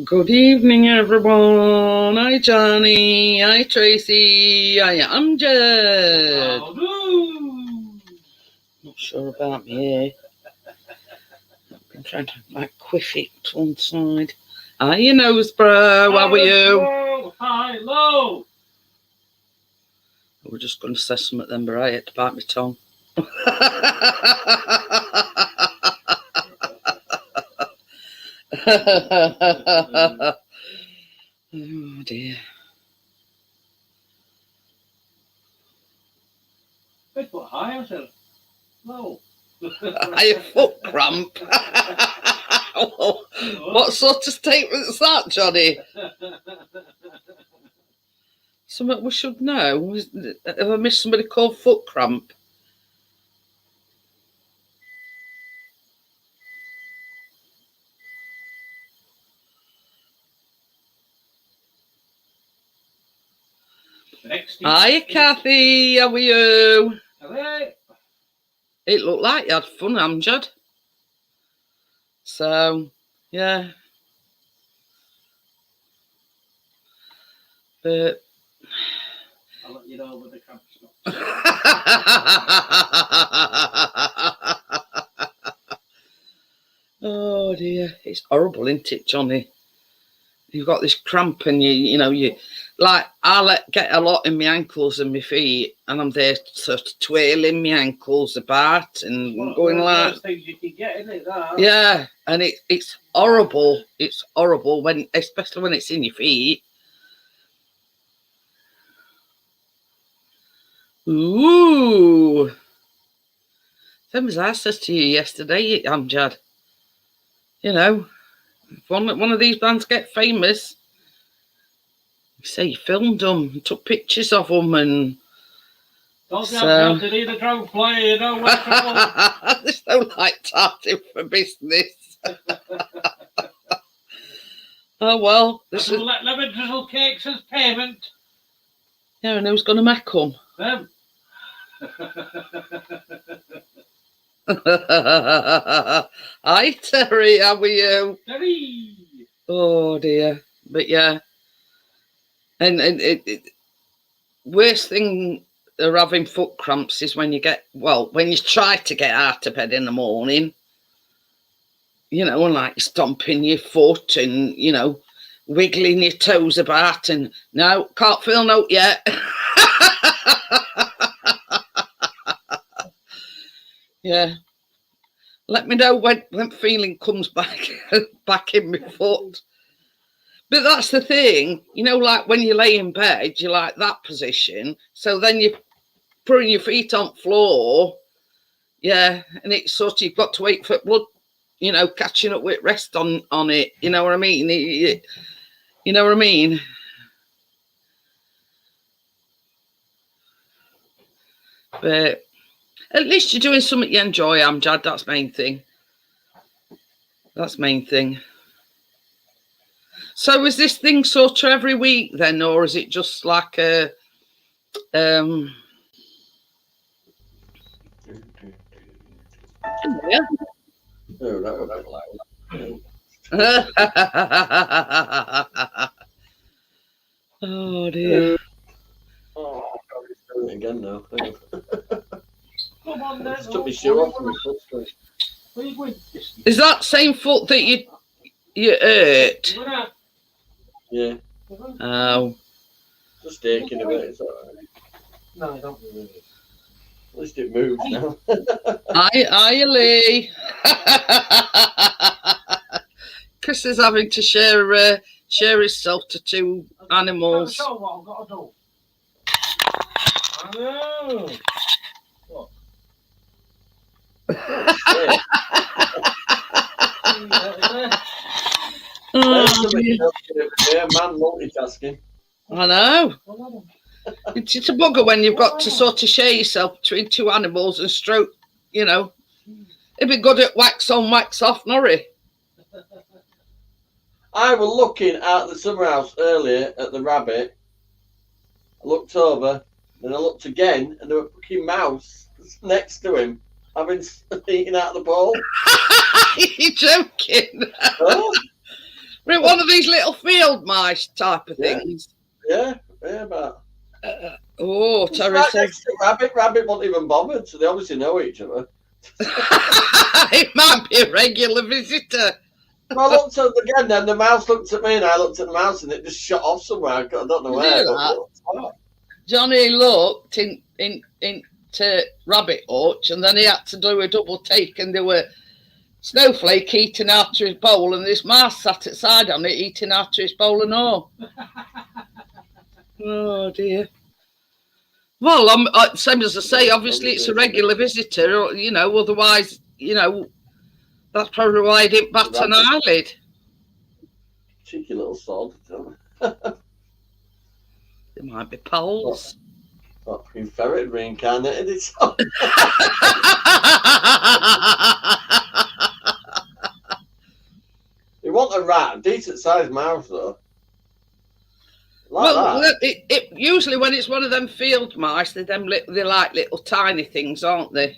Good evening, everyone. Hi, Johnny. Hi, Tracy. Hi, Amjad. Not sure about me here. I've been trying to like quiff it to one side. Hi, your nose, bro. How are you? Hi, low. We're just going to say something then, but I had to bite my tongue. Oh dear. I put high on it. Low. I have foot cramp. What sort of statement is that, Johnny? Something we should know. Have I missed somebody called foot cramp? Hi, Kathy. How are you? Hello. It looked like you had fun, Amjad. So, yeah. But I'll let you know with the cramp stuff. Oh dear, it's horrible, isn't it, Johnny? You've got this cramp, and you like I get a lot in my ankles and my feet, and I'm there sort of twirling my ankles about and going like. Those things you can get, isn't it? That? Yeah, and it's horrible. It's horrible especially when it's in your feet. Ooh. Same as I said to you yesterday, Amjad. You know, if one of these bands get famous, you say you filmed them, took pictures of them, and don't have to need a drum player, you know what to I just don't like tarting for business. Oh well, this is let lemon drizzle cakes as payment. Yeah, and who's gonna make them? Them. Hi Terry, how are you? Terry. Oh dear, but yeah, and worst thing of having foot cramps is when you try to get out of bed in the morning, and like stomping your foot and wiggling your toes about, and no, can't feel no yet. Yeah. Let me know when feeling comes back in my foot. But that's the thing, like when you lay in bed, you like that position. So then you're putting your feet on floor. Yeah. And it's sort of, you've got to wait for blood, catching up with rest on it. You know what I mean? You know what I mean? But at least you're doing something you enjoy, Amjad. That's main thing. That's main thing. So is this thing sort of every week then, or is it just like a yeah. Oh, that was loud. Oh dear. Oh, it's doing it again now. Come on, then. Took my shoe off my foot. Is that same foot that you hurt? Yeah. Oh. Just aching a bit. It's all right. No, I don't move it. At least it moves now. Hi, Lee. Chris is having to share himself to two animals. Show what I've got to do. I know. What? Man multitasking. I know. It's a bugger when you've got to sort of share yourself between two animals and stroke, It'd be good at wax on, wax off, Norrie. I was looking at the summer house earlier at the rabbit. I looked over, then I looked again, and there was a fucking mouse next to him, eating out of the bowl. You're joking. Oh? But one of these little field mice type of things. Yeah, but. Oh, Terry Right says. next to Rabbit. Rabbit wasn't even bothered, so they obviously know each other. It might be a regular visitor. I looked at it again, then the mouse looked at me, and I looked at the mouse, and it just shot off somewhere. I don't know where. But Johnny looked into Rabbit Hutch, and then he had to do a double take, and there were Snowflake eating out of his bowl, and this mouse sat outside on it eating out of his bowl and all. Oh dear. Well, same as I say, obviously it's a regular visitor, you know, otherwise, you know, that's probably why he didn't bat an eyelid. Cheeky little sod. They might be pals. What ferret reincarnated itself. You want a rat, decent sized mouse though. It usually when it's one of them field mice, they're like little tiny things, aren't they?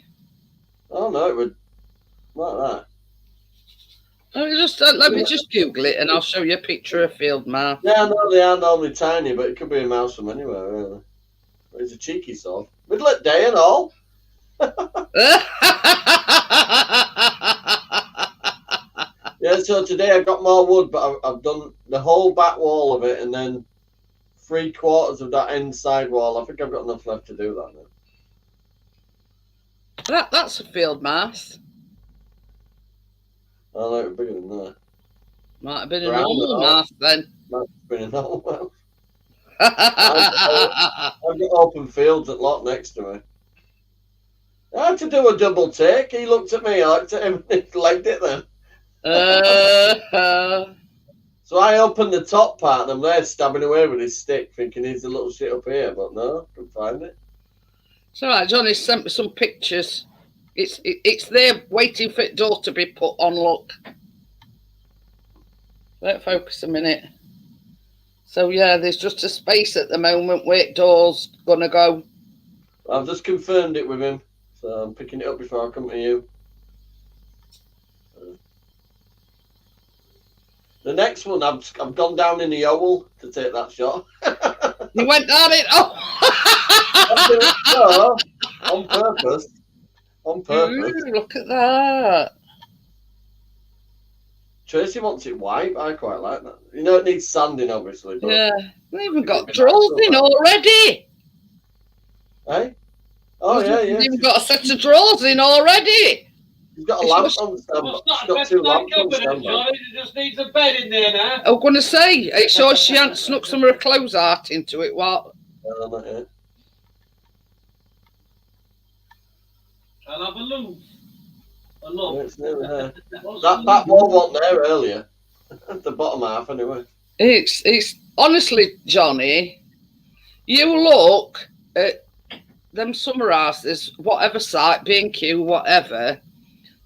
Oh no, it would like that. Let me just Google it, and I'll show you a picture of field mouse. Yeah, no, they are normally tiny, but it could be a mouse from anywhere, really. But it's a cheeky sod. Middle of day and all. Yeah, so today I got more wood, but I've done the whole back wall of it, and then 3/4 of that inside wall. I think I've got enough left to do that now. That's a field mouse. Oh, no, it's bigger than that. Might have been a normal mouse then. Might have been a normal mouse. I've got open fields at lot next to me. I had to do a double take. He looked at me, I looked at him, and he legged it then. So I opened the top part, and I'm there stabbing away with his stick, thinking he's a little shit up here, but no, I couldn't find it. It's all right. Johnny sent me some pictures. It's there waiting for the door to be put on. Look. Let focus a minute. So yeah, there's just a space at the moment where the door's gonna go. I've just confirmed it with him, so I'm picking it up before I come to you. The next one, I've gone down in the owl to take that shot. You went down it? Oh! No, on purpose. On purpose. Ooh, look at that. Tracy wants it white. I quite like that. You know, it needs sanding, obviously. But yeah, we even got drawers in already. Eh? Oh, yeah. We've even got a set of drawers in already. He's got a lamp on standby. He's got 2 lamps on standby. It just needs a bed in there now. I was going to say, it's so she hadn't snuck some of her clothes out into it. What? Not yet. I'll have a look. Yeah, it's nearly there. That wall wasn't there earlier. The bottom half, anyway. It's honestly, Johnny, you look at them summer houses, whatever site, B&Q, whatever,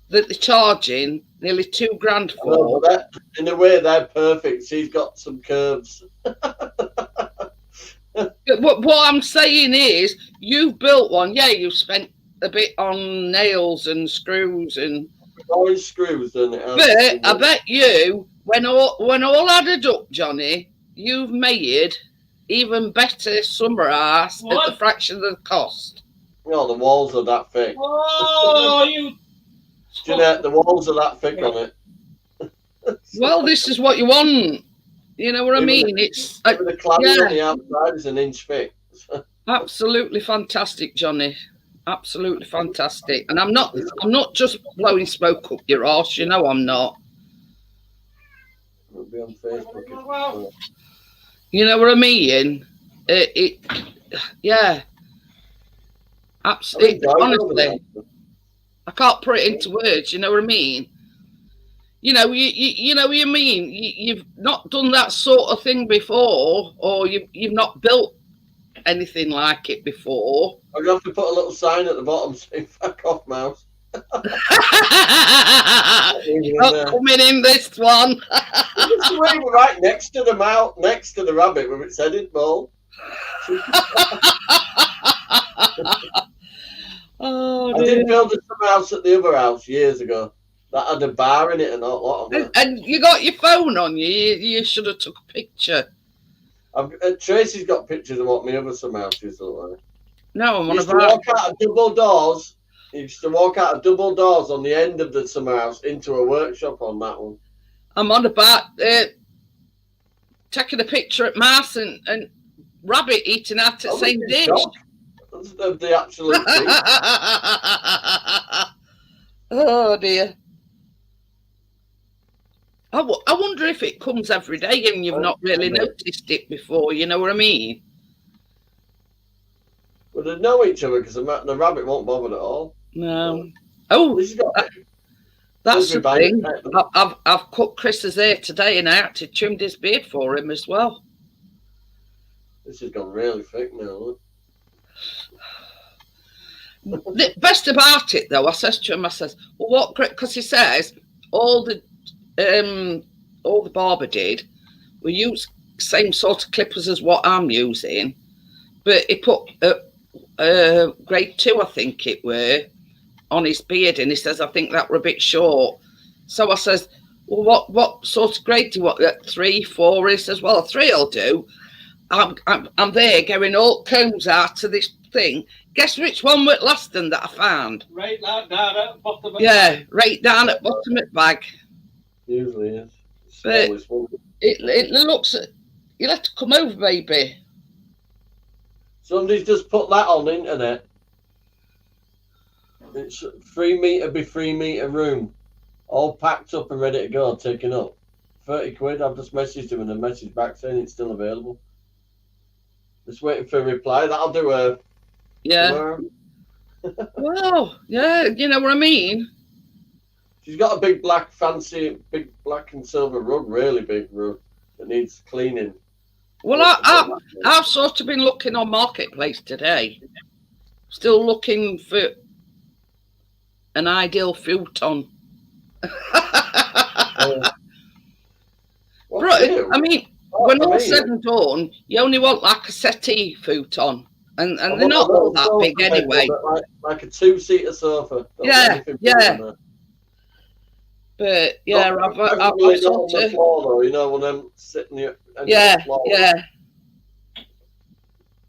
that they're charging nearly $2,000 for. Well, in a way, they're perfect. She's got some curves. But what I'm saying is, you've built one. Yeah, you've spent a bit on nails and screws and. Orange screws, doesn't it? But I bet you, when all added up, Johnny, you've made even better summer house at the fraction of the cost. No, the walls are that thick. Oh, you. Jeanette, the walls are that thick on it. Well, this is what you want. You know what I mean? It's the cladding on the outside is an inch thick. Absolutely fantastic, Johnny. Absolutely fantastic. And I'm not just blowing smoke up your arse. You know I'm not. It'll be on Facebook. You know what I mean? Yeah. Absolutely. Honestly, I can't put it into words. You know what I mean? You know, you know what I mean? You've not done that sort of thing before, or you've not built anything like it before. I'm going to have to put a little sign at the bottom saying, "Fuck off, mouse." Not coming in this one. It's right next to the mouse, next to the rabbit with its head in bowl. Oh, I did build a summer house at the other house years ago. That had a bar in it and all lot of it. And you got your phone on you. You should have took a picture. Tracy's got pictures of what my other summer house used to look like. No, I'm on Used to walk out of double doors. He used to walk out of double doors on the end of the summer house into a workshop on that one. I'm on about taking a picture at Mars and Rabbit eating out at the same dish. Of the absolute thing. Oh dear. I wonder if it comes every day and you've not really noticed it before, you know what I mean? Well, they know each other because the rabbit won't bother at all. No. Oh, that's the thing. I've cut Chris's hair today and I actually trimmed his beard for him as well. This has gone really thick now, look. The best about it, though, I says to him, I says, well, what? Because he says all the barber did, we use same sort of clippers as what I'm using, but he put grade 2, I think it were, on his beard, and he says, I think that were a bit short. So I says, well, what sort of grade do you want? 3, 4? He says, well, 3 will do. I'm there getting all combs out of this thing. Guess which one went last one that I found? Right down at the bottom of right down at bottom of the bag. Usually is. But it looks, you'll have to come over, baby. Somebody's just put that on the internet. It's 3 metre by 3 metre room. All packed up and ready to go, taken up. 30 quid. I've just messaged him and a message back saying it's still available. Just waiting for a reply. That'll do a... Yeah. Well, yeah, you know what I mean? She's got a big black, fancy, big black and silver rug, really big rug that needs cleaning. Well, I've sort of been looking on Marketplace today. Still looking for an ideal futon. Right, I mean, when all said and done, you only want like a settee futon. And they're not all that big anyway. Like a 2-seater sofa. Yeah. But yeah, I've on the floor though, you know, when I'm sitting here. Yeah.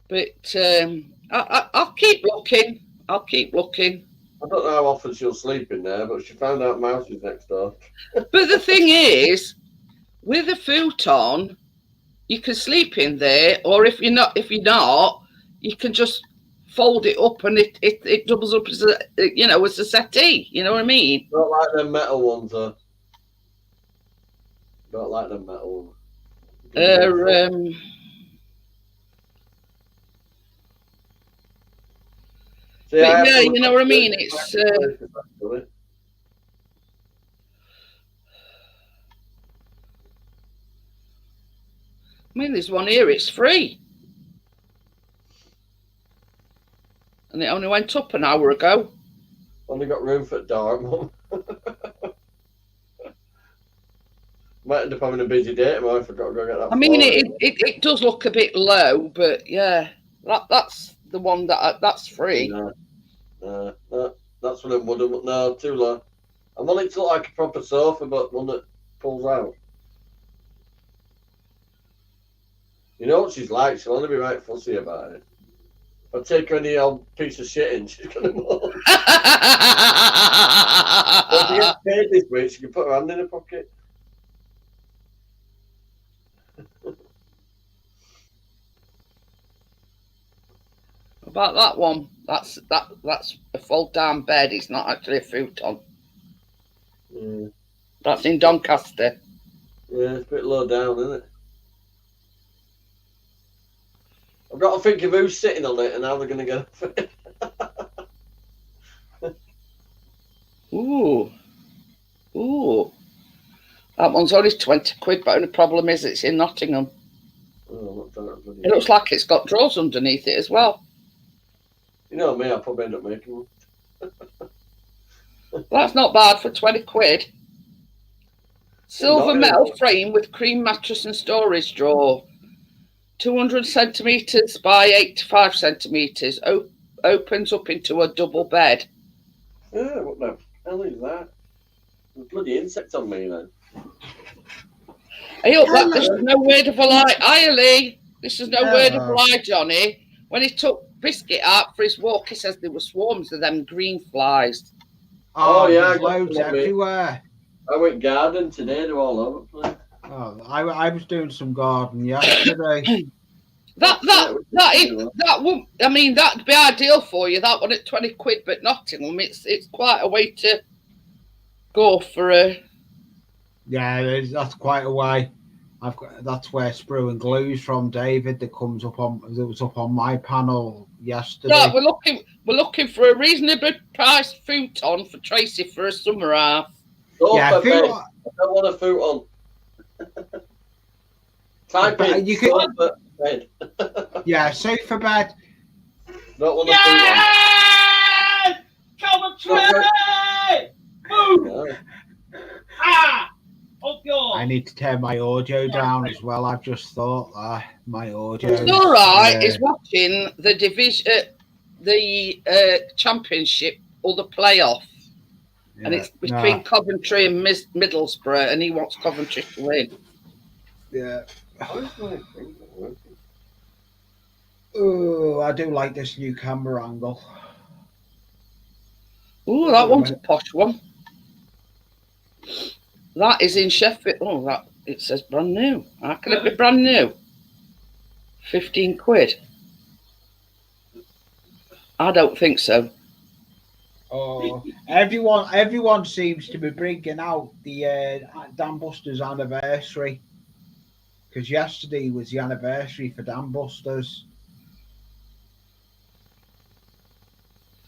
But I'll keep looking. I don't know how often she'll sleep in there, but she found out Mouse is next door. But the thing is, with a futon, you can sleep in there, or if you're not, you can just fold it up and it doubles up as a, as a settee. You know what I mean? Don't like them metal ones, though. Don't like them metal ones. But yeah, you know what I mean? It's I mean, there's one here, it's free. And it only went up an hour ago. Only got room for a dog, Mum. Might end up having a busy day tomorrow if I got to go get that. I mean, it does look a bit low, but yeah, that's the one that's free. No, that's one of them wooden. No, too low. I want it to look like a proper sofa, but one that pulls out. You know what she's like? She'll only be right fussy about it. If I take her any old piece of shit in, she's gonna moan. If she gets paid this week, she can put her hand in her pocket. About that one, that's a fold down bed. It's not actually a futon. Mm. That's in Doncaster. Yeah, it's a bit low down, isn't it? I've got to think of who's sitting on it and how they're going to get off it. Ooh. That one's only 20 quid, but the problem is it's in Nottingham. Oh, it looks like it's got drawers underneath it as well. You know me, I'll probably end up making one. That's not bad for 20 quid. Silver metal frame with cream mattress and storage drawer. 200 centimetres by 85 centimetres. Opens up into a double bed. Yeah, what the hell is that? Bloody insect on me, man. I hope that this is no word of a lie. Hi, Lee. This is no word of a lie, Johnny. When he took Biscuit out for his walk, he says there were swarms of them green flies. Oh, yeah, there's loads everywhere. I went garden today, they're all over the place. Oh, I was doing some garden yesterday. That would, I mean, that'd be ideal for you. That one at 20 quid, but Nottingham, it's quite a way to go for a. Yeah, that's quite a way. That's where Sprue and Glue's from, David. That was up on my panel yesterday. No, we're looking for a reasonable priced futon for Tracy for a summer half. I don't want a futon. Type in sofa bed. Yeah, sofa bed. Don't want a futon. Come on, Trey! Move! Ah! Oh, God. I need to turn my audio down as well. I've just thought my audio. It's all right. It's watching the division, the championship or the playoff, and it's between Coventry and Middlesbrough, and he wants Coventry to win. Yeah. Oh, I do like this new camera angle. Oh, that one's a posh one. That is in Sheffield. Oh, it says brand new. How can it be brand new? 15 quid. I don't think so. Oh, everyone seems to be bringing out the Dan Busters anniversary, because yesterday was the anniversary for Dan Busters.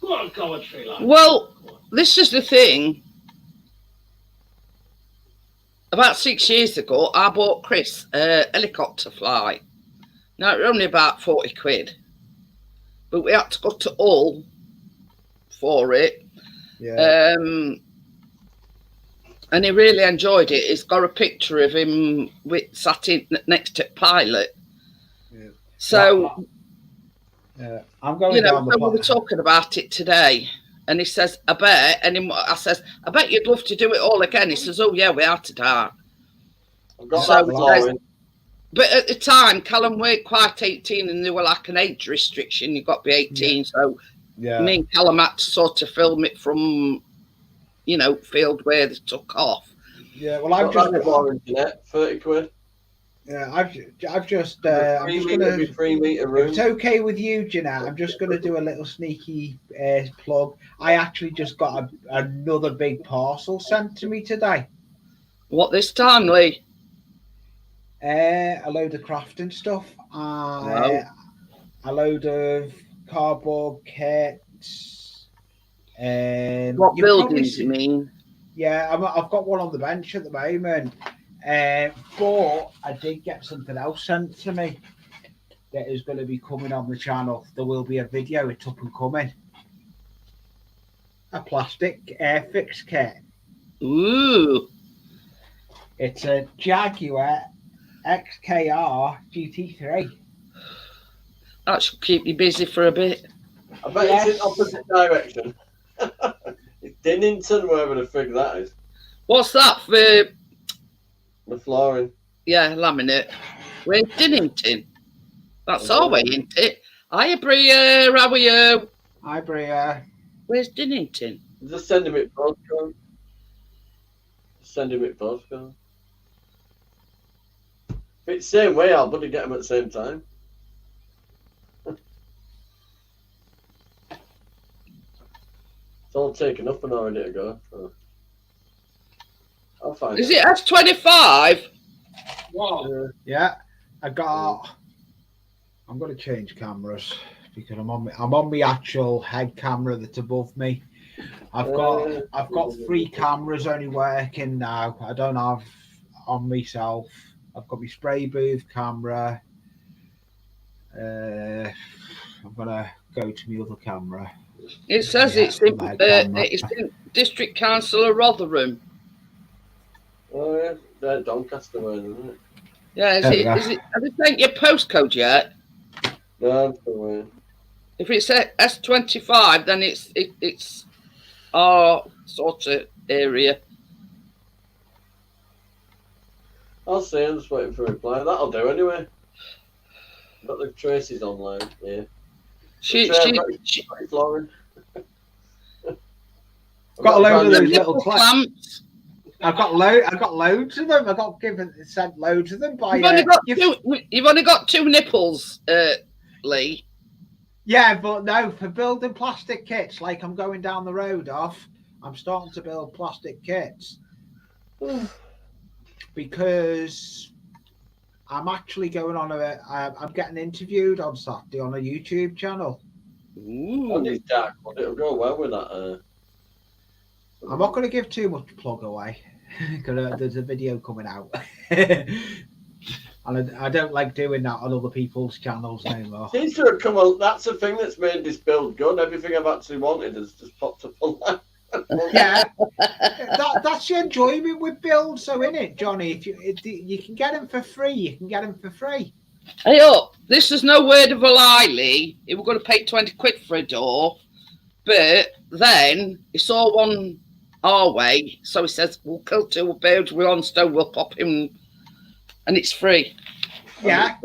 Well, this is the thing. About 6 years ago, I bought Chris a helicopter flight. Now, it was only about 40 quid. But we had to go to Hull for it. Yeah. And he really enjoyed it. He's got a picture of him sat in next to pilot. Yeah. So, I'm going down the we were talking about it today. And he says, I bet. And I says, I bet you'd love to do it all again. He says, oh, yeah, we are to die. But at the time, Callum weren't quite 18 and there were like an age restriction. You've got to be 18. Yeah. So me and Callum had to sort of film it from, field where they took off. Yeah, well, I've just... 30 quid. Yeah, I've just I'm just gonna. 3 meter room. If it's okay with you, Jeanette, I'm just gonna do a little sneaky plug. I actually just got another big parcel sent to me today. What this time, Lee? A load of crafting stuff. A load of cardboard kits. What buildings you mean? Yeah, I've got one on the bench at the moment. But I did get something else sent to me that is going to be coming on the channel. There will be a video. It's up and coming. A plastic airfix kit. Ooh. It's a Jaguar XKR GT3. That should keep you busy for a bit. I bet it's in opposite direction. It's Dinnington, wherever the frig that is. What's that for? The flooring. Yeah, laminate. Where's Dinnington? That's our way, isn't it? Hiya, Bria. How are you? Hi, Bria. Where's Dinnington? Just send him it postcode. Send him it postcode. If it's the same way, I'll bloody get them at the same time. It's all taken up and already to go. So. I'll find Is it S25? Wow. Yeah, I'm going to change cameras because I'm on my actual head camera that's above me. I've got 3 cameras only working now. I don't have on myself. I've got my spray booth camera. I'm gonna go to my other camera. It says it's in District Council of Rotherham. Oh yeah, they're Doncaster, isn't it? Yeah, is it? Have you sent your postcode yet? No, I'm still waiting. If it's S25, then it's our sort of area. I'll see. I'm just waiting for a reply. That'll do anyway. Got the traces online. Yeah. She Flooring. Got a load of those nipple little clamps. I've got loads of them. I got sent loads of them by. You've only got two nipples, Lee. Yeah, but no, for building plastic kits, like I'm going down the road off, I'm starting to build plastic kits because I'm actually going on I'm getting interviewed on Saturday on a YouTube channel. Ooh. And it's dark, but it'll go well with that. I'm not going to give too much plug away because there's a video coming out. And I don't like doing that on other people's channels no more. Seems to have come on. That's the thing that's made this build good. Everything I've actually wanted has just popped up on that. Yeah, that's the enjoyment with builds, so in it, Johnny. If you can get them for free, you can get them for free. Hey up, this is no word of a lie, Lee. He was going to pay 20 quid for a door, but then he saw one our way, so he says, we'll kill two birds with one stone, we'll pop him, and it's free. Yeah.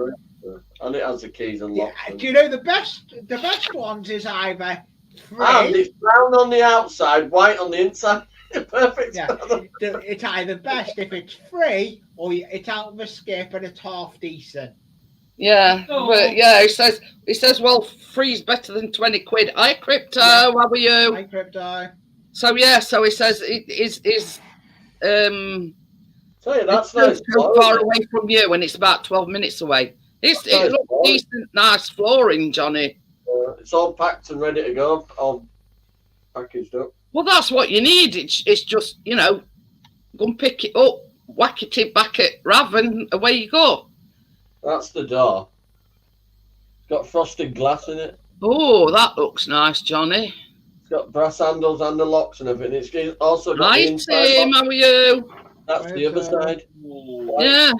And it has the keys unlocked. Yeah. Do you know the best ones is either free. And it's brown on the outside, white on the inside. Perfect. Yeah. It's either best if it's free or it's out of a skip and it's half decent. Yeah, but yeah, he says, well, free's better than 20 quid. Hi, Crypto, how are you? Hi, Crypto. So yeah, so he says it is So yeah, that's it's nice. so far away from you, and it's about 12 minutes away. It looks decent, nice flooring, Johnny. It's all packed and ready to go, all packaged up. Well, that's what you need. It's just, go and pick it up, whack it back at Rav, and away you go. That's the door. It's got frosted glass in it. Oh, that looks nice, Johnny. It's got brass handles and the locks and everything. It's also got Hi, the inside Tim, lock. how are you? That's the other side. Yeah.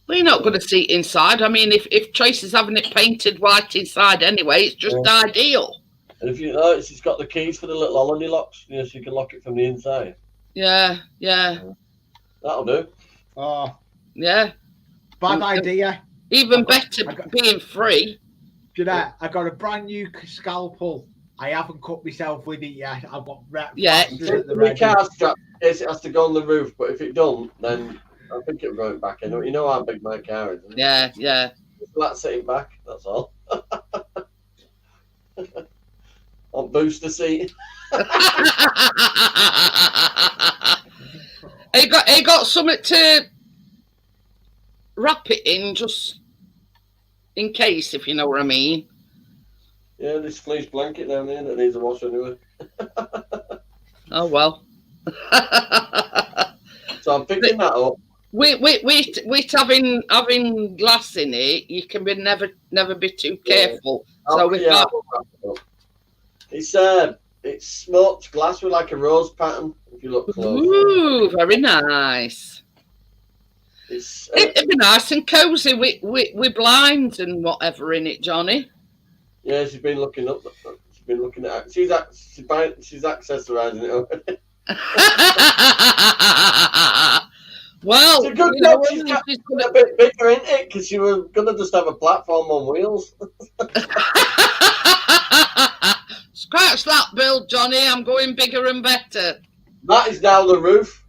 Well, you're not going to see it inside. I mean, if Tracy's having it painted white inside anyway, it's just ideal. And if you notice, it's got the keys for the little holiday locks, so you can lock it from the inside. Yeah. That'll do. Oh, yeah. Bad idea. Even better being free. Do you know, I got a brand new scalpel. I haven't cut myself with it yet. I've got The car strap, it has to go on the roof, but if it don't, then I think it'll go back in. You know how big my car is, isn't it? Yeah. Flat sitting back, that's all. On booster seat. He got something to wrap it in, just in case, if you know what I mean. Yeah, this fleece blanket down there that needs a wash anyway. Oh well. So I'm picking that up. With having glass in it, you can never be too careful. So with that, it's smoked glass with like a rose pattern. If you look close. Ooh, very nice. It'd be nice and cozy with blinds and whatever in it, Johnny. Yeah, she's been looking up. She's been looking at. She's accessorizing it already. Well, it's a good job she's got a bit bigger, isn't it? Because she was gonna just have a platform on wheels. Scratch that build, Johnny. I'm going bigger and better. That is now the roof.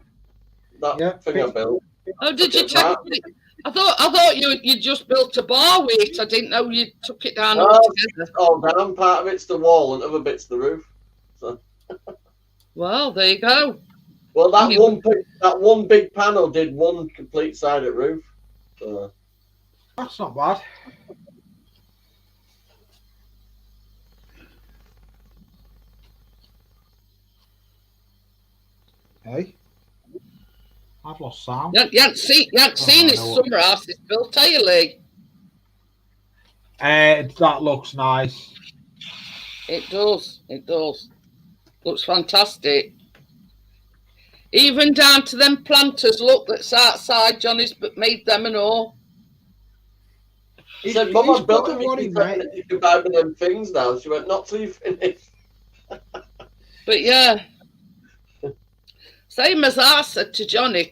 That thing I built. Oh, did you take it? I thought you just built a bar with it. I didn't know you took it down altogether. Oh, down. Part of it's the wall and other bit's the roof. So. Well, there you go. Well, that one big panel did one complete sided roof. So. That's not bad. Hey, I've lost sound. You haven't seen his summer house. It's built, are you, Lee? That looks nice. It does. Looks fantastic. Even down to them planters, look, that's outside. Johnny's made them and all. He said, Mum, I built them. You can buy them things now. She went, not till you finish. But yeah. Same as I said to Johnny,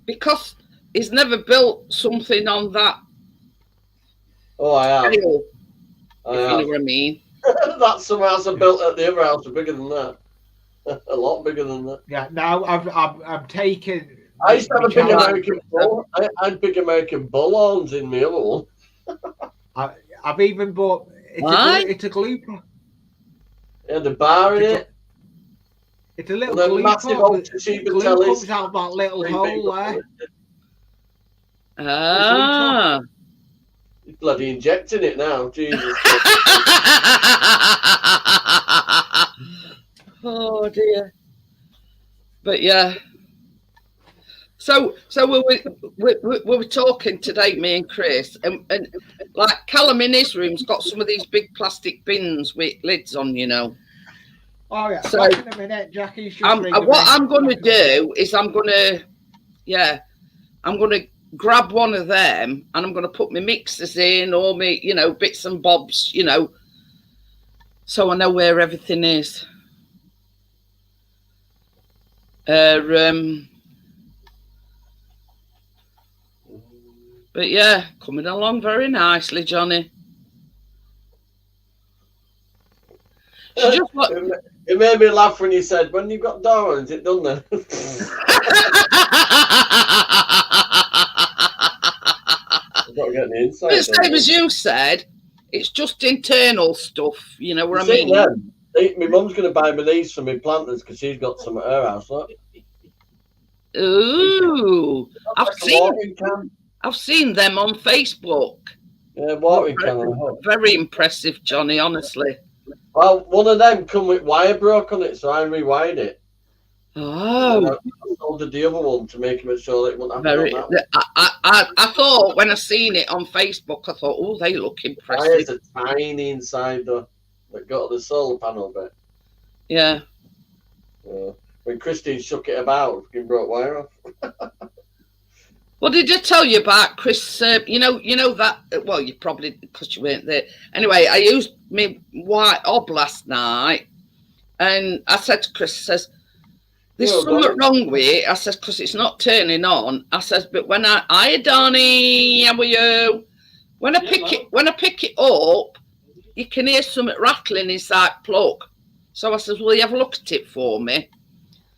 because he's never built something on that Oh, I have. scale, I if you know have. what I mean. That's some house I built at the other house are bigger than that. A lot bigger than that. Yeah, now I'm taking. I used to have a big challenge- American bull. I had big American bull horns in my other one. I've even bought. Why? It's a glue pot. It had a bar in it. It's a little Well, glue massive pot. old Toshiba Glue tellies. comes out that little Three hole big there. Ah. He's bloody injecting it now. Jesus. Oh dear. But yeah. So we were talking today, me and Chris, and like Callum in his room's got some of these big plastic bins with lids on, you know. Oh yeah. So, back in a minute, Jackie's just ringing what me. I'm going to do is I'm going to grab one of them and I'm going to put my mixers in, or my, you know, bits and bobs, you know, so I know where everything is. But yeah, coming along very nicely, Johnny. She just It made me laugh when you said, when you've got door on, is it done then? But I've got to get the inside. same as you said, it's just internal stuff, you know what I mean? Yeah. My mum's going to buy me these for my planters because she's got some at her house. Look. Ooh, I've Like seen them on Facebook. Yeah, watering can. Very impressive, Johnny, honestly. Well, one of them come with wire broke on it, so I rewired it. Oh, I ordered the other one to make sure that it wouldn't happen very. on that one. I thought when I seen it on Facebook, I thought, oh, they look impressive. Wires are tiny inside though. That got the solar panel bit. Yeah. When Christine shook it about, fucking broke wire off. What did I tell you about Chris? You know that. Well, you probably, because you weren't there. Anyway, I used my white ob last night, and I said to Chris, says, "There's something wrong with it." I says, "Because it's not turning on." I says, "But when hi Donnie, how are you? When I pick it up, you can hear something rattling inside plug." So I says, "Will you have a look at it for me?"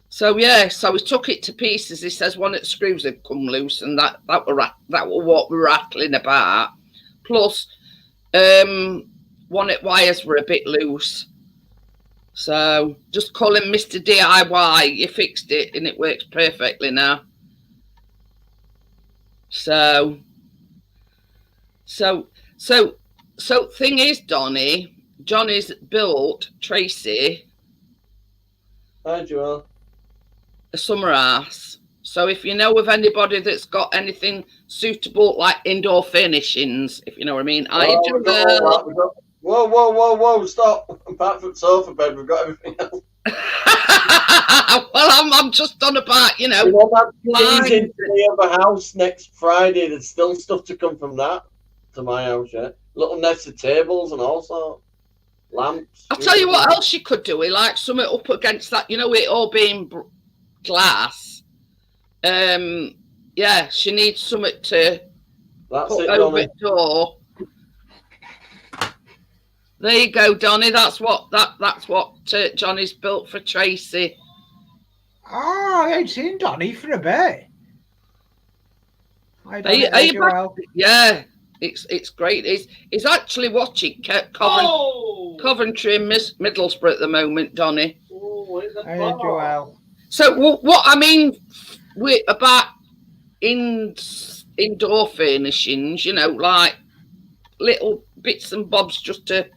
So yeah, so we took it to pieces. He says one of the screws had come loose, and that were what we're rattling about. Plus, one of the wires were a bit loose. So just call him Mr. DIY. He fixed it, and it works perfectly now. So thing is, Donnie, Johnny's built Tracy. Hi, Joel. A summer house. So if you know of anybody that's got anything suitable, like indoor furnishings, if you know what I mean. Whoa, stop. Apart from sofa bed, we've got everything else. Well, I'm just on about, you know. He's into the other house next Friday. There's still stuff to come from that to my house, yeah. Little nest of tables and all sorts. Lamps. I'll tell you what else you could do. Like something up against that, you know, it all being glass. Yeah, she needs something to put over the door. There you go, Donnie. That's what Johnny's built for Tracy. Oh, I ain't seen Donnie for a bit. Yeah, it's great. He's actually watching Coventry and Middlesbrough at the moment, Donnie. Hey, Joel. So what I mean about indoor furnishings, you know, like little bits and bobs just to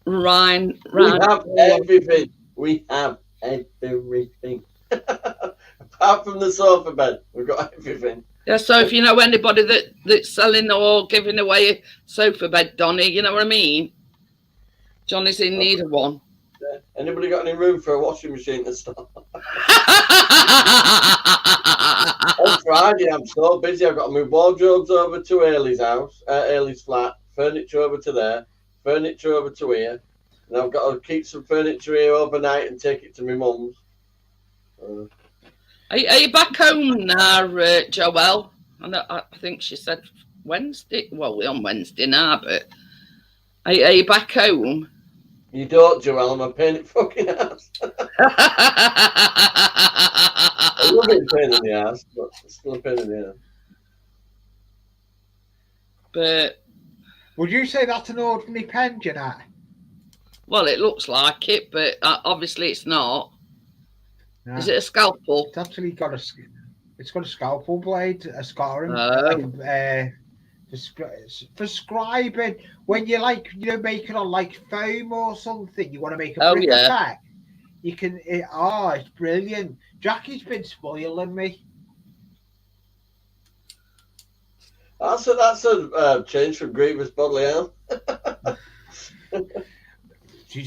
rhyme. We have everything. We have everything. Apart from the sofa bed, we've got everything. Yeah, so if you know anybody that's selling or giving away a sofa bed, Donnie, you know what I mean? Johnny's in need of one. Yeah. Anybody got any room for a washing machine to start? On Friday, I'm so busy. I've got to move wardrobes over to Ailey's flat, furniture over to there, furniture over to here, and I've got to keep some furniture here overnight and take it to my mum's. Are you back home now, Joelle? I think she said Wednesday. Well, we're on Wednesday now, but are you back home? You don't, Joelle. I'm a pain in the fucking ass. I love it, pain in the ass, but it's still a pain in the ass. But would you say that's an ordinary pen, Jeanette? Well, it looks like it, but obviously it's not. No. Is it a scalpel? It's actually got a scalpel blade, a scarring, for scribing. When you make it on like foam or something, you want to make a brick effect. You can. It's brilliant. Jackie's been spoiling me. That's a change from grievous bodily harm. She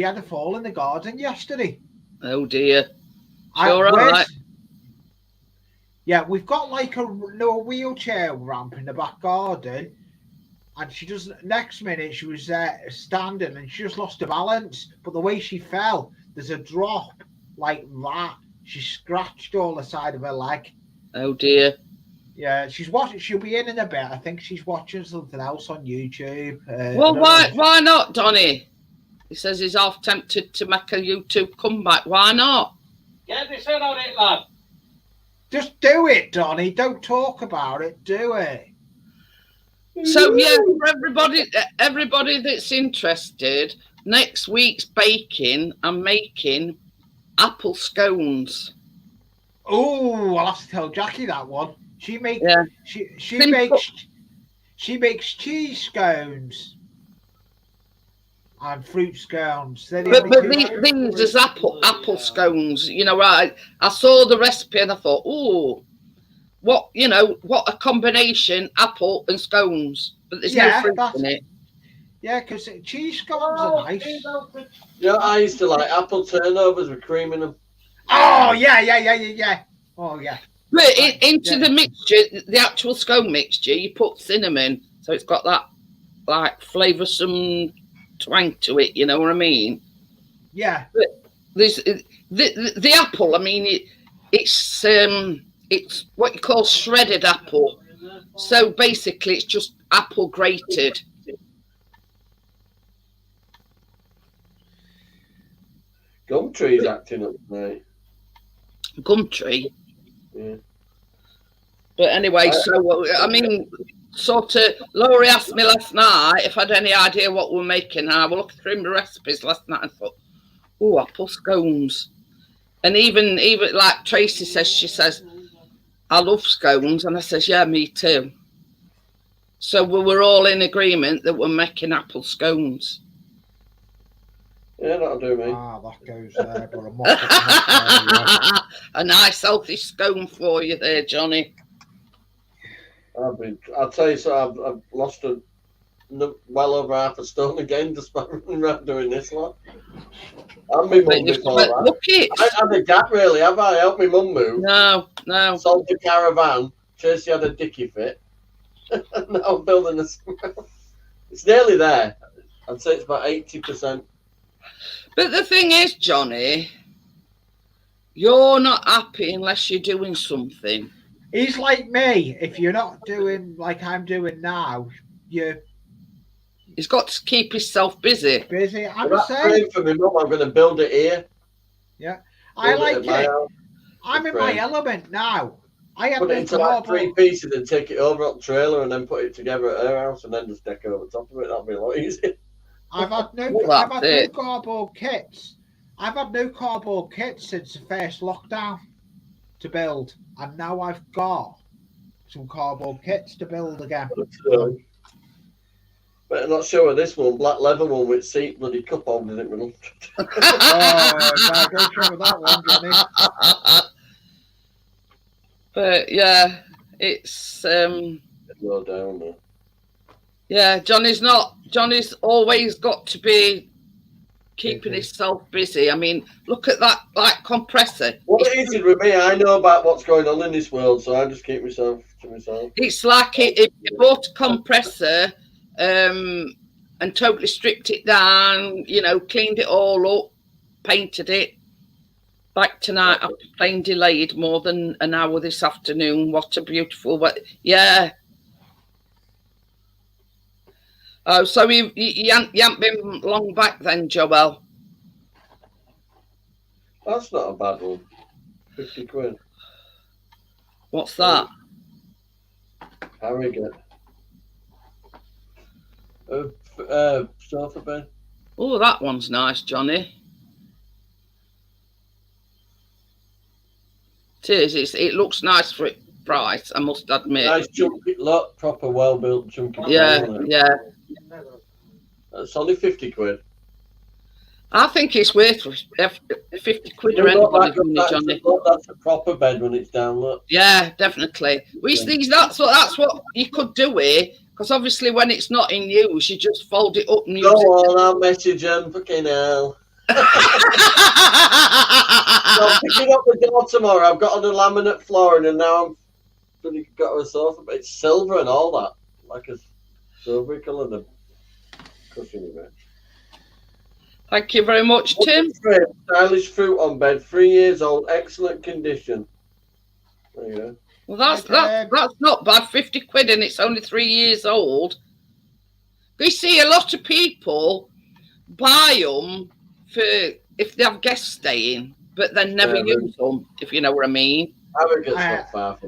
had a fall in the garden yesterday. Oh dear. Right. Yeah, we've got like a wheelchair ramp in the back garden, and she doesn't. Next minute, she was standing and she just lost her balance. But the way she fell, there's a drop like that. She scratched all the side of her leg. Oh dear. Yeah, she's watching. She'll be in a bit. I think she's watching something else on YouTube. Well, why not, Donny? He says he's half tempted to make a YouTube comeback. Why not? Get this in on it, lad. Just do it, Donny. Don't talk about it. Do it. So yeah, for everybody that's interested, next week's baking, I'm making apple scones. Oh, I'll have to tell Jackie that one. She makes she makes cheese scones and fruit scones. But these is apple scones. You know, I saw the recipe and I thought, oh, what a combination, apple and scones. But there's no fruit in it. Yeah, because cheese scones are nice. Yeah, I used to like apple turnovers with cream in them. Oh yeah. Oh yeah. But into the mixture, the actual scone mixture, you put cinnamon, so it's got that like flavoursome twang to it. You know what I mean? Yeah. But there's the apple. I mean, it's what you call shredded apple. So basically, it's just apple grated. Gumtree's acting up tonight. Gumtree. Yeah. But anyway, Laurie asked me last night if I had any idea what we're making. I was looking through my recipes last night and thought, oh, apple scones. And even like Tracy says, she says, I love scones. And I says, yeah, me too. So we were all in agreement that we're making apple scones. Yeah, that'll do me. That goes there, but I'm not a nice healthy scone for you there, Johnny. I'll tell you, so I've lost well over half a stone again just by running around doing this lot. And my mum before that. I had a gap really, have I? Helped my mum move. No. Sold the caravan. Tracy had a dicky fit. Now I'm building this. It's nearly there. I'd say it's about 80%. But the thing is, Johnny, you're not happy unless you're doing something. He's like me. If you're not doing like I'm doing now, he's got to keep himself busy. I'm saying for me, mum, I'm going to build it here. Yeah, I like it. I'm in my element now. I have put it into like 3 pieces and take it over on the trailer and then put it together at her house and then just deck over top of it. That'll be a lot easier. I've had no cardboard kits. I've had no cardboard kits since the first lockdown to build, and now I've got some cardboard kits to build again. Better not show her this one, black leather one with seat bloody cup holders in it. No, don't show her that one, Johnny. But yeah, it's go down there. Yeah, Johnny's always got to be keeping himself busy. I mean, look at that like compressor. What it is with me, I know about what's going on in this world, so I just keep myself to myself. It's like if you bought a compressor and totally stripped it down, cleaned it all up, painted it, Back tonight after playing delayed more than an hour this afternoon. What a beautiful way. Yeah. Oh, so you haven't been long back then, Joel? That's not a bad one. 50 quid. What's that? Harrogate. Sofa bed. Oh, that one's nice, Johnny. It is. It looks nice for its price, I must admit. Nice chunky lot, proper well built chunky. Yeah, yeah. It's only 50 quid. I think it's worth 50 quid or anything, Johnny. That's a proper bed when it's down, look. Yeah, definitely. That's what you could do here, because obviously when it's not in use, you just fold it up and use Go on, I'll message them, fucking hell. I'm picking up the door tomorrow. I've got on the laminate flooring and now I've got a sofa, but it's silver and all that. Like a silvery colour, the cushiony bit. Thank you very much, Tim. Stylish fruit on bed, 3 years old, excellent condition. There you go. Well, that's not bad. 50 quid and it's only 3 years old. We see a lot of people buy them for if they have guests staying, but then never use them, if you know what I mean.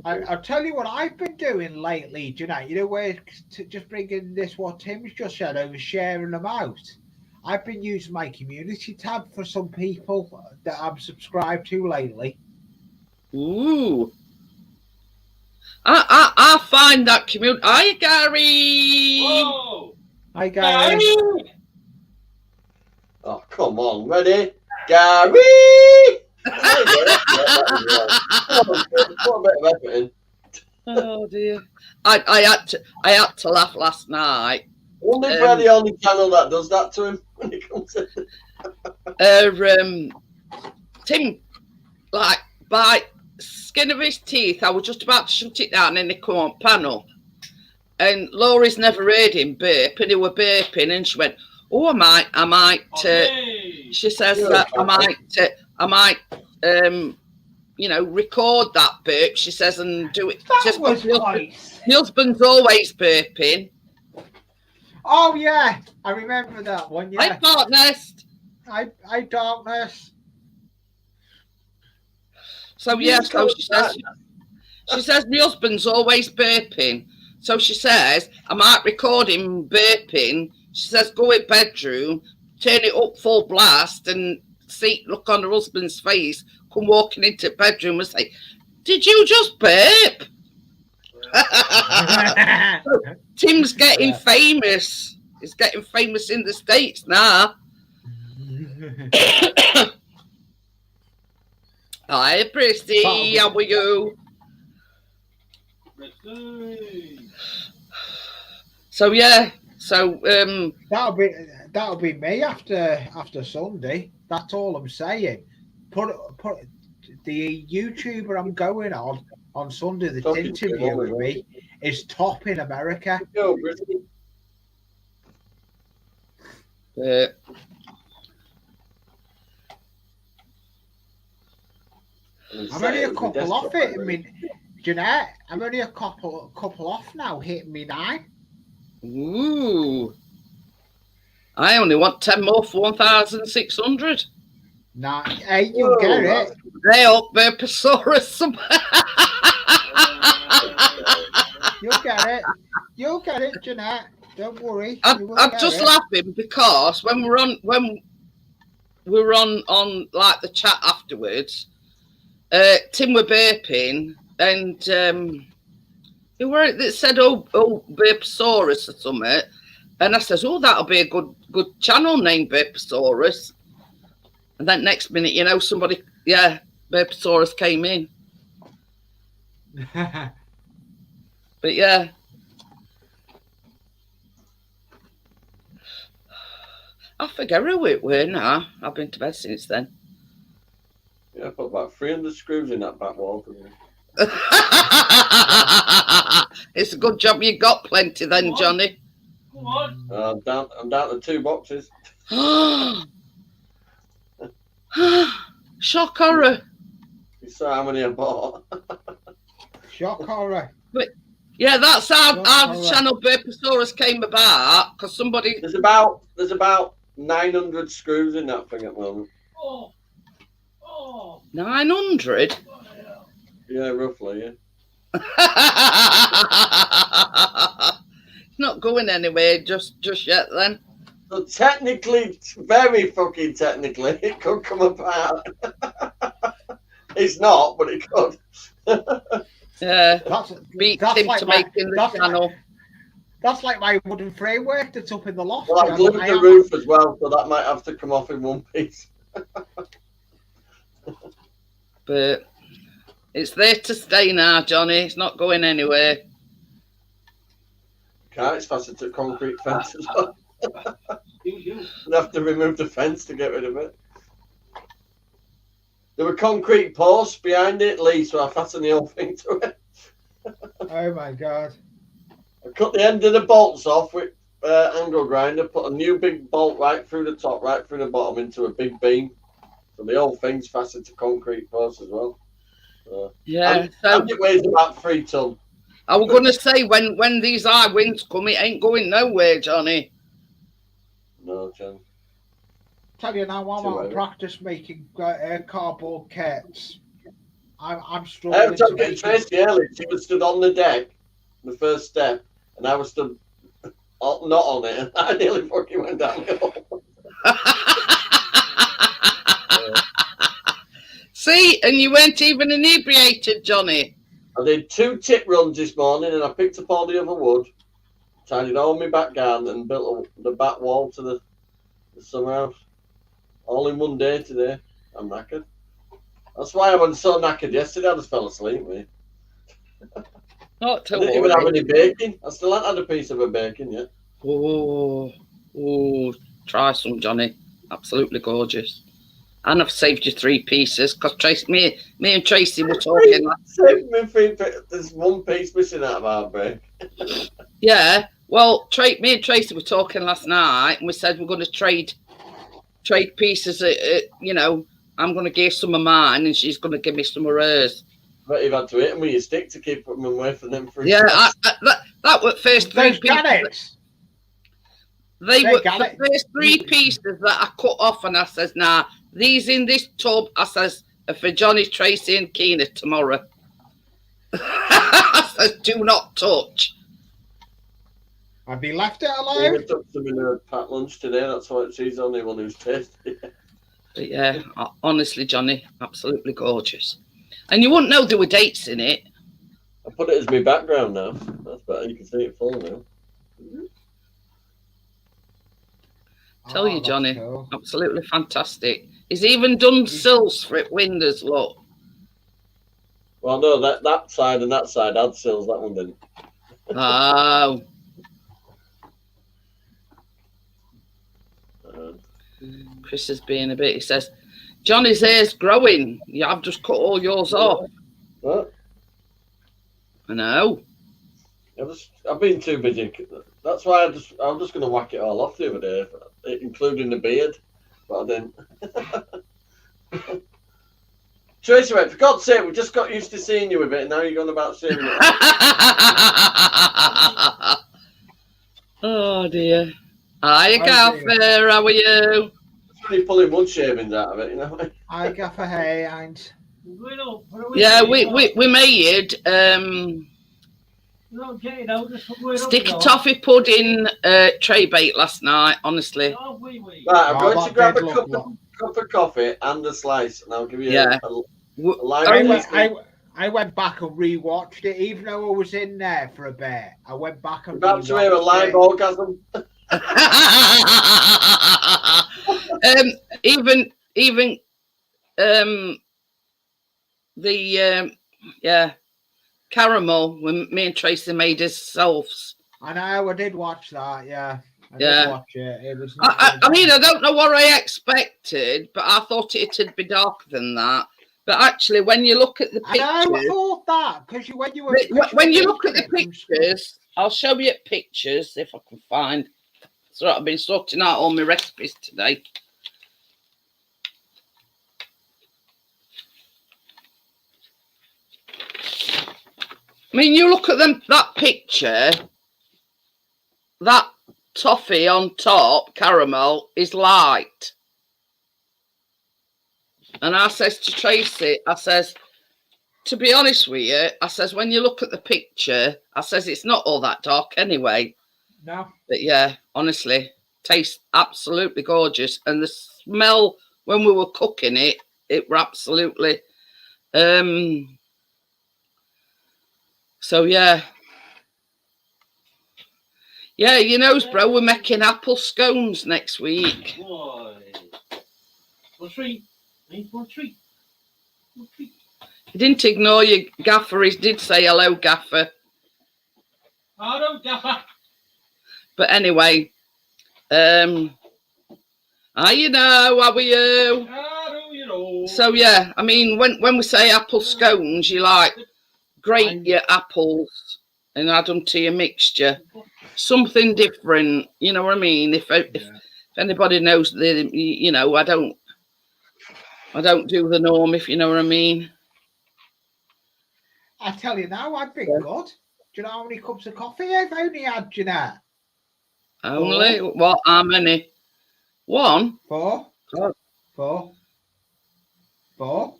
I'll tell you what I've been doing lately, you know where just bringing this what Tim's just said over sharing them out. I've been using my community tab for some people that I'm subscribed to lately. Ooh. I find that community. Hi, Gary. Whoa. Hi, Gary. Oh, come on. Ready? Gary! Oh, dear. I had to laugh last night. Only we're the only channel that does that to him when he comes in. Tim, like, by skin of his teeth, I was just about to shut it down and he come on panel. And Laurie's never heard him burp, and he were burping, and she went, "Oh, I might." She says that I might, record that burp. She says and do it. That was nice. My husband's always burping. Oh yeah, I remember that one. Yeah. Hi, partners. Hi, darkness. So yeah, so she says my husband's always burping. So she says I might record him burping. She says go in bedroom, turn it up full blast, and look on her husband's face. Come walking into bedroom and say, "Did you just burp?" Tim's getting famous. He's getting famous in the States now. Hi, Prissy. How are you? So yeah. So that'll be me after Sunday. That's all I'm saying. Put the YouTuber I'm going on Sunday that's interviewing me is top in America. I'm only a couple off it. I mean, Jeanette, I'm only a couple off now, hitting me 9. Ooh. I only want 10 more for 1,600. Nah, hey, you'll get it. They up Burposaurus. You'll get it, Jeanette. Don't worry. I'm just laughing because when we were on like the chat afterwards, Tim were burping and who were it that said Burposaurus or something, and I says, "Oh, that'll be a good channel name, Burposaurus." And then next minute, somebody, Burposaurus came in. But yeah. I forget who it were now. I've been to bed since then. Yeah, I put about 300 screws in that back wall. It's a good job you got plenty then, Johnny. Come on. I'm down to 2 boxes. Shock horror. You saw how many I bought. Shock horror. Yeah, that's how Shock the horror. channel Burposaurus came about, because somebody... There's about 900 screws in that thing at the moment. 900? Yeah, roughly, yeah. It's not going anywhere just yet then. So technically, very fucking technically, it could come apart. It's not, but it could. Yeah, That's beat that's him like to my- making the that's channel. Like, that's like my wooden framework that's up in the loft. Well, I glued the roof as well, so that might have to come off in one piece. But it's there to stay now, Johnny. It's not going anywhere. Can't, it's faster to concrete fence as well. You have to remove the fence to get rid of it. There were concrete posts behind it, Lee, so I fastened the whole thing to it. Oh my god. I cut the end of the bolts off with angle grinder, put a new big bolt right through the top, right through the bottom into a big beam. So the whole thing's fastened to concrete posts as well. Yeah. And it weighs about 3 ton. I was going to say, when these high winds come, it ain't going nowhere, Johnny. No, John. Tell you now, I'm Too out of early. practice making cardboard kits. I'm I struggling have to to get make Tracy early. She was stood on the deck, the first step, and I was stood not on it, and I nearly fucking went down the hole. See, and you weren't even inebriated, Johnny. I did 2 tip runs this morning, and I picked up all the other wood, tidied all my back garden, and built the back wall to the summer house. All in one day today. I'm knackered. That's why I was so knackered yesterday. I just fell asleep, mate. Not to I didn't even have worry. any bacon. I still haven't had a piece of a bacon yet. Oh, try some, Johnny. Absolutely gorgeous. And I've saved you 3 pieces because me and Tracy were talking. Save me 3 pieces. There's 1 piece missing out of our break. Yeah, well, me and Tracy were talking last night, and we said we're going to trade pieces. You know, I'm going to give some of mine, and she's going to give me some of hers. But you've had to hit them with your stick to keep them away from them. Yeah, that were first 3 those pieces. gannets. They They were got the it. first 3 pieces that I cut off, and I says, "Nah, these in this tub," I says, "are for Johnny, Tracy, and Keena tomorrow." I says, "Do not touch." Have you left it Keena alone? took some in her packed lunch today. That's why she's the only one who's tasted it. But yeah, honestly, Johnny, absolutely gorgeous. And you wouldn't know there were dates in it. I put it as my background now. That's better. You can see it full now. Tell you, that's Johnny, cool. absolutely fantastic. He's even done sills for it, windows, look. Well, no, that side and that side had sills. That one didn't. Oh. Chris is being a bit, he says, Johnny's hair's growing. Yeah, I've just cut all yours off. What? I know. I've been too busy. That's why I'm just going to whack it all off the other day, including the beard. But I didn't. Tracy, mate, for God's sake, we just got used to seeing you with it, and now you're going about shaving it. Oh dear. Hi, Oh, Gaffer. How are you? It's really pulling wood shavings out of it, you know. I got for hay and Yeah, we made sticky toffee pudding tray bake last night, honestly. Right, I'm Oh, going that to grab a did cup look of coffee and a slice, and I'll give you Yeah. a W- lime. I went back and rewatched it, even though I was in there for a bit. I went back and About to hear a rewatched live it. orgasm. even the caramel when me and Tracy made ourselves. I know, I did watch that, yeah. I Yeah. did watch it. It was not I good. mean, I don't know what I expected, but I thought it'd be darker than that. But actually, when you look at the I know, I pictures, thought that, because when you were when you look at the making it from scratch- pictures, I'll show you pictures if I can find. So I've been sorting out all my recipes today. I mean, you look at them, that picture, that toffee on top, caramel, is light. And I says to Tracy, I says, to be honest with you, I says, when you look at the picture, I says, it's not all that dark anyway. No. But yeah, honestly, tastes absolutely gorgeous. And the smell when we were cooking it, it were absolutely... So yeah. Yeah, you know, bro, we're making apple scones next week. Boy. One treat. One treat. One treat. He didn't ignore you, Gaffer. He did say hello, Gaffer. Hello, Gaffer. But anyway, how you know? How are you? How do you know? So yeah, I mean, when we say apple scones, you like grate your apples and add them to your mixture. Something different, you know what I mean? If anybody knows the, you know, I don't do the norm, if you know what I mean. I tell you now, I've been good. Do you know how many cups of coffee I've only had, do you know? Only? What? How many? One? 4. God. 4. 4.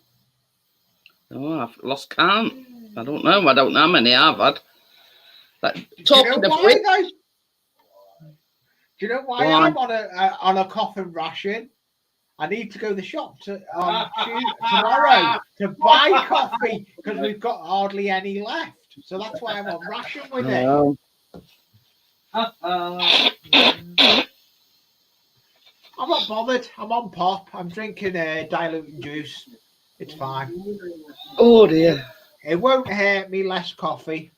Oh, I've lost count. I don't know. I don't know how many I've had. But talking of which, do you know why I'm on a coffin ration? I need to go to the shop tomorrow to buy coffee because we've got hardly any left. So that's why I'm on ration with it. I'm not bothered. I'm on pop. I'm drinking diluting juice. It's fine. Oh dear. It won't hurt me. Less coffee.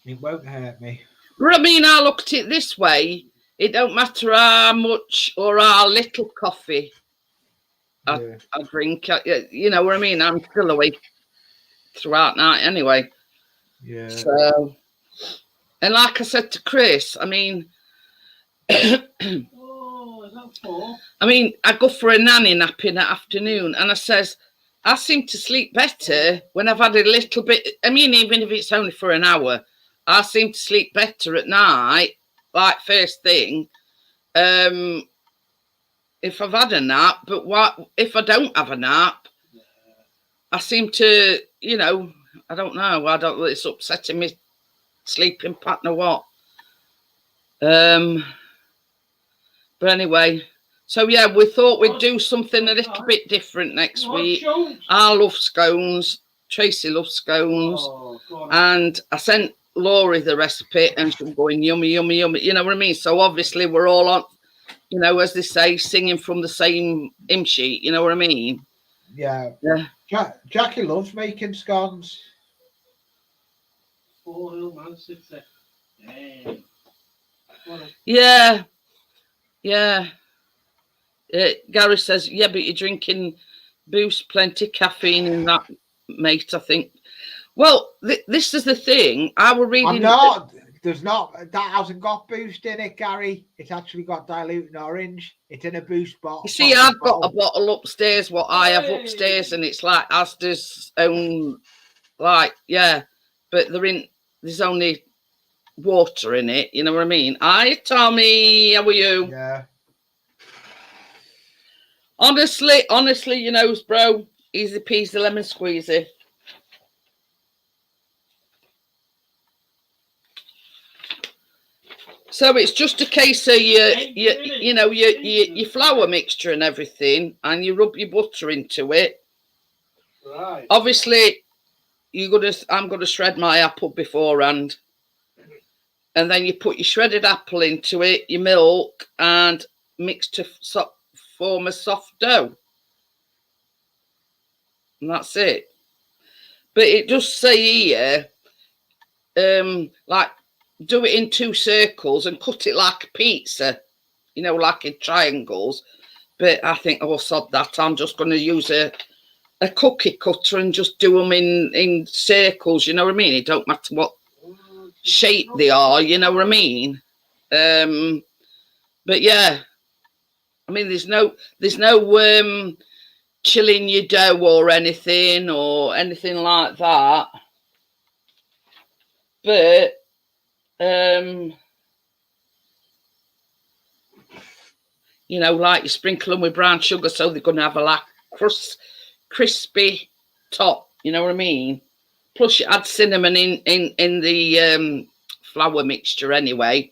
It won't hurt me. I mean, I look at it this way. It don't matter how much or how little coffee I drink. You know what I mean? I'm still awake throughout night anyway. Yeah. So, and like I said to Chris, I mean, I go for a nanny nap in the afternoon, and I says, I seem to sleep better when I've had a little bit. I mean, even if it's only for an hour, I seem to sleep better at night, like first thing. If I've had a nap, but what if I don't have a nap? I seem to, you know, I don't know. I don't know. It's upsetting me sleeping pattern or what. But anyway, so yeah, we thought we'd do something a little bit different next week. I love scones. Tracy loves scones. And I sent Laurie the recipe and she's going yummy, yummy, yummy. You know what I mean? So obviously we're all on, you know, as they say, singing from the same hymn sheet. You know what I mean? Yeah. Yeah. Jackie loves making scones. Yeah. Yeah. Gary says, yeah, but you're drinking boost, plenty caffeine in that, mate, I think. Well, this is the thing. I were reading... I'm not. There's not. That hasn't got boost in it, Gary. It's actually got diluting orange. It's in a boost bottle. You see, I've got a bottle upstairs, what I have upstairs, and it's like Asda's own, like, yeah. But there's only water in it, you know what I mean? Hi, Tommy. How are you? Yeah. Honestly, you know, bro, easy peasy lemon squeezy. So it's just a case of your flour mixture and everything, and you rub your butter into it. Right. Obviously, I'm gonna shred my apple beforehand, and then you put your shredded apple into it, your milk, and mix to form a soft dough, and that's it. But it does say here, like, do it in 2 circles and cut it like a pizza, you know, like in triangles. But I think, oh, sod that. I'm just going to use a cookie cutter and just do them in circles, you know what I mean? It don't matter what shape they are, you know what I mean? But yeah, I mean, there's no chilling your dough or anything like that. But you know, like you sprinkle them with brown sugar so they're going to have a like crispy top. You know what I mean? Plus you add cinnamon in the flour mixture anyway.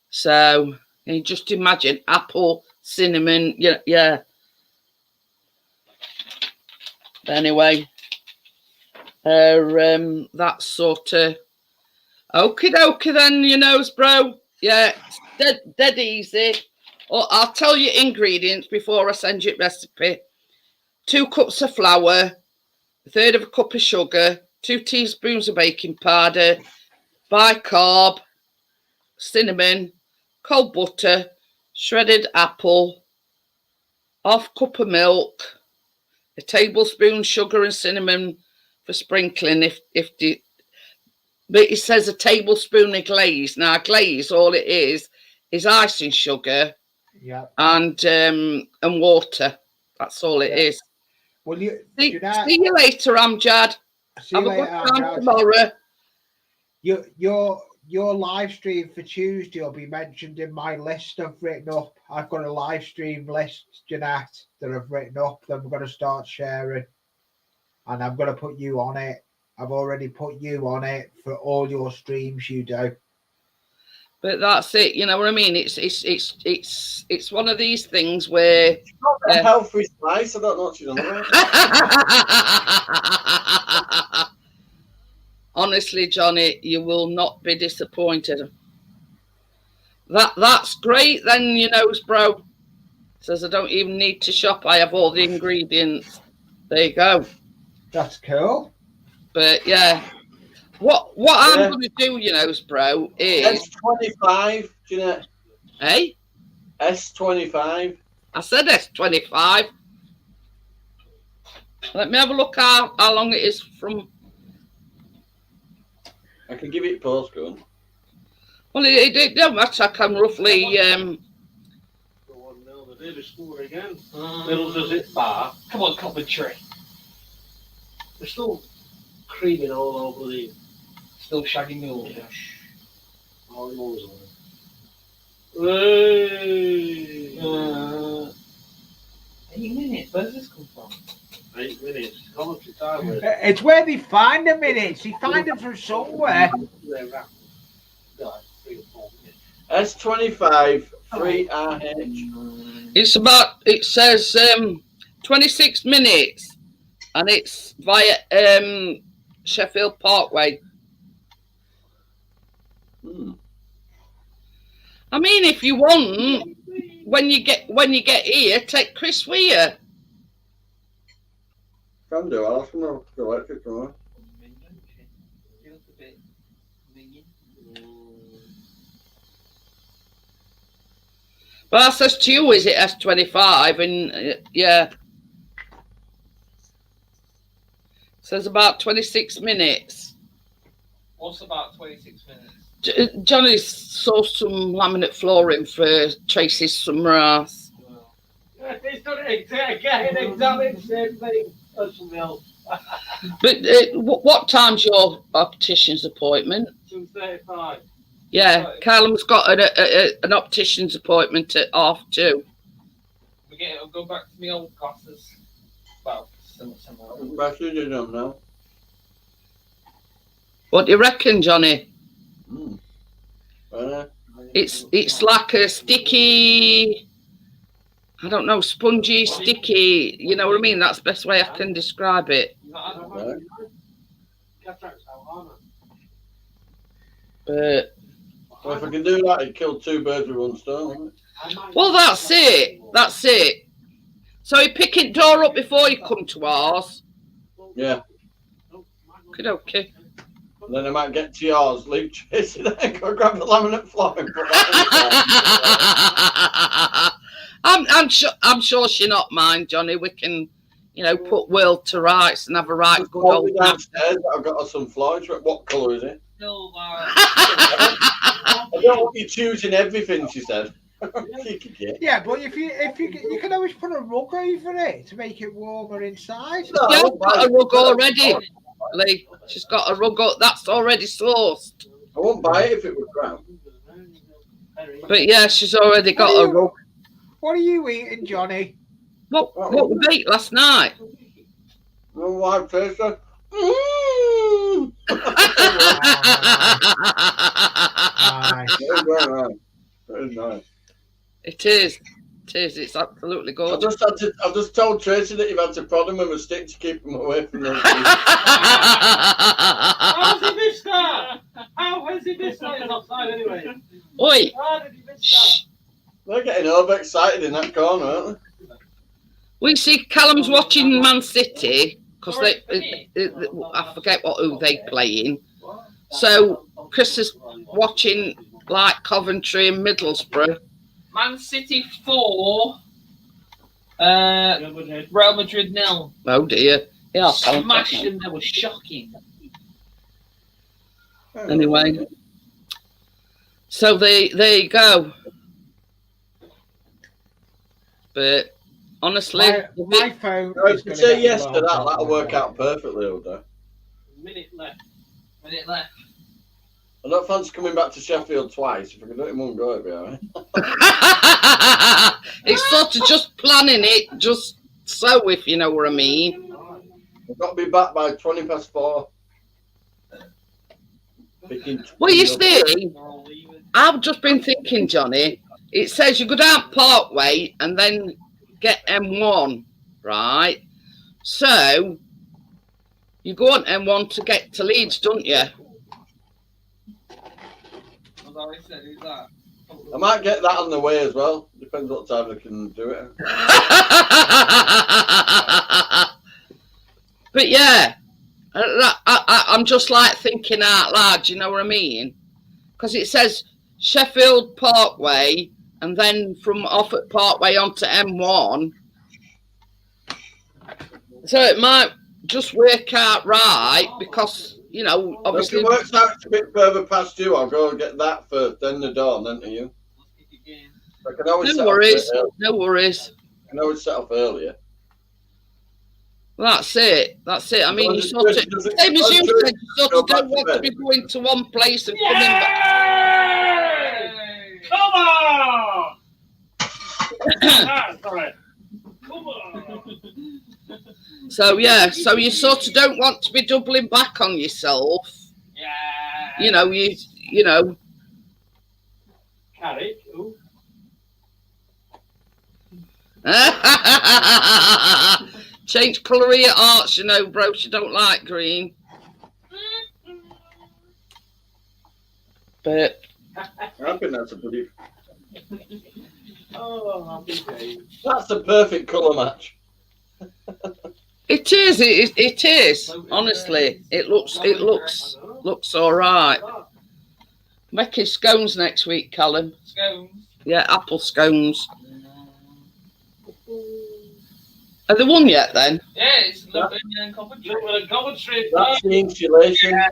So you just imagine apple, cinnamon, yeah. Anyway, that's sort of okie dokie then, you knows, bro. Yeah, it's dead easy. I'll tell you ingredients before I send you recipe. 2 cups of flour, 1/3 of a cup of sugar, 2 teaspoons of baking powder, bicarb, cinnamon, cold butter, shredded apple, 1/2 cup of milk, a tablespoon sugar and cinnamon for sprinkling but it says a tablespoon of glaze. Now glaze, all it is icing sugar, yeah, and water. That's all it is. Well, See you later, Amjad. See you Have a later, good time Amjad. tomorrow. Your live stream for Tuesday will be mentioned in my list I've written up. I've got a live stream list, Jeanette, that I've written up that I'm going to start sharing, and I'm going to put you on it. I've already put you on it for all your streams you do. But that's it, you know what I mean? It's one of these things where It's not a healthy spice. I don't know what she's on about. honestly, Johnny, you will not be disappointed. That's great then, you know, bro. Says I don't even need to shop. I have all the ingredients. There you go. That's cool. But yeah. What I'm gonna do, you know, bro, is S25, Jeanette. Hey? S25. I said S25. Let me have a look how long it is from. I can give it a postcode. Well, it don't matter. I can roughly. The score again. Little does it bar. Come on, Coventry. They're still creaming all over the. Still shagging the old dash. All the moles on it. Hey! 8 minutes. Where's this come from? 8 minutes. Coventry time. It's where they find the minutes. They find them from somewhere. S25 3RH. It's about. It says 26 minutes, and it's via Sheffield Parkway. I mean, if you want, when you get here, take Chris with you. Can do. I'll ask him to collect it tomorrow. But I says to you, is it S25? And yeah, says about 26 minutes. What's about 26 minutes? Johnny saw some laminate flooring for Tracy's summer house. It's done it exactly the same thing as something else. But what time's your optician's appointment? 2:35. Yeah, Callum's got an optician's appointment at 2:30. I'll go back to my old classes. Well, somewhere. Messaging them now. What do you reckon, Johnny? Right. It's like a sticky, I don't know, spongy, sticky. You know what I mean? That's the best way I can describe it. Right. But Well, if I can do that, it'd kill 2 birds with 1 stone, wouldn't it? well, that's it. That's it. So you pick it door up before you come to ours. Yeah. Okay. Then I might get to yours, leave Tracy there, go grab the laminate floor and put that I'm sure she'll not mind, Johnny. We can, you know, put world to rights and have a right good old. Downstairs, I've got her some flowers. What colour is it? Silver. I don't want you choosing everything, she said. Cheeky git. Yeah, but if you can always put a rug over it to make it warmer inside. No, She's won't buy got a it. rug already, Lee. She's got a rug that's already sourced. I won't buy it if it was crap. But yeah, she's already got a rug. What are you eating, Johnny? What we ate last night? My wife tastes it. Aye. Very nice. It is. It is. It's absolutely gorgeous. I've just told Tracy that you've had to prod him with a stick to keep him away from those. How has he missed that? How has he missed that? He's outside anyway. Oi! How did he miss Shh. They're getting overexcited in that corner, aren't We see Callum's watching Man City because I forget who they playing. So Chris is watching like Coventry and Middlesbrough. Man City 4, Real Madrid 0. Oh dear. Yeah, Callum. Smashed them, they were shocking. they? Anyway. So there you go. But honestly, My phone. I is can gonna say get yes to blown that. up That'll by work that. out perfectly, Oda. Minute left. Minute left. I don't fancy coming back to Sheffield twice. If I can do it in one go, it'd be alright. it's sort of just planning it, just so if you know what I mean. I've got to be back by 4:20. Picking Well, you up. see, I've just been thinking, Johnny. It says you go down Parkway and then get M1, right? So you go on M1 to get to Leeds, don't you? I might get that on the way as well. Depends what time I can do it. But yeah, I'm just like thinking out loud, you know what I mean? Because it says Sheffield Parkway and then from off at Parkway onto M1. So it might just work out right because, you know, obviously. If it works out a bit further past you, I'll go and get that first, then the door, and then to you. I can always No set worries, off no worries. I can always set off earlier. That's it. That's it. I mean, you sort of, same as you said, you sort of don't want to be going to one place and coming back. Come on! Sorry. Come on! So yeah, so you sort of don't want to be doubling back on yourself. Yeah. You know, you know. Carrick. Ooh. Change colour of your arts, you know, bro. She don't like green. But I think that's a pretty. Oh, happy day. That's the perfect colour match. it is. It is. Honestly, it looks all right. Making scones next week, Callum. Scones. Yeah, apple scones. Are they won yet then? Yeah, it's London and Coventry. Coventry. That's the insulation. That's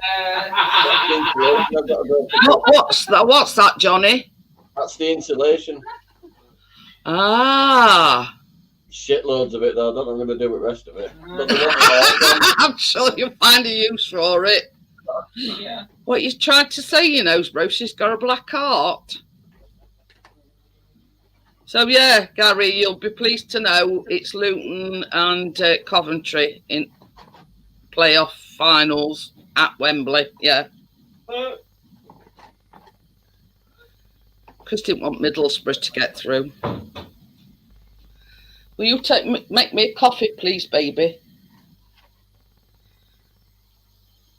the insulation. I've got to go. What's that, Johnny? That's the insulation. Ah, Shitloads of it though. I don't know what I'm going to do with the rest of it. But they want it all. I'm sure you'll find a use for it. Yeah. What you tried to say, you know, bro, she's got a black heart. So yeah, Gary, you'll be pleased to know it's Luton and Coventry in playoff finals at Wembley. Yeah, Chris didn't want Middlesbrough to get through. Will you make me a coffee, please, baby?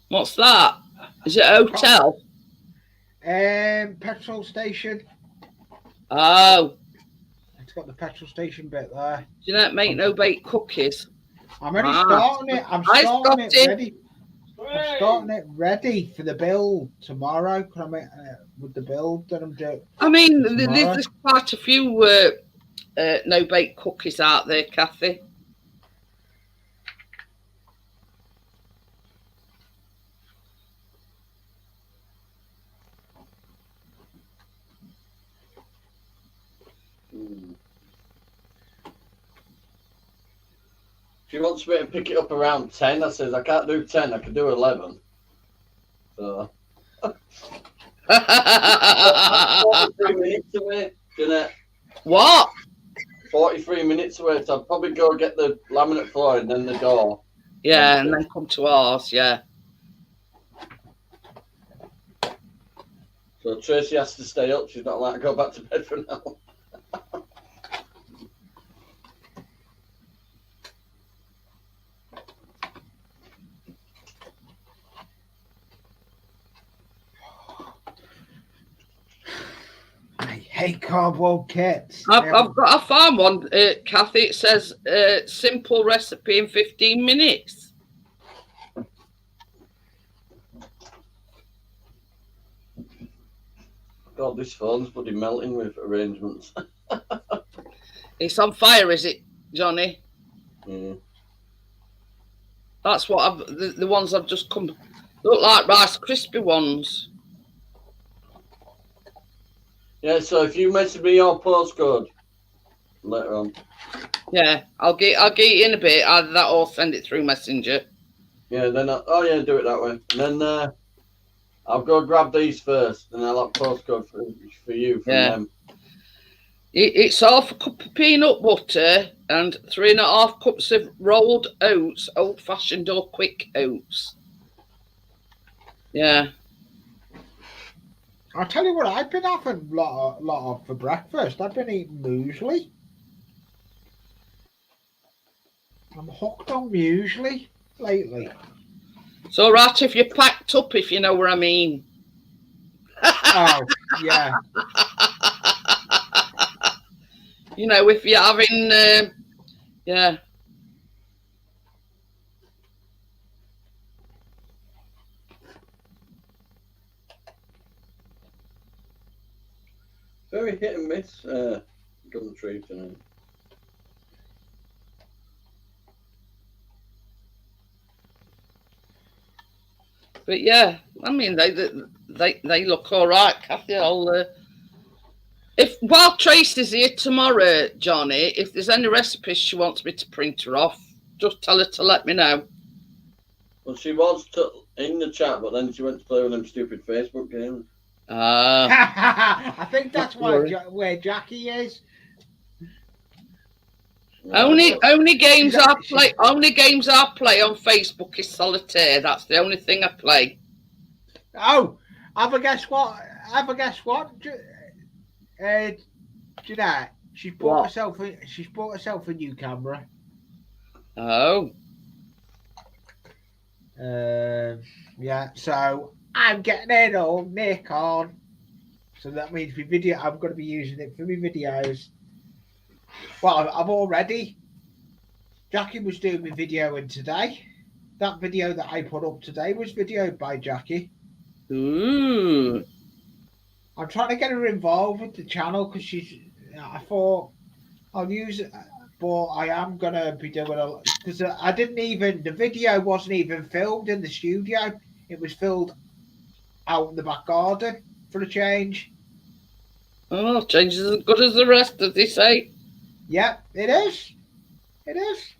What's that? Is it a hotel? Petrol station. Oh, It's got the petrol station bit there. do you not make no baked cookies? I'm already starting it. I'm I starting it stopped ready. I'm starting it ready for the build tomorrow. Can I make with the build that I'm doing? I mean, Tomorrow. there's quite a few no baked cookies out there, Kathy. She wants me to pick it up around 10. I says I can't do 10. I can do 11. So 43 minutes away, Jeanette. What? 43 minutes away. So I'd probably go get the laminate floor and then the door. Yeah, and then come to ours. Yeah. So Tracy has to stay up. She's not allowed to go back to bed for now. I hate cardboard kits. I found one, Kathy. It says simple recipe in 15 minutes. God, this phone's bloody melting with arrangements. It's on fire, is it, Johnny? Mm. That's what the ones I've just come look like Rice Krispie ones. Yeah, so if you message me your postcode later on. Yeah, I'll get it in a bit. Either that or send it through Messenger. Yeah, then do it that way. And then I'll go grab these first, and I'll have postcode for you from them. It's half a cup of peanut butter and 3.5 cups of rolled oats, old-fashioned or quick oats. Yeah. I'll tell you what, I've been having a lot of for breakfast. I've been eating muesli. I'm hooked on muesli lately. It's all right if you're packed up, if you know what I mean. Oh, yeah. You know, if you're having, yeah. Very hit and miss Gumtree tonight. But yeah, I mean, they look all right, Kathy. While Tracy's here tomorrow, Johnny, if there's any recipes she wants me to print her off, just tell her to let me know. Well, she was in the chat, but then she went to play with them stupid Facebook games. I think that's where Jackie is. Only games I play on Facebook is solitaire. That's the only thing I play. Oh, have a guess what? Jeanette, she's bought herself a new camera. Oh. Yeah, so I'm getting it all Nikon. So that means I'm going to be using it for my videos. Well, I've already. Jackie was doing my videoing today. That video that I put up today was videoed by Jackie. Ooh. I'm trying to get her involved with the channel because I thought I'll use it, but I am going to be doing a lot because the video wasn't even filmed in the studio. It was filmed out in the back garden for a change. Oh, change is as good as the rest, as they say. Yep, it is. It is.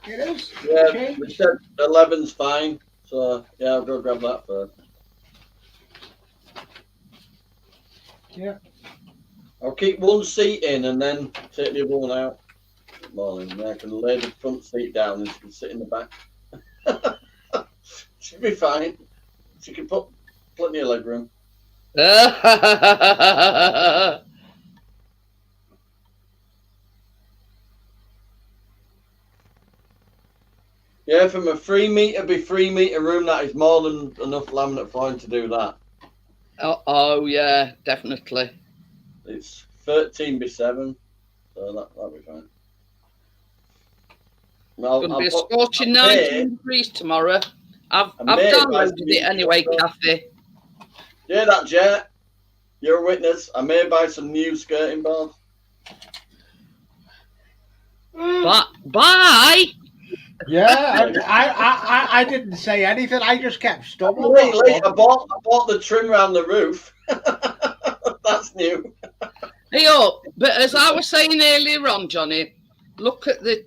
It is. Yeah, we said 11's fine. So, yeah, I'll go grab that first. Yeah. I'll keep one seat in and then take the other one out. Morning. I can lay the front seat down and she can sit in the back. She'll be fine. She can put plenty of leg room. Yeah, from a 3 metre by 3 metre room, that is more than enough laminate flooring to do that. Oh yeah, definitely. It's 13 by 7, so that'll be fine. It's going to be a scorching 19 degrees tomorrow. I've downloaded it anyway, Kathy. Yeah, that Jet. You're a witness. I may buy some new skirting boards. Bye. Yeah, I didn't say anything. I just kept stumbling. Lately, I bought the trim around the roof. That's new. Hey up, but as I was saying earlier on, Johnny, look at the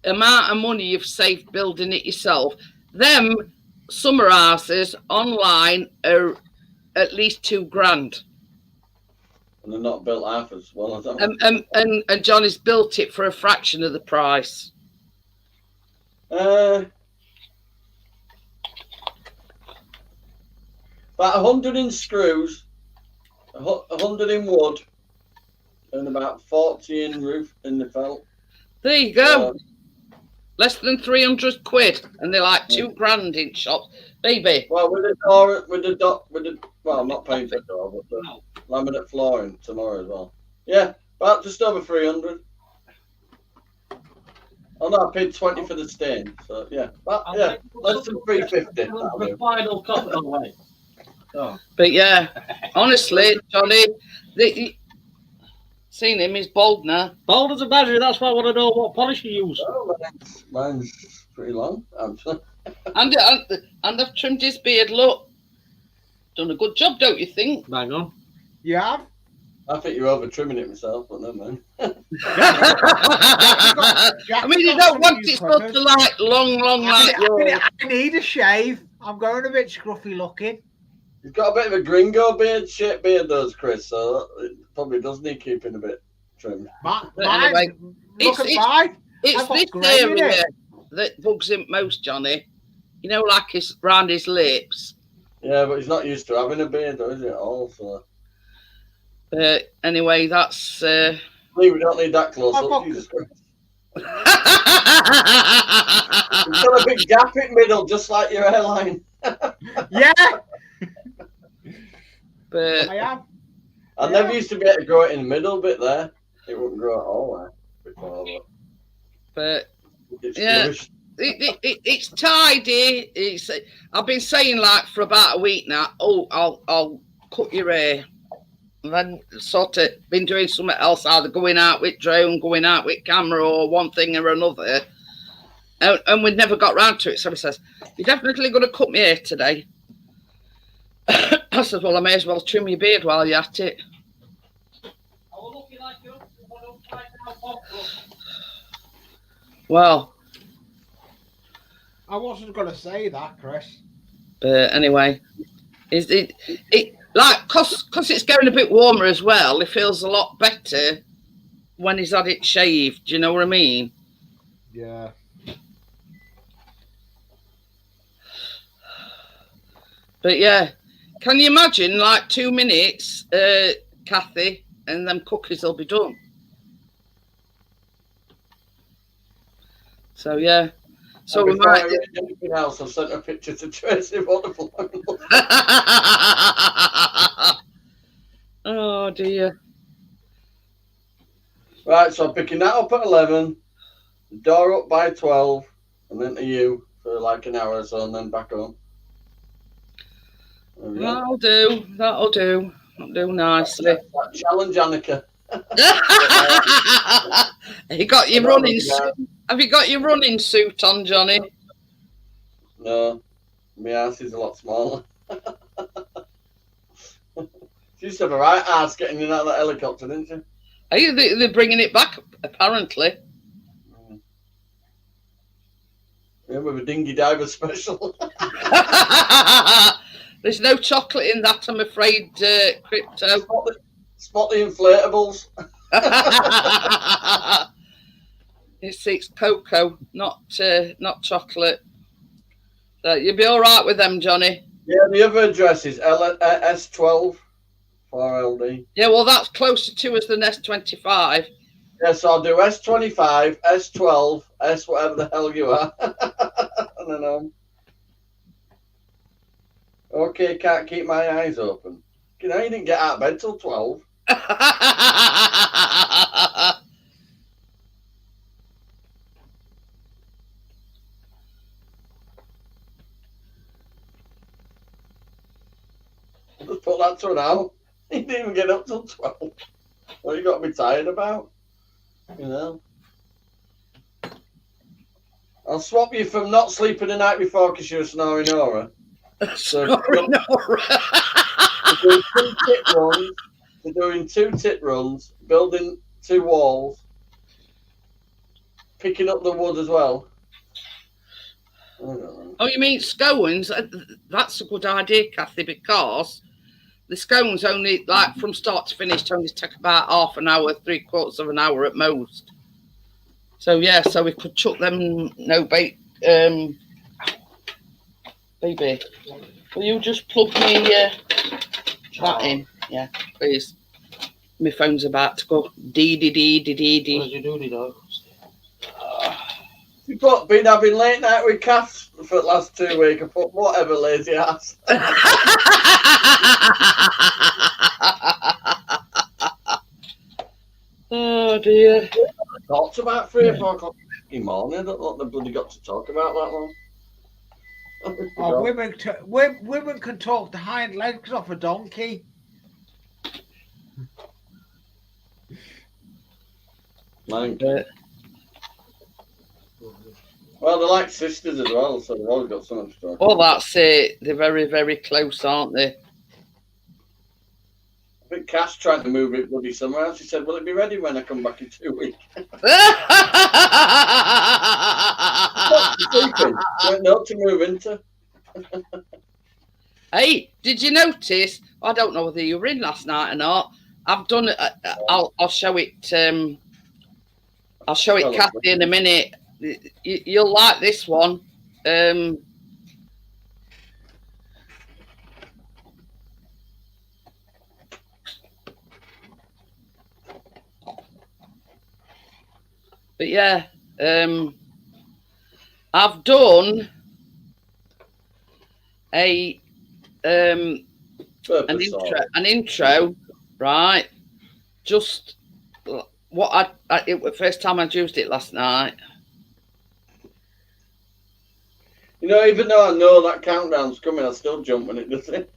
amount of money you've saved building it yourself. Them summer houses online are at least $2,000. And they're not built half as well as that. And Johnny's built it for a fraction of the price. About 100 in screws, 100 in wood, and about 40 in roof in the felt. There you go. Less than 300 quid, and they're like $2,000 in shops, baby. Well, with the door, well, I'm not paying for the door, but the laminate flooring tomorrow as well. Yeah, about just over 300. Oh no, I paid 20 for the stain, so yeah, less than 350. The final cut away. Oh. But yeah, honestly, Johnny, seen him, he's bald now. Bald as a badger, that's why I want to know what polish you use. Oh, mine's pretty long, actually. And I've trimmed his beard, look. Done a good job, don't you think? Bang on. You have? I think you're over trimming it myself, but no man. I mean, you don't want it sort of like long like yours. I need a shave. I'm going a bit scruffy looking. He's got a bit of a gringo beard, shaped beard, does Chris, so it probably does need keeping a bit trimmed. Anyway, look at mine. It's this area that bugs him most, Johnny. You know, like round his lips. Yeah, but he's not used to having a beard, though, is it? Also. But anyway, that's. We don't need that close up. Jesus Christ. He's got a big gap in middle, just like your hairline. Yeah. But I never used to be able to grow it in the middle bit there. It wouldn't grow at all there before. But it's yeah, it's tidy. I've been saying like for about a week now. Oh, I'll cut your hair. And then sort of been doing something else, either going out with drone, going out with camera, or one thing or another. And we'd never got round to it. So he says, "You're definitely going to cut my hair today." I said, "Well, I may as well trim your beard while you're at it." Well, I wasn't going to say that, Chris. But anyway, is it like because it's going a bit warmer as well? It feels a lot better when he's had it shaved. Do you know what I mean? Yeah. But yeah, can you imagine like 2 minutes, Kathy, and them cookies will be done? So yeah. So we might. Anything else? I've sent a picture to Tracy. Wonderful. Oh dear. Right, so I'm picking that up at 11, the door up by 12, and then to you for like an hour or so, and then back home. That'll do. That'll do nicely. Challenge Annika. You got your running suit. Have you got your running suit on, Johnny? No, my ass is a lot smaller. She used to have a right ass getting in and out of that helicopter, didn't she? Hey, they're bringing it back, apparently. Yeah, with a dinghy diver special. There's no chocolate in that, I'm afraid, Crypto. Spot the inflatables. It's cocoa, not chocolate. So you'll be all right with them, Johnny. Yeah, the other address is S12 4LD. Yeah, well, that's closer to us than S25. Yes, I'll do S25, S12, S whatever the hell you are. I don't know. Okay, can't keep my eyes open. You know, you didn't get out of bed till 12. Just put that to now. You didn't even get up till 12. What you got to be tired about? You know? I'll swap you from not sleeping the night before because you're snoring Nora. So Sorry, Nora. we're doing 2 tit runs. We're doing 2 tit runs, building 2 walls, picking up the wood as well. I don't know. Oh, you mean scones? That's a good idea, Kathy, because the scones only, like, from start to finish, only take about half an hour, 3/4 of an hour at most. So, yeah, so we could chuck them, baby, will you just plug me that in? Yeah, please. My phone's about to go dee-dee-dee-dee-dee-dee. What did you do, dog? You put been having late night with Cass for the last 2 weeks. I put whatever lazy ass. Oh, dear. Talked about 3 or 4 o'clock in the morning. I don't know what the bloody got to talk about that long. Oh, women can talk the hind legs off a donkey. Mind. Well, they're like sisters as well, so they've always got something to talk Oh, about. that's it. They're very, very close, aren't they? I think Cass trying to move it bloody somewhere else. She said, will it be ready when I come back in 2 weeks? Sleeping. Not to move into. Hey, did you notice? I don't know whether you were in last night or not. I've done it. I'll show it. I'll show it, Kathy, in a minute. You'll like this one. But yeah, I've done an intro, right? Just what it was the first time I used it last night. You know, even though I know that countdown's coming, I still jump when it does it.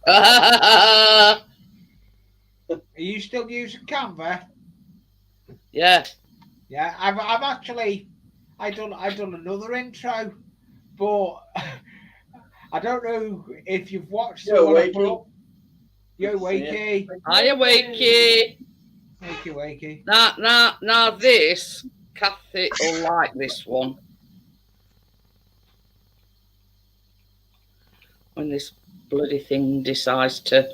Are you still using Canva? Yeah. Yeah, I've actually I done another intro, but I don't know if you've watched the one I put up. Yo, Wakey. Hiya, Wakey. Wakey. Now this, Kathy will like this one. When this bloody thing decides to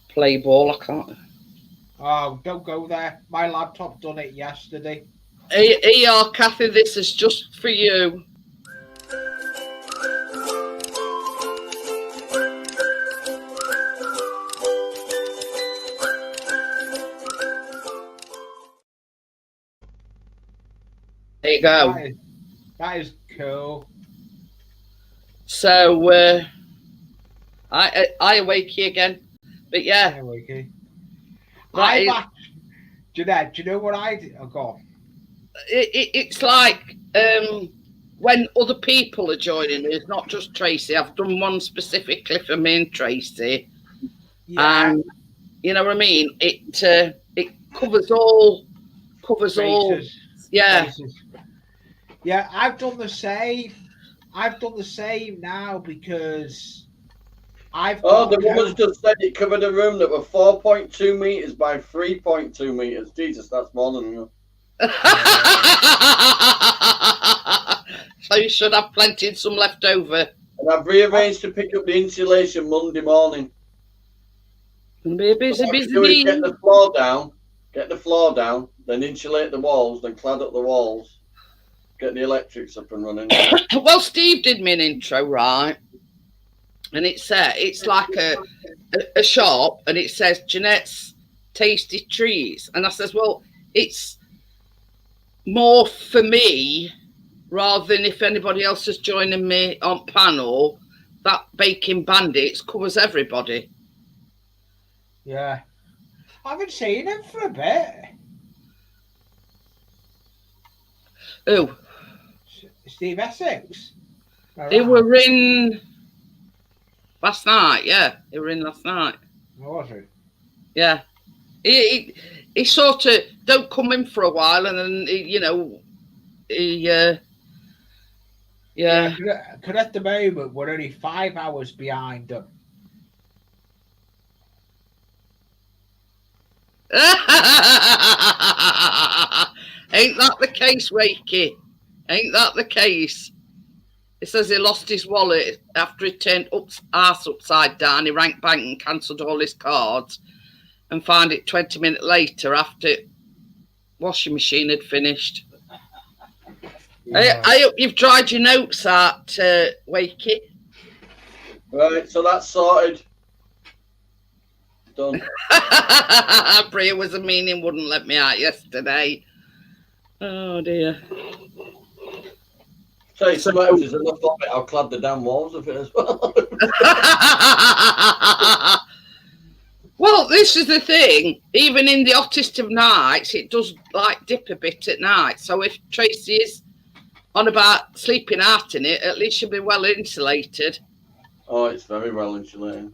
play ball, I can't. Oh, don't go there. My laptop done it yesterday. Here you are, Kathy, this is just for you. There you go. That is cool. So, I awake you again. But yeah. Hey, Wakey. Do you know what I did? Oh, God. It's like when other people are joining us, not just Tracy. I've done one specifically for me and Tracy, and you know what I mean. It covers all. Yeah. Races. Yeah, I've done the same. Now because I've. Oh, the woman's just said it covered a room that were 4.2 meters by 3.2 meters. Jesus, that's more than enough. So you should have plenty and some left over. And I've rearranged to pick up the insulation Monday morning. Gonna be a busy Get the floor down, then insulate the walls, then clad up the walls, get the electrics up and running. Well, Steve did me an intro, right? And it's like a shop, and it says Jeanette's Tasty Treats, and I says, well, it's more for me rather than if anybody else is joining me on panel. That Baking Bandits covers everybody. Yeah, I haven't seen him for a bit. Who? Steve Essex. They were in last night. Yeah, they were in last night. Was he? Yeah, he sort of don't come in for a while, and then he Yeah. Because at the moment we're only 5 hours behind them. Ain't that the case, Wakey? Ain't that the case? He says he lost his wallet after he turned arse upside down. He rang bank and cancelled all his cards and found it 20 minutes later after washing machine had finished. Yeah. I hope you've dried your notes out, Wakey. Right, so that's sorted. Done. Bria was a meaning, wouldn't let me out yesterday. Oh dear. Tell you something, if there's enough of it, I'll clad the damn walls of it as well. Well, this is the thing. Even in the hottest of nights, it does like dip a bit at night. So if Tracy is on about sleeping out in it, at least she'll be well insulated. Oh, it's very well insulated.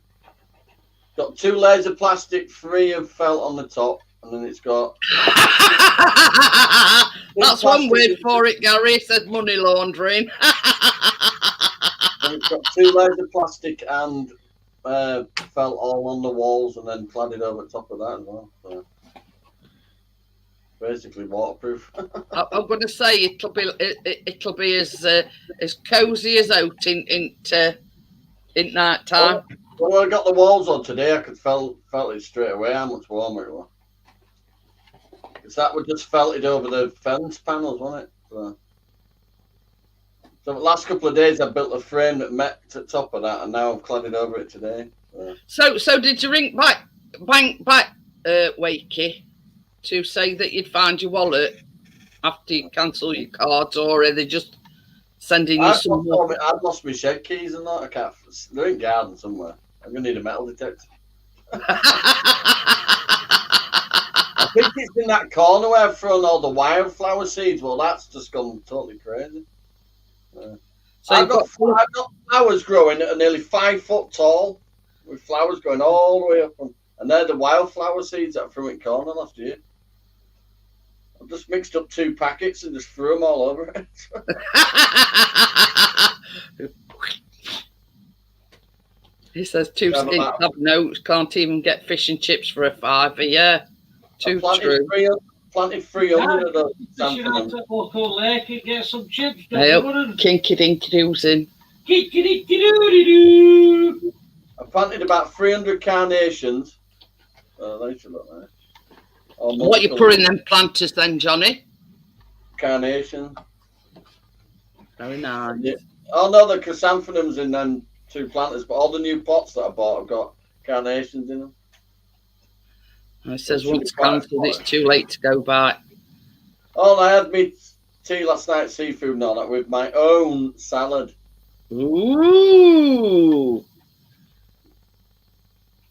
Got 2 layers of plastic free of felt on the top, and then it's got... That's one word for it, Gary. It says money laundering. And it's got 2 layers of plastic and felt all on the walls, and then cladded over the top of that as well. So basically waterproof. I'm going to say it'll be as cosy as out in night time. Well, when I got the walls on today, I could felt it straight away how much warmer it was. Because that would just felted over the fence panels, wasn't it? So the last couple of days, I built a frame that met to the top of that, and now I've cladded over it today. So did you ring back, Wakey, to say that you'd find your wallet after you cancel your cards, or are they just sending you some more? I've lost my shed keys and that. I can't. They're in garden somewhere. I'm gonna need a metal detector. I think it's in that corner where I've thrown all the wildflower seeds. Well, that's just gone totally crazy. So I've got flowers growing that are nearly 5 foot tall, with flowers going all the way up, and they're the wildflower seeds that I threw in the corner last year. I've just mixed up 2 packets and just threw them all over it. He says 2 skins have notes, can't even get fish and chips for a £5. Yeah, too true. Planted 300 of those. You should have to local lake and get some chips. Kinky dinky doozing. Kinky dinky doo. I planted about 300 carnations. They should look nice. What you put in them planters then, Johnny? Carnation. Very nice. Yeah. Oh no, the chrysanthemums in them 2 planters, but all the new pots that I bought have got carnations in them. And it says once cancelled, it's too late to go back. Oh, and I had me tea last night, seafood and all that, with my own salad. Ooh.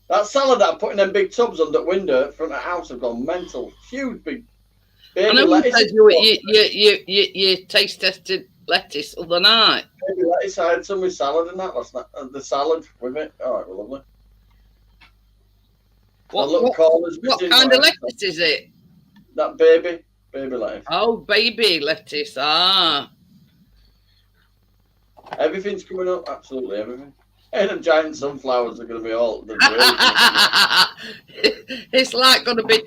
That salad that I put in them big tubs under the window in front of the house have gone mental. Huge big baby I know lettuce. you taste tested lettuce the other night. Baby lettuce, I had some with salad and that last night. The salad with it. All right, well, lovely. What kind of lettuce is it? That baby lettuce. Oh, baby lettuce. Ah. Everything's coming up, absolutely everything. And the giant sunflowers are going to be all. It's like going to be.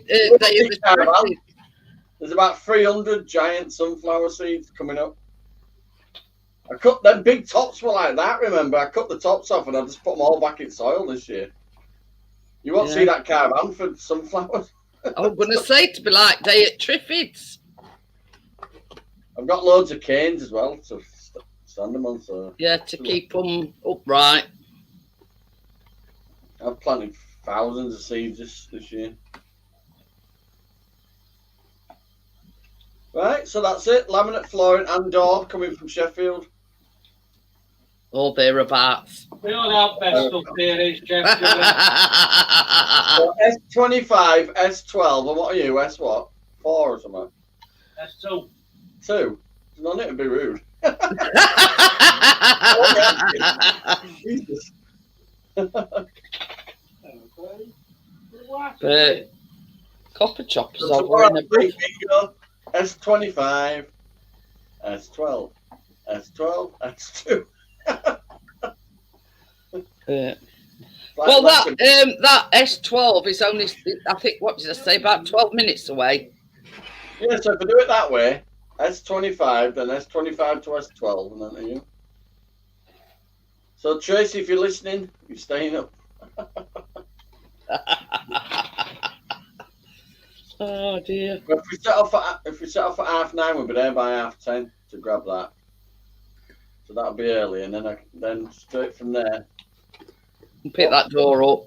There's about 300 giant sunflower seeds coming up. I cut them big tops were like that. Remember, I cut the tops off and I just put them all back in soil this year. You won't see that caravan for sunflowers. I'm going to say to be like day at Triffids. I've got loads of canes as well to stand them on. So yeah, to keep them upright. I've planted thousands of seeds this year. Right, so that's it. Laminate flooring and door coming from Sheffield. Or thereabouts. We all have best stuff here, is Jeff. So S25, S12, and what are you? S what? 4 or something? S2. 2? No need to be rude. Jesus. Copper choppers So over in a big bingo. S25, S12, S12, S2. Well, that S12 is only, I think, what did I say, about 12 minutes away. Yeah, so if I do it that way, S25, then S25 to S12, and then you. So Tracy, if you're listening, you're staying up. Oh dear. But if we set off at 9:30, we'll be there by 10:30 to grab that. So that'll be early, and then straight from there. And pick that door up.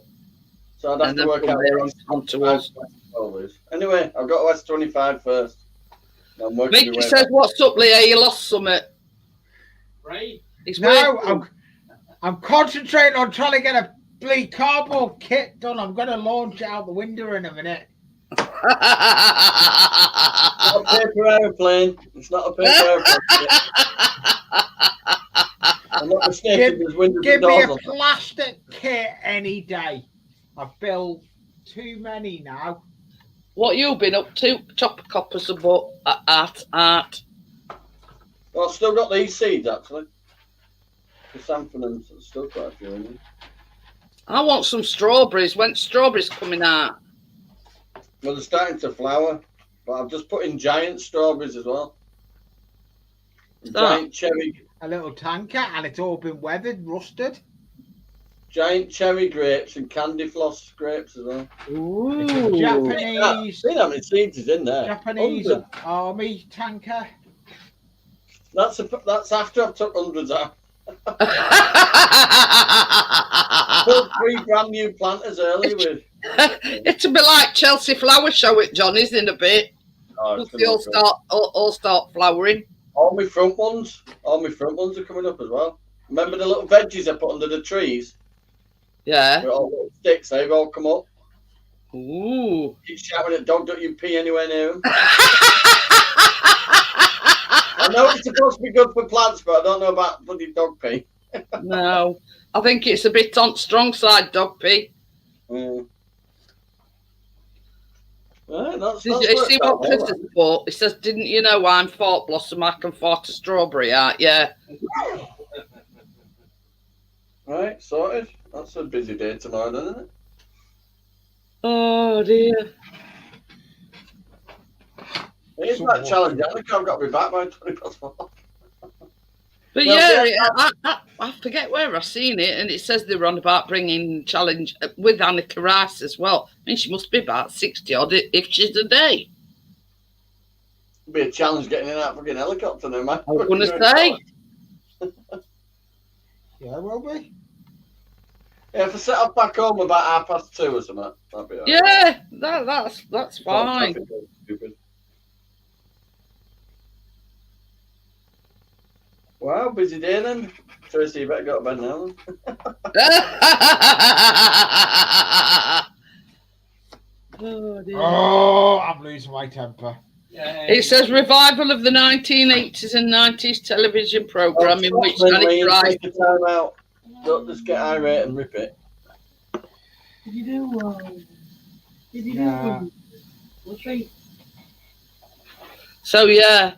So I'd have And to then work from out there what onto us. S12 is. Anyway, I've got to S25 first. I'm working my Mickey way says, back. "What's up, Leah? You lost something." Right. It's No, working. I'm concentrating on trying to get a bleed cardboard kit done. I'm going to launch it out the window in a minute. It's not a paper aeroplane. It's not a paper aeroplane. I'm not mistaken. There's windows Give and me doors a on that. plastic kit any day. I've built too many now. What you been up to? Chopper coppers about art. Well, I've still got these seeds actually. The Sanford and still quite a few in there. I want some strawberries. When's strawberries coming out? Well, they're starting to flower, but I've just put in giant strawberries as well. Giant cherry. A little tanker, and it's all been weathered, rusted. Giant cherry grapes and candy floss grapes as well. It's a Ooh. Japanese See how many seeds is in there? Japanese 100. army tanker. That's after I've took hundreds out. Built 3 brand new planters early with. It'll be like Chelsea Flower Show at Johnny's in a bit. Oh, Once they all start flowering. all my front ones are coming up as well. Remember the little veggies I put under the trees? Yeah. They're all little sticks. They've all come up. Ooh. Keep shouting at dog, don't you pee anywhere near them. I know it's supposed to be good for plants, but I don't know about bloody dog pee. No. I think it's a bit on strong side, dog pee. Mm. Right, Did you see what Chris has put? He says, "Didn't you know I'm Fort Blossom? I can fart a strawberry out." Yeah. Right, sorted. That's a busy day tomorrow, then, isn't it? Oh dear. It's that challenge. I think I've got to be back by 20:04. But Well, yeah, I forget where I've seen it, and it says they were on about bringing challenge with Annika Rice as well. I mean, she must be about 60 odd if she's a day. It'll be a challenge getting in that fucking helicopter now, man. I was going to say. Yeah, will be. Yeah, if I set off back home about 2:30 or something, that'd be all right. Yeah, that's fine. Traffic goes stupid. Wow, busy day then. Tracy, you better go to bed now then. Oh, dear. Oh, I'm losing my temper. It says revival of the 1980s and 90s television programme in which Annika Rice. Take the time out. Don't just get irate and rip it. Did you do? Did you Yeah. do? What's right? So yeah.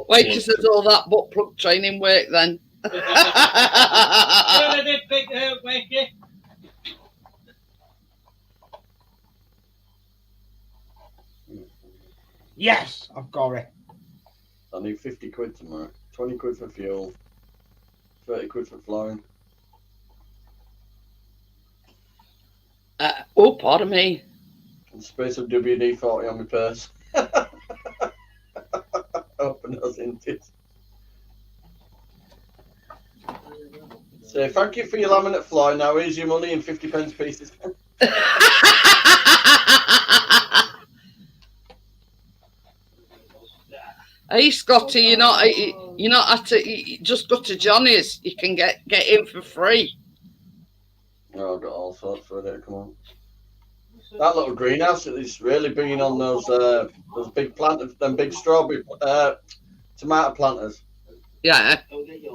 Wait, she says all that butt plug training work then. I did pick it up, Wacky. Yes, I've got it. I need 50 quid tomorrow. 20 quid for fuel. 30 quid for flooring. Oh, pardon me. And spray some WD-40 on my purse. Open those hinges. Say thank you for your laminate floor. Now here's your money in 50p pieces. Hey Scotty, you're not at you just go to Johnny's. You can get in for free. Oh, I've got all sorts for it. Come on. That little greenhouse is really bringing on those big planters, them big strawberry tomato planters. Yeah.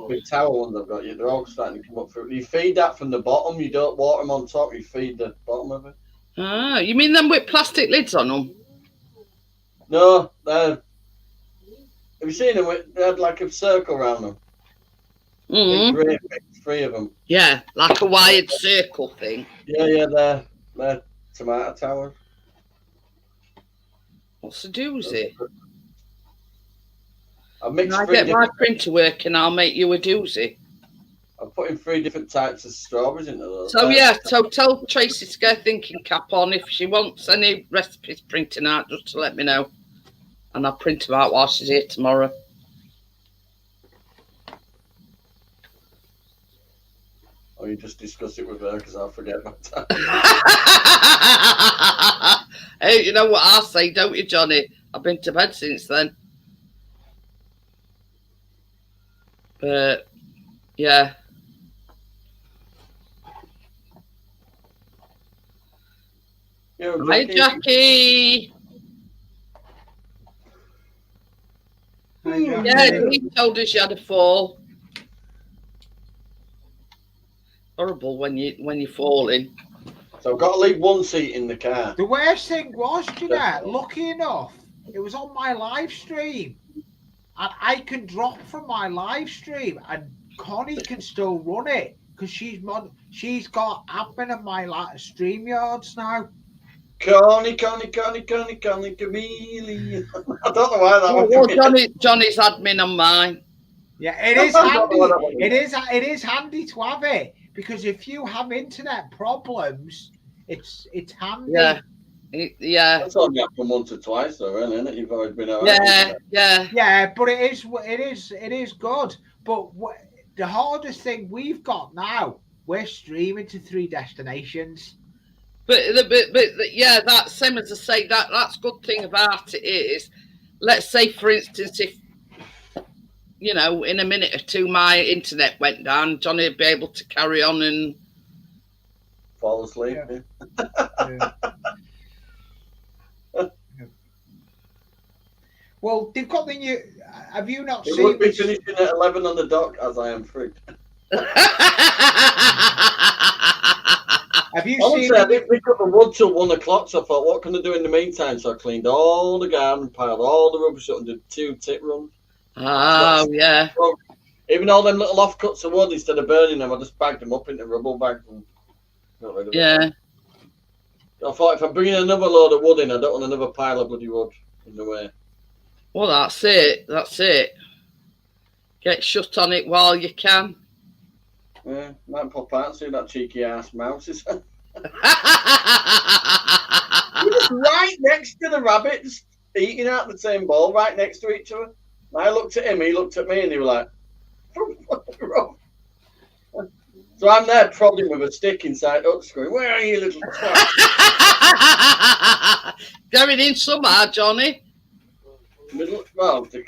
Big tower ones I've got. They're all starting to come up through. You feed that from the bottom. You don't water them on top. You feed the bottom of it. Ah, you mean them with plastic lids on them? No, have you seen them? They had like a circle around them. Mm. Three of them. Yeah, like a wired circle thing. Yeah, they're tomato towers. What's a doozy? I Can mixed I three get my different. printer working? I'll make you a doozy. I'm putting 3 different types of strawberries into those. So yeah, so tell Tracy to get a thinking cap on. If she wants any recipes printing out, just to let me know, and I'll print them out while she's here tomorrow. Or you just discuss it with her because I'll forget about that. Hey, you know what I say, don't you, Johnny? I've been to bed since then. But yeah. Yo, Hi, Jackie. Yeah, he told us you had a fall. Horrible when you're falling. So I've got to leave one seat in the car. The worst thing was, Jeanette, lucky enough, it was on my live stream. And I can drop from my live stream and Connie can still run it because she's got admin of my StreamYards now. Connie, chameleon. I don't know why that was. Well, Johnny's admin on mine. Yeah, it is handy. It is handy to have it because if you have internet problems, it's handy. Yeah. Yeah. That's only happened once or twice, though, really, isn't it? You've always been all right. Yeah. But it is good. But the hardest thing we've got now, we're streaming to 3 destinations. But yeah, that's same as I say. That's good thing about it is, let's say for instance, if in a minute or two my internet went down, Johnny would be able to carry on and fall asleep. Yeah. Well, they've got the new. Have you not seen? It would be finishing at 11 on the dot, as I am free. Have you seen? I didn't pick up the wood till 1 o'clock, so I thought, what can I do in the meantime? So I cleaned all the garden, piled all the rubbish up, and did 2 tip runs. Oh, yeah. Even all them little offcuts of wood, instead of burning them, I just bagged them up into rubble bags. And got rid of it. I thought, if I'm bringing another load of wood in, I don't want another pile of bloody wood in the way. Well, that's it. Get shut on it while you can. Yeah, might pop out and see that cheeky ass mouse is. He was right next to the rabbits, eating out the same bowl, right next to each other. And I looked at him, he looked at me, and he was like, so I'm there prodding with a stick inside up, screaming, "Where are you, little twat?" Going in somehow, Johnny. Well, the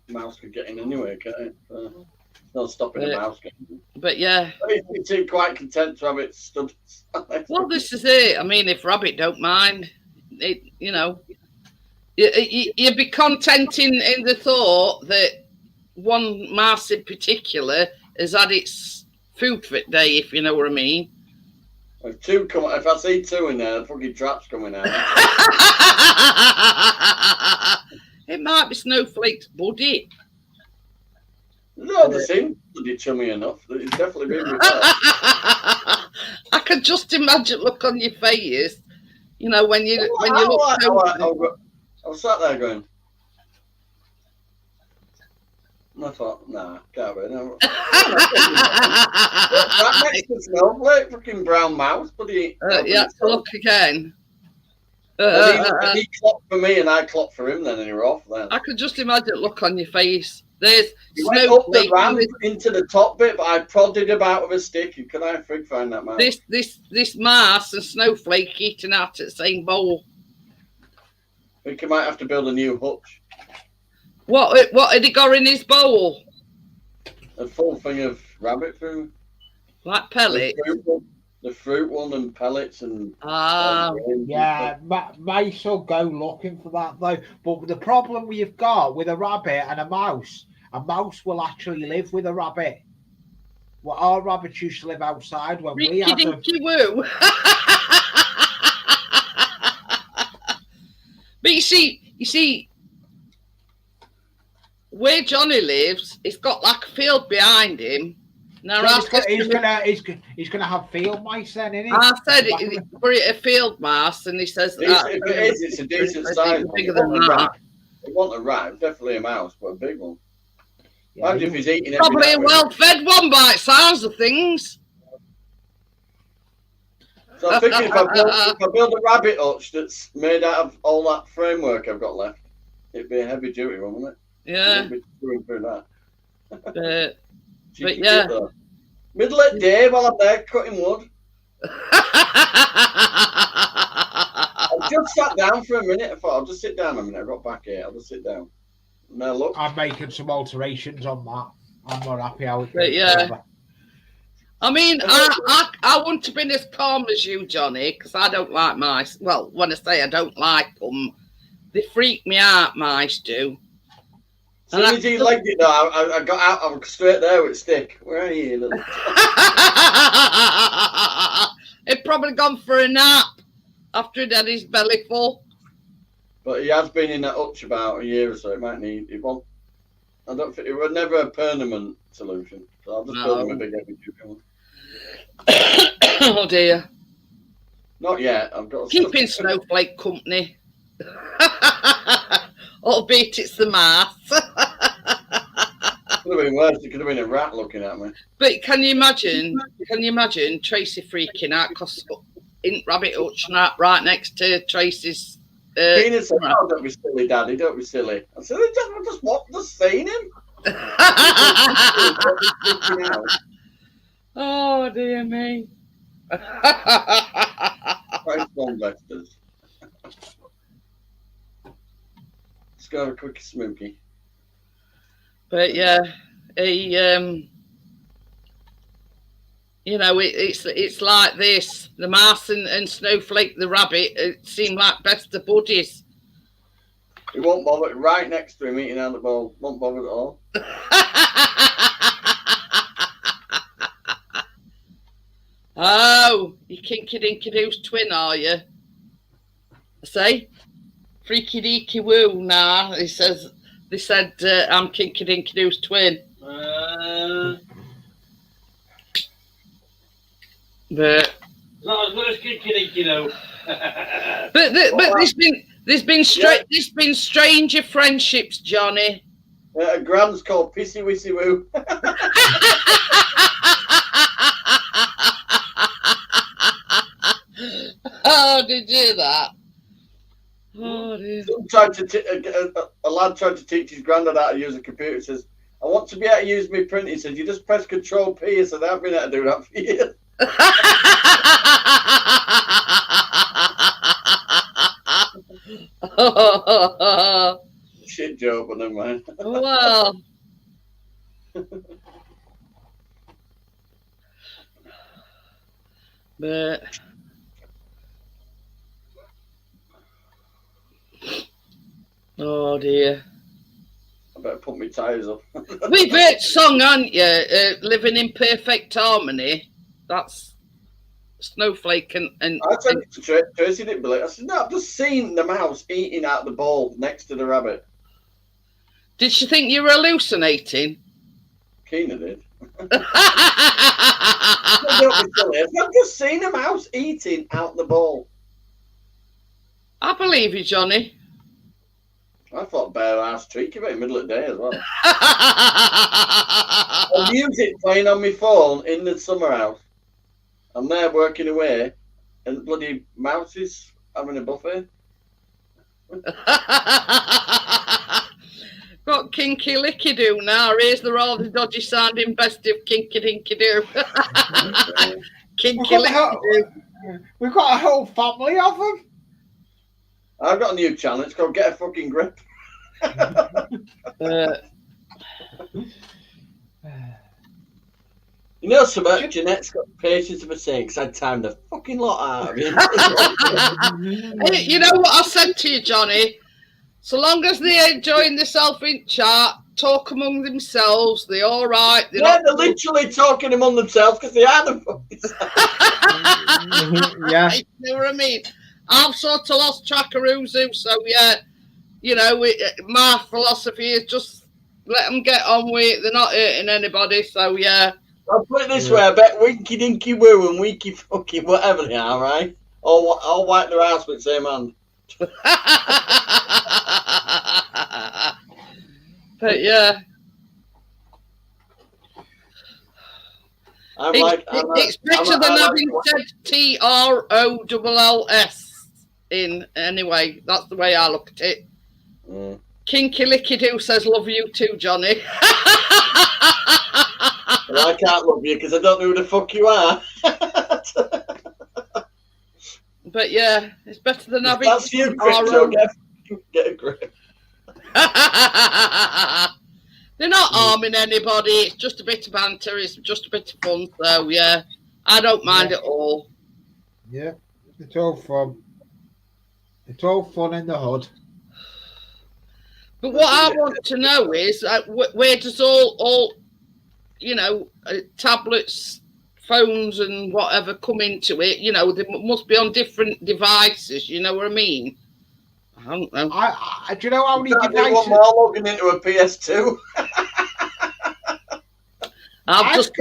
mouse could get in anyway, can't it? Not stopping the mouse getting in. But yeah. He seemed quite content to have it stood. Well, this is it. I mean, if Rabbit don't mind, you'd be content in the thought that one mouse in particular has had its food for the day, if you know what I mean. If I see 2 in there, the fucking trap's coming out. It might be Snowflake's buddy. No, they seem bloody chummy enough. It's definitely been with that. I can just imagine the look on your face, when you look. I was sat there going. And I thought, nah, can't be. No. That next to Snowflake, fucking brown mouse, buddy. Yeah, look again. And he clocked for me, and I clocked for him. Then and you're off. Then I could just imagine the look on your face. There's he went up the ramp into the top bit, but I prodded him out with a stick. Could I frig find that mouse? This mouse and Snowflake eating out at the same bowl. I think he might have to build a new hutch. What had he got in his bowl? A full thing of rabbit food. Like pellets? The fruit one and pellets and... Yeah, mice will go looking for that though. But the problem we've got with a rabbit and a mouse will actually live with a rabbit. Well, our rabbits used to live outside when we had them. Woo. But you see, You see, where Johnny lives, it's got like a field behind him. Now, So he's gonna have field mice then, isn't he? I said it for a field mouse, and he says If it is, it's a decent size. Bigger than that. It wasn't a rat, definitely a mouse, but a big one. Yeah, Imagine if he's eating every Probably a night. well-fed one by the sounds of things. So I'm thinking if I build a rabbit hutch that's made out of all that framework I've got left, it'd be a heavy duty one, wouldn't it? Yeah. I'd be doing through that. But yeah. Middle of the day while I'm there cutting wood. I just sat down for a minute. I thought I'll just sit down a minute. I got back here. I'll just sit down. Now look. I'm making some alterations on that. I'm not happy how it But goes. yeah. I mean, I wouldn't have been as calm as you, Johnny, because I don't like mice. Well, when I say I don't like them, they freak me out, mice do. As soon as he legged it, though, I got out. I was straight there with a stick. Where are you, little? He'd probably gone for a nap after he'd had his belly full. But he has been in that hutch about a year or so. It might need. It won't. I don't think it was never a permanent solution. So I'll just build him a big heavy duty one. Oh dear. Not yet. I've got Keeping Snowflake company. Albeit it's the mouse. Could have been worse. It could have been a rat looking at me. But can you imagine Tracy freaking out because in Rabbit Hutch right next to Tracy's Tina said, "Oh, don't be silly, Daddy. Don't be silly." I said, just seen him." Oh dear me. Right, investors. Let's go have a quick smoky. But yeah, he you know, it's like this. The mouse and Snowflake the rabbit, it seem like best of buddies. He won't bother. Right next to him, eating out the bowl. Won't bother at all. Oh, you Kinky Dinky Doo's twin, are you? I say, freaky deaky woo. Nah, they said I'm Kinky Dinky Doo's twin. But not as good as Kinky Dinky, though. but there's been stranger friendships, Johnny. Gram's called Pissy Wissy Woo. Oh, did you hear that? Oh, dear. A lad tried to teach his granddad how to use a computer. He says, "I want to be able to use my print." He said, "You just press Control P." He said, "I've been able to do that for years." Shit joke, but never mind. Well. But oh dear. I better put my tyres up. We've heard song, haven't you? Living in Perfect Harmony. That's Snowflake and I said to Tracy, didn't believe it. I said, "No, I've just seen the mouse eating out the bowl next to the rabbit." Did she think you were hallucinating? Keena did. I've just seen a mouse eating out the bowl. I believe you, Johnny. I thought bare ass treaky about in the middle of the day as well. Music playing on my phone in the summer house. I'm there working away, and bloody mouse is having a buffet. Got Kinky Licky Doo now. Here's the rather dodgy sounding best of Kinky Dinky Doo. Kinky Licky Doo. We've got a whole family of them. I've got a new challenge. It's called Get a Fucking Grip. You know something? Jeanette's got patience of a saying because I timed the fucking lot out of it. Hey, you know what I said to you, Johnny? So long as they're enjoying themselves in chat, talk among themselves, they're all right. They're literally talking among themselves because they are the fucking Yeah. You know what I mean? I've sort of lost track of who's who, so yeah. You know, my philosophy is just let them get on with it. They're not hurting anybody. So, yeah. I'll put it this way, I bet Winky Dinky Woo and Winky Fucky, whatever they are, right? All wipe their ass with the same hand. But, yeah. It's better than having said TROLLS in. Anyway, that's the way I look at it. Mm. Kinky Licky Doo says, love you too, Johnny. Well, I can't love you because I don't know who the fuck you are. But yeah, it's better than having. That's you, Crypto. Get a grip. They're not harming anybody. It's just a bit of banter. It's just a bit of fun. So yeah, I don't mind it all. Yeah, it's all fun. It's all fun in the hood. But what I want to know is where does all you know, tablets, phones, and whatever come into it? You know, they must be on different devices. You know what I mean? I don't know. Do you know how many devices? One more logging into a PS2. I've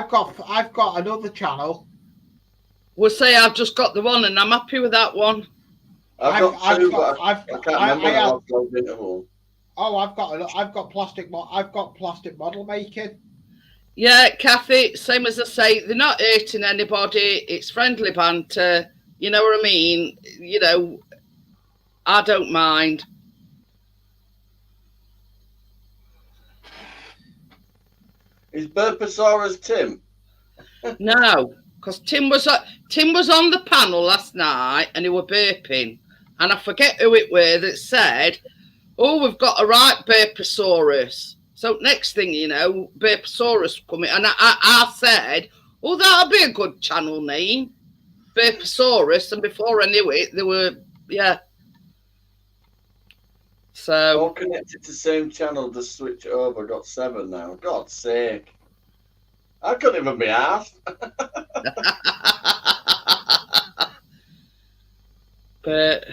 got another channel. We'll say I've just got the one, and I'm happy with that one. I've got two, but I can't remember how I've logged into one. Oh, I've got plastic model making. Yeah, Kathy, same as I say, they're not hurting anybody. It's friendly banter. You know what I mean? You know, I don't mind. Is Burposaurus Tim? No, because Tim was on the panel last night and he were burping, and I forget who it were that said, "Oh, we've got a right Burposaurus." So next thing you know, Burposaurus coming, and I said, "Oh, that'll be a good channel name, Burposaurus." And before I knew it, they were So all connected to the same channel. Just switch it over. Got 7 now. God's sake, I couldn't even be asked. But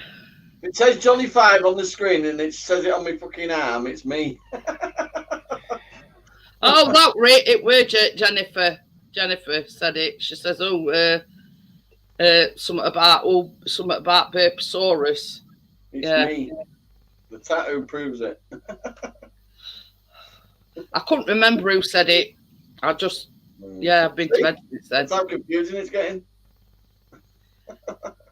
it says Johnny 5 on the screen, and it says it on my fucking arm. It's me. oh, it were Jennifer. Jennifer said it. She says, "Oh, something about Burposaurus." It's me. The tattoo proves it. I couldn't remember who said it. I just, I've been to bed since then. That's how confusing it's getting.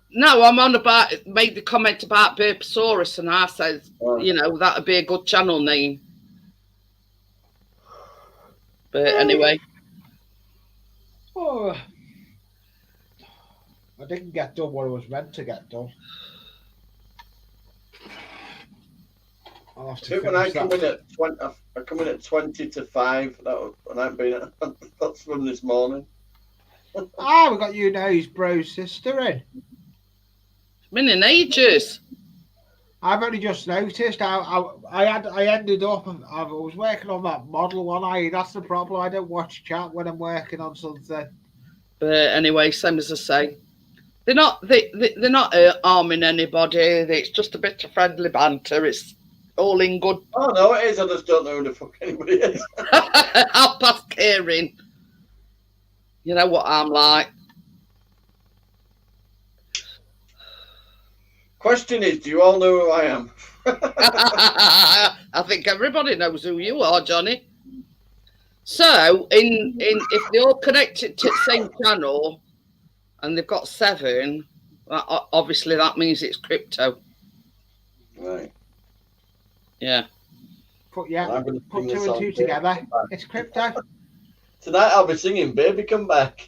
No, I'm on about, made the comment about Burposaurus, and I said, you know, that'd be a good channel name. But anyway. Oh, I didn't get done what I was meant to get done. I'll have to when I come in at 20, I come in at 20 to 5. And I've been that's from this morning. We got you now, his bro's sister in. Been in ages. I've only just noticed. I ended up. I was working on that model one. That's the problem. I don't watch chat when I'm working on something. But anyway, same as I say, they're not harming anybody. It's just a bit of friendly banter. It's all in good. Oh no, it is. I just don't know who the fuck anybody is. I'll pass caring. You know what I'm like. Question is, do you all know who I am? I think everybody knows who you are, Johnny. So, if they're all connected to the same channel and they've got 7, obviously that means it's crypto. Right. Yeah. Put 2 and 2 together. It's crypto. Tonight I'll be singing "Baby Come Back."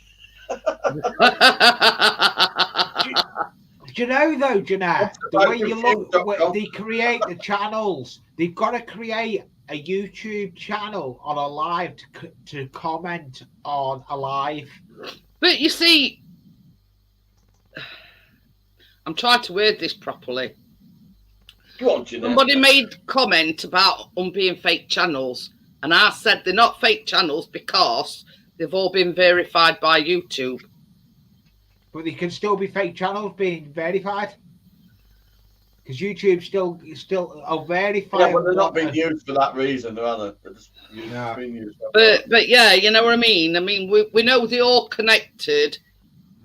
Do you know though, Jeanette, the way you look, they create the channels. They've got to create a YouTube channel on a live to comment on a live. But you see, I'm trying to word this properly. Go on, Jeanette. Somebody made comment about them being fake channels, and I said they're not fake channels because they've all been verified by YouTube. But they can still be fake channels being verified. Because YouTube's still a very Yeah, but they're not being used for that reason, are they? They're just being used. But yeah, you know what I mean. I mean, we know they're all connected.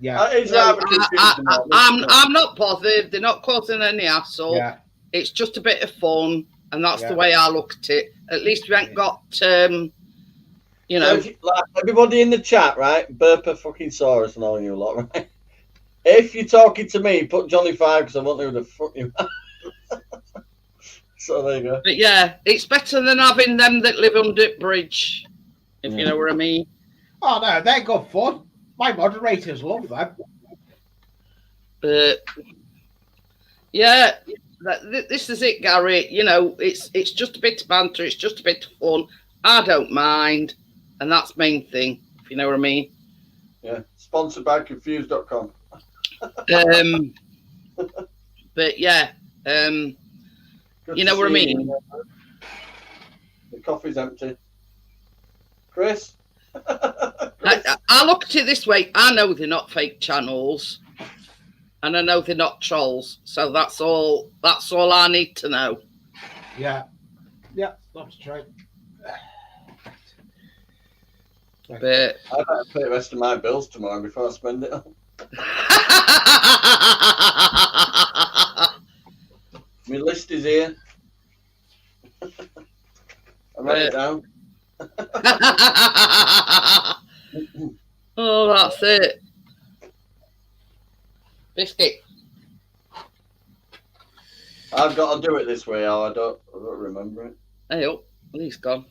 Yeah. It's So rather confusing. I'm not bothered. They're not causing any hassle. Yeah. It's just a bit of fun, and that's Yeah. the way I look at it. At least we ain't got, you know. So like, everybody in the chat, right? Burper fucking Saurus and all you lot, right? If you're talking to me, put Johnny 5 because I won't know who the fuck you are. So there you go. But yeah, it's better than having them that live under the bridge, if you know what I mean. Oh no, they're good fun. My moderators love them. But yeah, this is it, Gary. You know, it's just a bit of banter. It's just a bit of fun. I don't mind, and that's the main thing. If you know what I mean. Yeah. Sponsored by Confused.com. But yeah, Good you to know what I see mean. you. The coffee's empty. Chris. I look at it this way. I know they're not fake channels, and I know they're not trolls. So that's all I need to know. Yeah. Yeah, that's true. But I better pay the rest of my bills tomorrow before I spend it all. My list is here. I wrote it down. Oh, that's it. Biscuit. I've got to do it this way, or I don't remember it. Hey, oh, he's gone.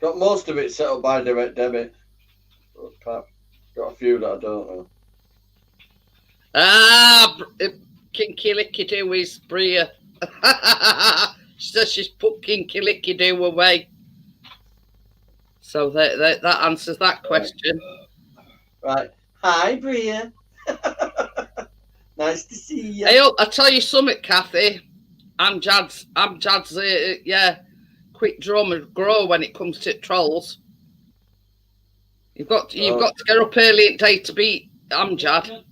Got most of it set up by direct debit. Got a few that I don't know. Kinky Licky Doo is Bria. She says she's put Kinky Licky Doo away. So that answers that question. Right. Hi, Bria. Nice to see you. Hey, I tell you something, Kathy. I'm Jad's. Quick draw and grow when it comes to trolls. You've got to get up early and day to beat Amjad.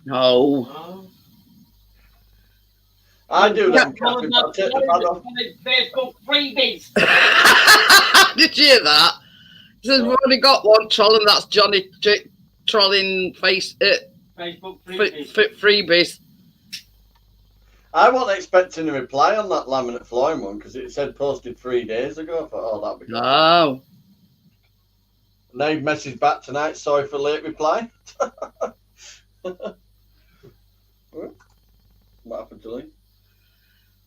No. I do them. Facebook freebies. Did you hear that? He says we've only got one troll, and that's Johnny trolling Facebook freebies. freebies. I wasn't expecting a reply on that laminate flooring one because it said posted 3 days ago. I thought, oh, that'd be good. No. Now you've messaged back tonight. Sorry for late reply. What happened to Lee?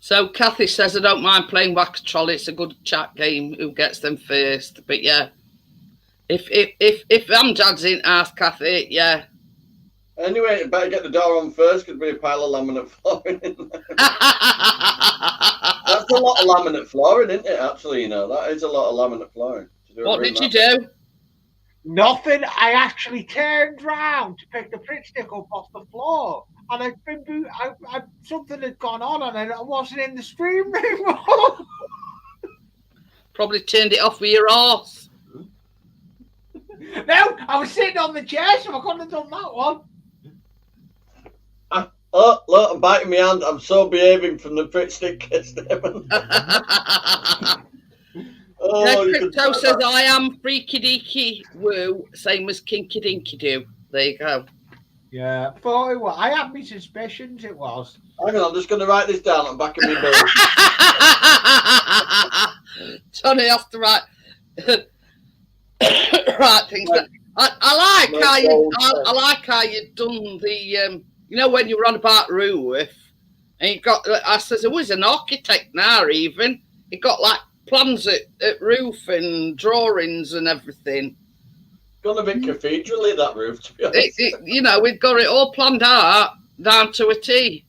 So Kathy says I don't mind playing Whack Troll. It's a good chat game. Who gets them first? But yeah, if Amjad's in, ask Kathy. Yeah. Anyway, you better get the door on first. Could be a pile of laminate flooring in there. That's a lot of laminate flooring, isn't it? Actually, you know that is a lot of laminate flooring. What did you do? Nothing. I actually turned round to pick the Pritt stick up off the floor, and I'd been something had gone on, and I wasn't in the stream room. Probably turned it off with your arse. No, I was sitting on the chair, so I couldn't have done that one. Oh, look, I'm biting my hand. I'm so behaving from the Pritt stick kiss. Crypto says I am freaky deaky woo, same as kinky dinky do. There you go. Yeah, thought it was. I had my suspicions it was. Hang on, I'm just going to write this down on the back of my bill. Johnny has to write right things. I like how you've done the you know when you were on about roof and you got. I says, "Oh, he's an architect now." Even he got like plans at roof and drawings and everything. Gone a bit cathedral-y, that roof, to be honest. You know, we've got it all planned out down to a T.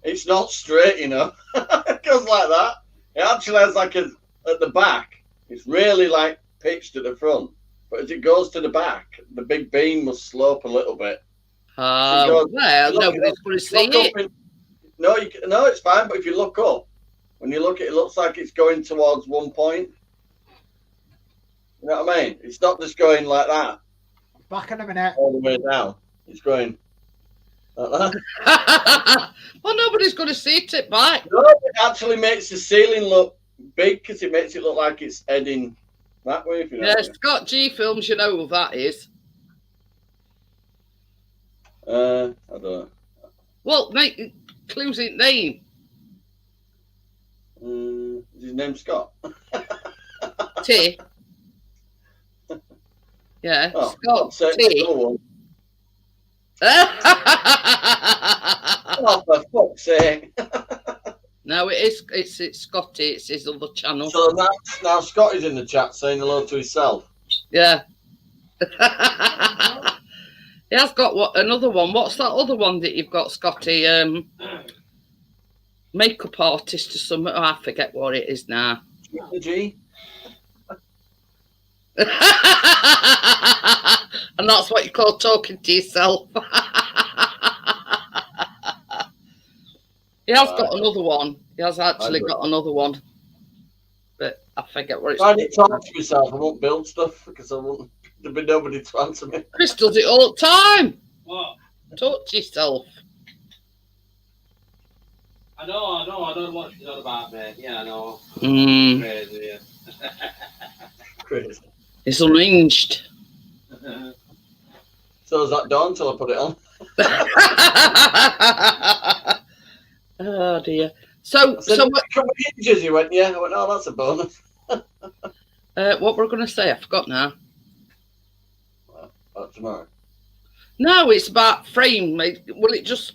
It's not straight, you know. It goes like that. It actually has like at the back. It's really like pitched at the front, but as it goes to the back, the big beam must slope a little bit. Well, nobody's going to see it. No, it's fine. But if you look up, when you look, it looks like it's going towards one point. You know what I mean? It's not just going like that. Back in a minute. All the way down. It's going. Like that. Well, nobody's going to see it back. No, it actually makes the ceiling look big because it makes it look like it's heading that way. If you know Yeah, what I mean. Scott G Films, you know who that is. I don't know. Well, mate, clues in name. Is his name Scott? T. Yeah, Oh, Scott God's sake, T. another one. Oh, for fuck's sake. No, it's Scotty. It's his other channel. So now Scott is in the chat saying hello to himself. Yeah. He has got another one. What's that other one that you've got, Scotty? Makeup artist or something. Oh, I forget what it is now. G. And that's what you call talking to yourself. He has got another one. He has actually got another one. But I forget what it's called. I didn't talk to myself. I won't build stuff because there'd be nobody to answer me. Chris does it all the time. What? Talk to yourself. I know, I don't know what she's on about, mate. Yeah, I know. Crazy, yeah. Crazy. It's unhinged. So is that done till I put it on? Oh dear. So what hinges? You went, yeah. I went, oh, that's a bonus. what we're going to say, I forgot now. Tomorrow. No, it's about frame. Will it just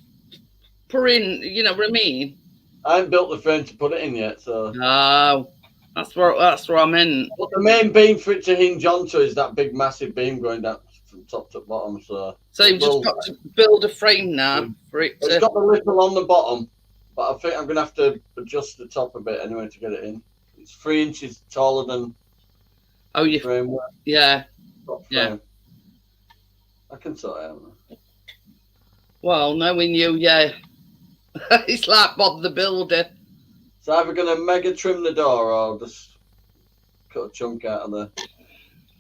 put in? You know what I mean? I haven't built the frame to put it in yet, so. No, that's what I meant. But the main beam for it to hinge onto is that big, massive beam going down from top to bottom. So you've just got to build a frame now for it to. It's got the ripple on the bottom, but I think I'm going to have to adjust the top a bit anyway to get it in. It's 3 inches taller than. Oh, you. Frame. Yeah. Yeah. I can sort it out. Well, knowing you, yeah. It's like Bob the Builder. So either going to mega trim the door or just cut a chunk out of the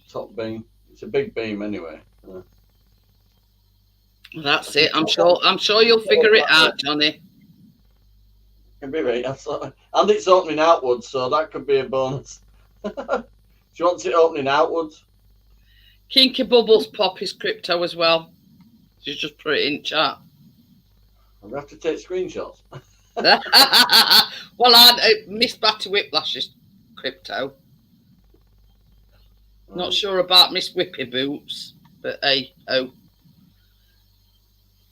top beam. It's a big beam anyway. That's it. I'm sure you'll figure it out, Johnny. Can be right. And it's opening outwards, so that could be a bonus. She wants it opening outwards. Kinky Bubbles Pop is crypto as well. She's just put it in chat. I'm going to have to take screenshots. Well, Miss Batty Whiplash is crypto. Not sure about Miss Whippy Boots, but hey, oh.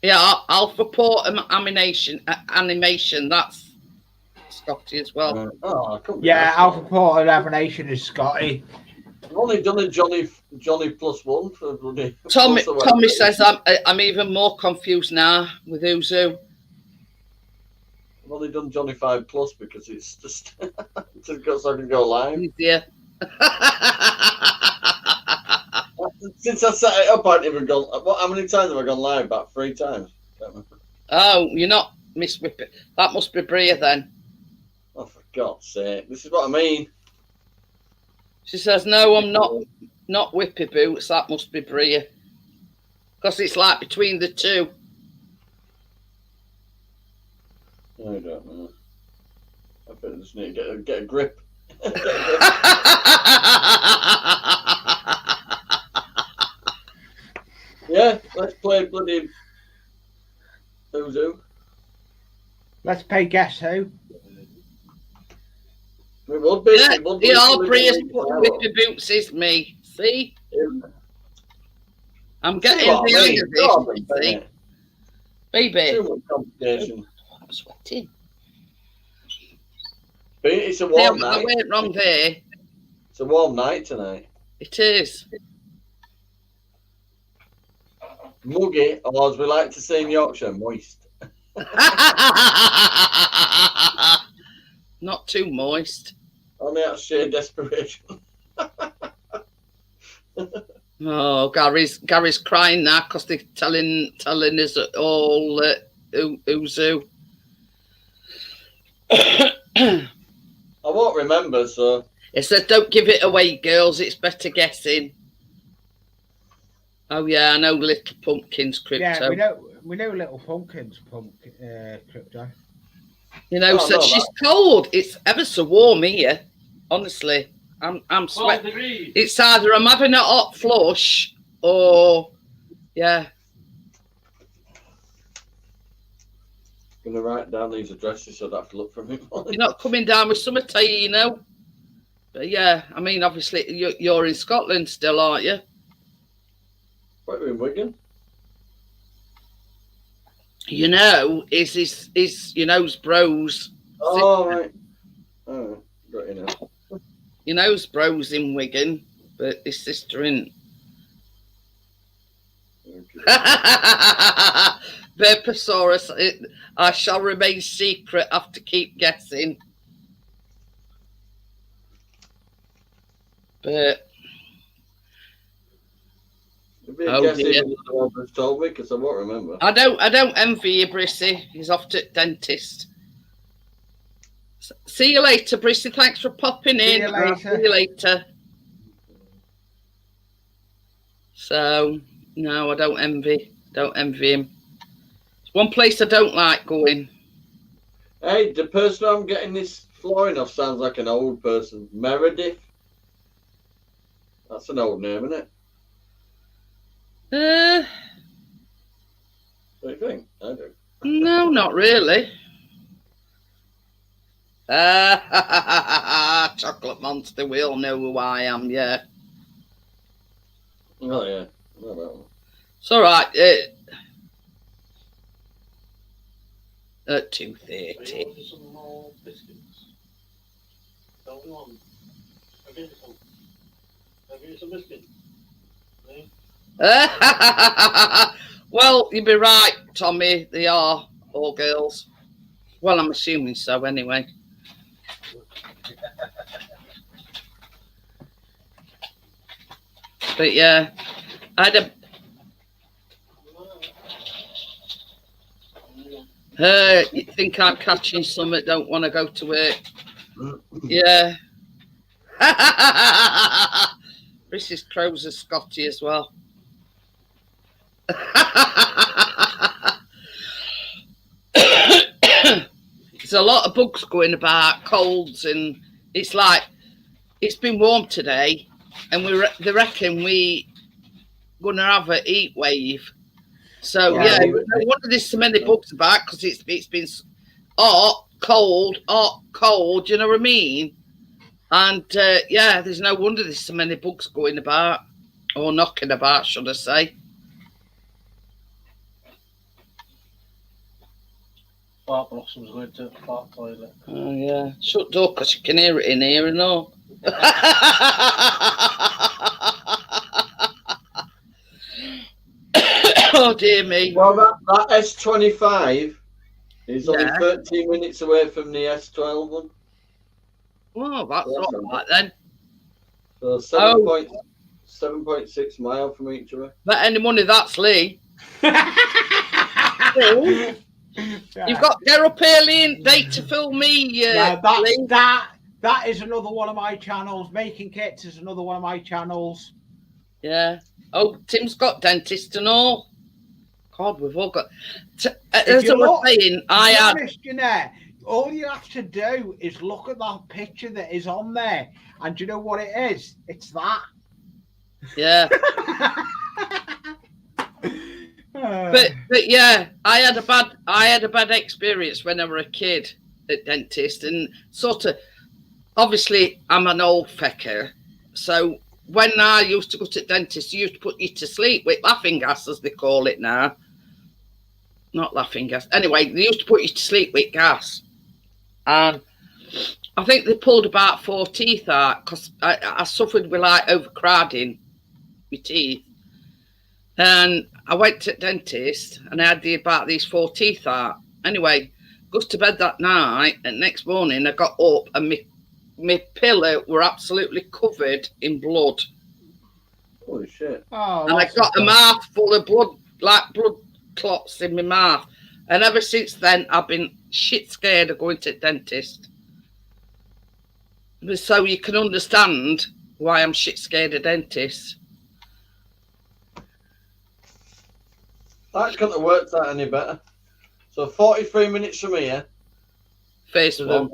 Yeah, Alpha Port animation, that's Scotty as well. Yeah, Alpha Port Lamination is Scotty. I've only done a Johnny +1 for bloody. Tommy says I'm even more confused now with who's who. I've only done Johnny 5 Plus because it's just so I can go live. Easier. Since I set it up, I haven't even gone. How many times have I gone live? About 3 times. Oh, you're not Miss Whippet. That must be Bria then. Oh, for God's sake! This is what I mean. She says, "No, I'm not Whippy Boots. That must be Bria, because it's like between the two." I don't know. I think I just need to get a grip. Yeah, let's play bloody Who's Who. Let's play Guess Who. It would be. Yeah, it would be Bria's put Whippy Boots is me. See? Yeah. I'm getting the hang of this. Baby. Too much complication. I'm sweating. But it's a warm night. I went wrong there. It's a warm night tonight. It is. Muggy, or as we like to say in Yorkshire, moist. Not too moist. Only out of sheer desperation. Oh, Gary's crying now because they're telling us all who's who. I won't remember, so. It said, "Don't give it away, girls. It's better guessing." Oh yeah, I know Little Pumpkin's crypto. Yeah, we know Little Pumpkin's crypto. You know, Oh, so no, she's cold. It's ever so warm here. Honestly, I'm sweating. degrees. It's either I'm having a hot flush or yeah. I'm gonna write down these addresses so I don't have to look for me. You're not coming down with summer tea, you know. But yeah, I mean, obviously you're in Scotland still, aren't you? What, we're in Wigan? You know, is you know's bros. Oh, right. Oh, got you now. You know's bros in Wigan, but his sister isn't. Vaposaurus, I shall remain secret. I have to keep guessing. But Guess even the one that's told me because I won't remember. I don't envy you, Brissy. He's off to the dentist. See you later, Brissy. Thanks for popping in. See you later. So no, I don't envy him. It's one place I don't like going. Hey, the person I'm getting this flooring off sounds like an old person. Meredith. That's an old name, isn't it? What do you think? I do. No, not really. Chocolate Monster, we all know who I am, yeah. Oh, yeah. No, that one. It's all right. At 2:30. Some more biscuits. Don't we want? I'll give you some. I'll give you some biscuits. Well, you'd be right, Tommy. They are all girls. Well, I'm assuming so anyway. But yeah, I had you think I'm catching something? Don't want to go to work. Yeah. Mrs. Crow's a Scotty as well. There's a lot of bugs going about, colds, and it's like it's been warm today, and they reckon we gonna have a heat wave. So yeah, no wonder there's so many bugs about because it's been hot, cold. You know what I mean? And yeah, there's no wonder there's so many bugs going about or knocking about, should I say? Fart Blossom's going to the fart toilet. Oh yeah, shut door because you can hear it in here and all. Oh dear me. Well, that S25 is only 13 minutes away from the S12 one. Oh, that's all right then. So 7.6 mile from each other. But any money, that's Lee. You've got to get up early and date to film me. That is another one of my channels. Making Kits is another one of my channels. Yeah. Oh, Tim's got dentist and all. God, we've all got. As I was saying, all you have to do is look at that picture that is on there, and do you know what it is? It's that. Yeah. But yeah, I had a bad experience when I was a kid at dentist, and sort of obviously I'm an old fecker, so when I used to go to dentist, they used to put you to sleep with laughing gas, as they call it now. Not laughing gas. Anyway, they used to put you to sleep with gas, and I think they pulled about 4 teeth out because I suffered with like overcrowding my teeth. And I went to the dentist and I had about these 4 teeth out. Anyway, goes to bed that night, and next morning I got up and my pillow were absolutely covered in blood. Holy shit. Oh, and I got a mouth full of blood, like blood clots in my mouth. And ever since then, I've been shit scared of going to the dentist. So you can understand why I'm shit scared of dentists. That couldn't have worked out any better. So 43 minutes from here Phase to one.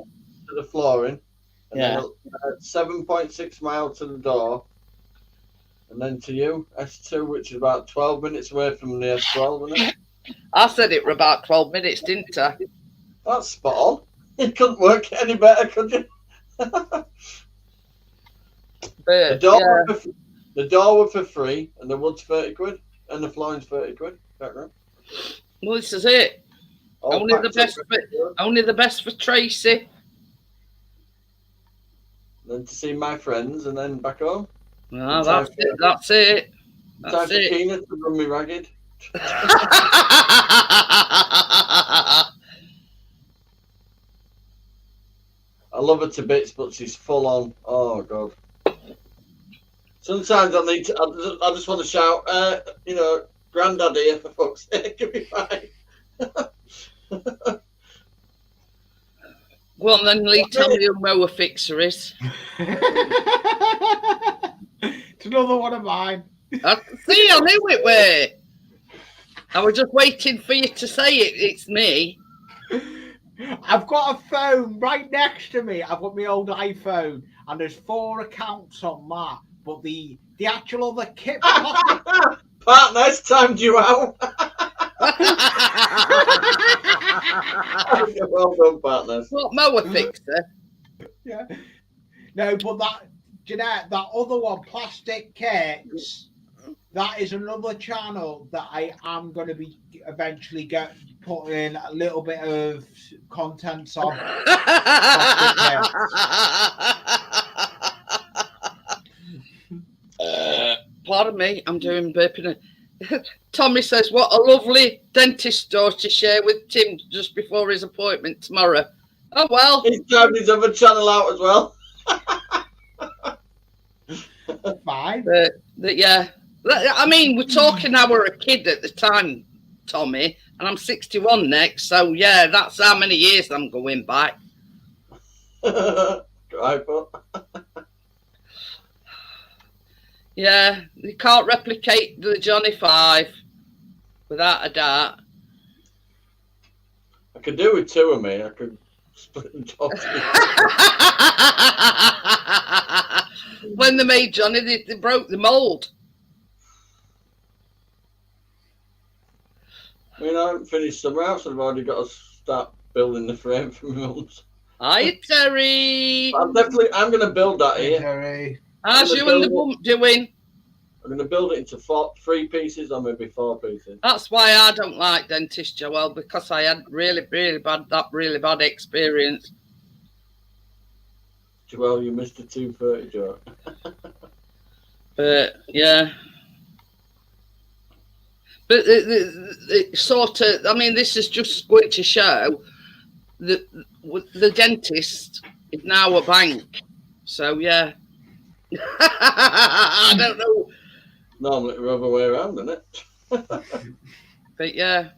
the flooring. And Yeah. then 7.6 miles to the door. And then to you, S2, which is about 12 minutes away from the S12, isn't it? I said it were about 12 minutes, didn't I? That's spot on. It couldn't work any better, could you? The door were for free, and the wood's 30 quid, and the flooring's 30 quid. Can't remember. Well, this is it. All Only the packed best up, for, only the best for Tracy. then to see my friends, and then back home. No, that's it. That's it. Time That's for it. Tina to run me ragged. I love her to bits, but she's full on. Oh God. Sometimes I need to. I just want to shout. Grandad here for fuck's sake. Give me fine. Go on then, Lee. Tell me who Mower Fixer is. It's another one of mine. See, I knew it were. I was just waiting for you to say it. It's me. I've got a phone right next to me. I've got my old iPhone, and there's 4 accounts on that. But the actual other kit. Partner, it's timed you out. Well done, partners. What, Mower Fixer? Yeah. No, but that, Jeanette, that other one, Plastic Cakes, that is another channel that I am going to be eventually putting a little bit of content on. Pardon me, I'm doing burping. Tommy says, what a lovely dentist story to share with Tim just before his appointment tomorrow. Oh, well. He's timed his other channel out as well. Fine. Yeah. I mean, we're talking I were a kid at the time, Tommy, and I'm 61 next. So, yeah, that's how many years I'm going back. Right, but. Yeah, you can't replicate the Johnny 5 without a doubt. I could do with 2 of me. I could split the job. When they made Johnny, they broke the mould. I mean, I haven't finished summer house, and I've already got to start building the frame for my mum's. Hi, Terry. I'm going to build that here. Terry. How's you and the bump doing? I'm going to build it into 3 pieces or maybe 4 pieces. That's why I don't like dentist, Joel, because I had really bad experience. Joel, you missed a 230 joke. But yeah. But it sort of, I mean, this is just going to show that the dentist is now a bank. So yeah. I don't know. Normally the other way around, isn't it? But yeah.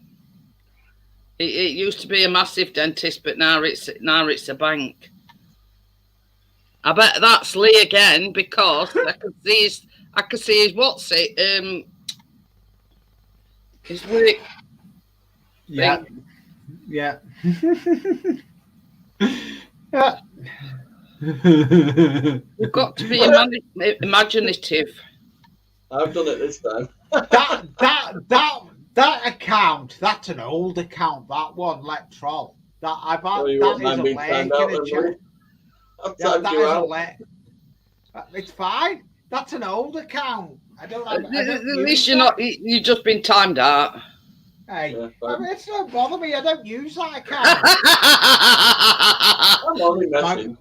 It used to be a massive dentist, but now it's a bank. I bet that's Lee again, because I can see his what's it? His work. Yeah. Yeah. Yeah. You've got to be imaginative. I've done it this time. That account, that's an old account, that one, Let Troll. That I've had, that is a leg in a chair. Yeah, that is a leg. It's fine. That's an old account. I don't At least you've just been timed out. Hey, yeah, I mean, it's don't bother me. I don't use that account. I'm only messing.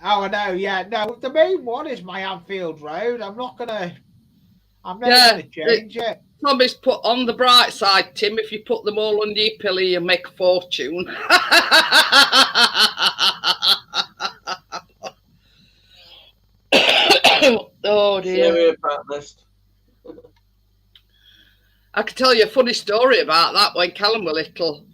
Oh, I know. Yeah, no. The main one is my Anfield Road. I'm never gonna change it. Tommy's put on the bright side, Tim. If you put them all under your pillow, you make a fortune. Oh dear. I could tell you a funny story about that when Callum was little.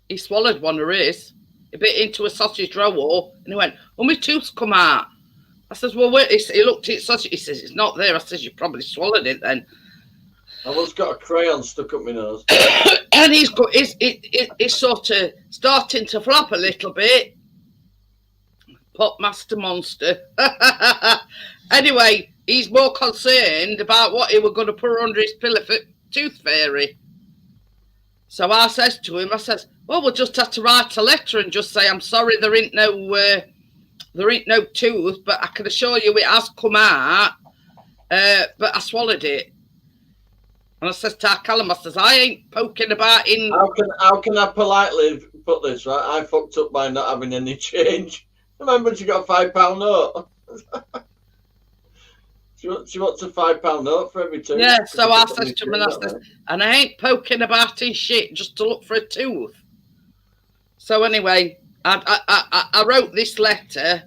He swallowed one of his. He bit into a sausage roll and he went, "Oh, my tooth's come out." I says, "Well, wait." He looked at sausage. He says, "It's not there." I says, "You probably swallowed it then." I've just got a crayon stuck up my nose. And he's got it's sort of starting to flap a little bit. Pop Master Monster. Anyway, he's more concerned about what he was going to put under his pillow for Tooth Fairy. So I says to him, well, we'll just have to write a letter and just say, I'm sorry, there ain't no tooth, but I can assure you it has come out, but I swallowed it. And I says to Callum, I says, I ain't poking about in... How can I politely put this, right? I fucked up by not having any change. Remember, she got a £5 note. She wants a £5 note for every tooth. Yeah, so I says to him, and I ain't poking about in shit just to look for a tooth. So anyway, I wrote this letter,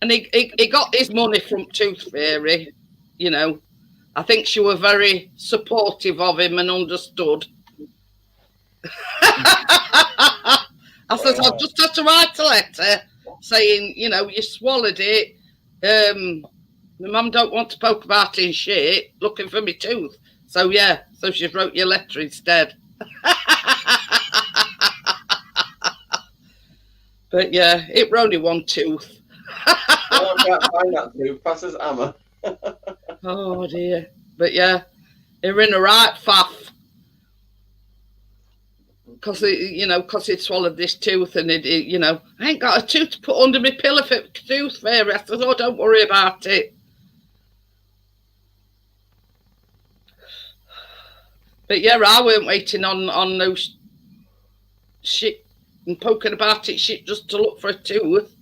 and he got his money from Tooth Fairy. You know, I think she was very supportive of him and understood. I said, I'll just have to write a letter saying, you know, you swallowed it. My mum don't want to poke about in shit looking for me tooth. So yeah, so she wrote your letter instead. But yeah, it were only one tooth. I can't find that tooth. Passes hammer. Oh dear. But yeah, they're in a right faff. Because he'd swallowed this tooth, and I ain't got a tooth to put under my pillow for Tooth Fairy. I said, oh, don't worry about it. But yeah, I weren't waiting on no shit and poking about it shit just to look for a tooth.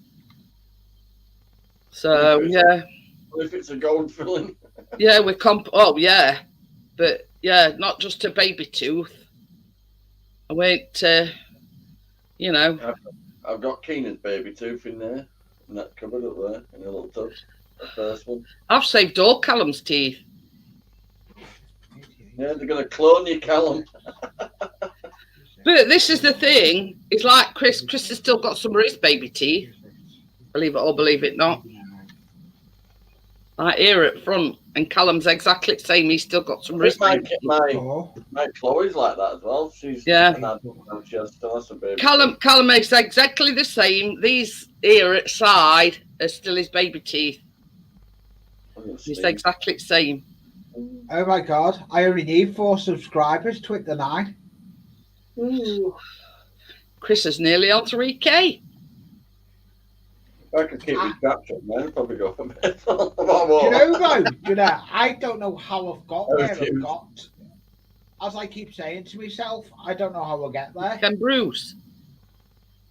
So yeah. Well, if it's a gold filling. Yeah, oh yeah, but yeah, not just a baby tooth. I went, I've got Keenan's baby tooth in there, in that cupboard up there, in a little tub. The first one. I've saved all Callum's teeth. Yeah, they're going to clone you, Callum. But this is the thing. It's like Chris. Chris has still got some of his baby teeth. Believe it or believe it not. Right here at front. And Callum's exactly the same. He's still got some of his baby teeth. My Chloe's like that as well. She still has some baby Callum is exactly the same. These here at side are still his baby teeth. It's exactly the same. Oh my God, I only need 4 subscribers to hit the 9. Ooh. Chris is nearly on 3K. If I could keep my straps up, man, I'd probably go for bed. I don't know how I've got where I've got. As I keep saying to myself, I don't know how I'll get there. Ken Bruce.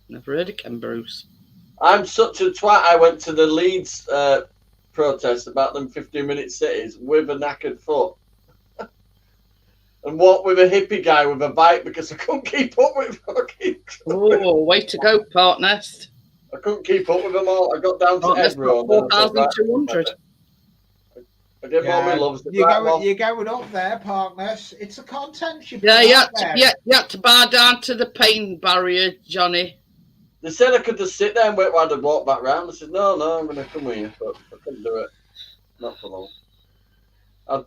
Never heard of Ken Bruce. I'm such a twat. I went to the Leeds protest about them 15-minute cities with a knackered foot. And walked with a hippie guy with a bike because I couldn't keep up with fucking... Oh, way to go, partners. I couldn't keep up with them all. I got down to Edinburgh. 4,200. I gave all my loves. You're going up there, partners. It's the content you put you had to bow down to the pain barrier, Johnny. They said I could just sit there and wait while I'd walk back round. I said, no, I'm going to come with you. But I couldn't do it. Not for long. I'd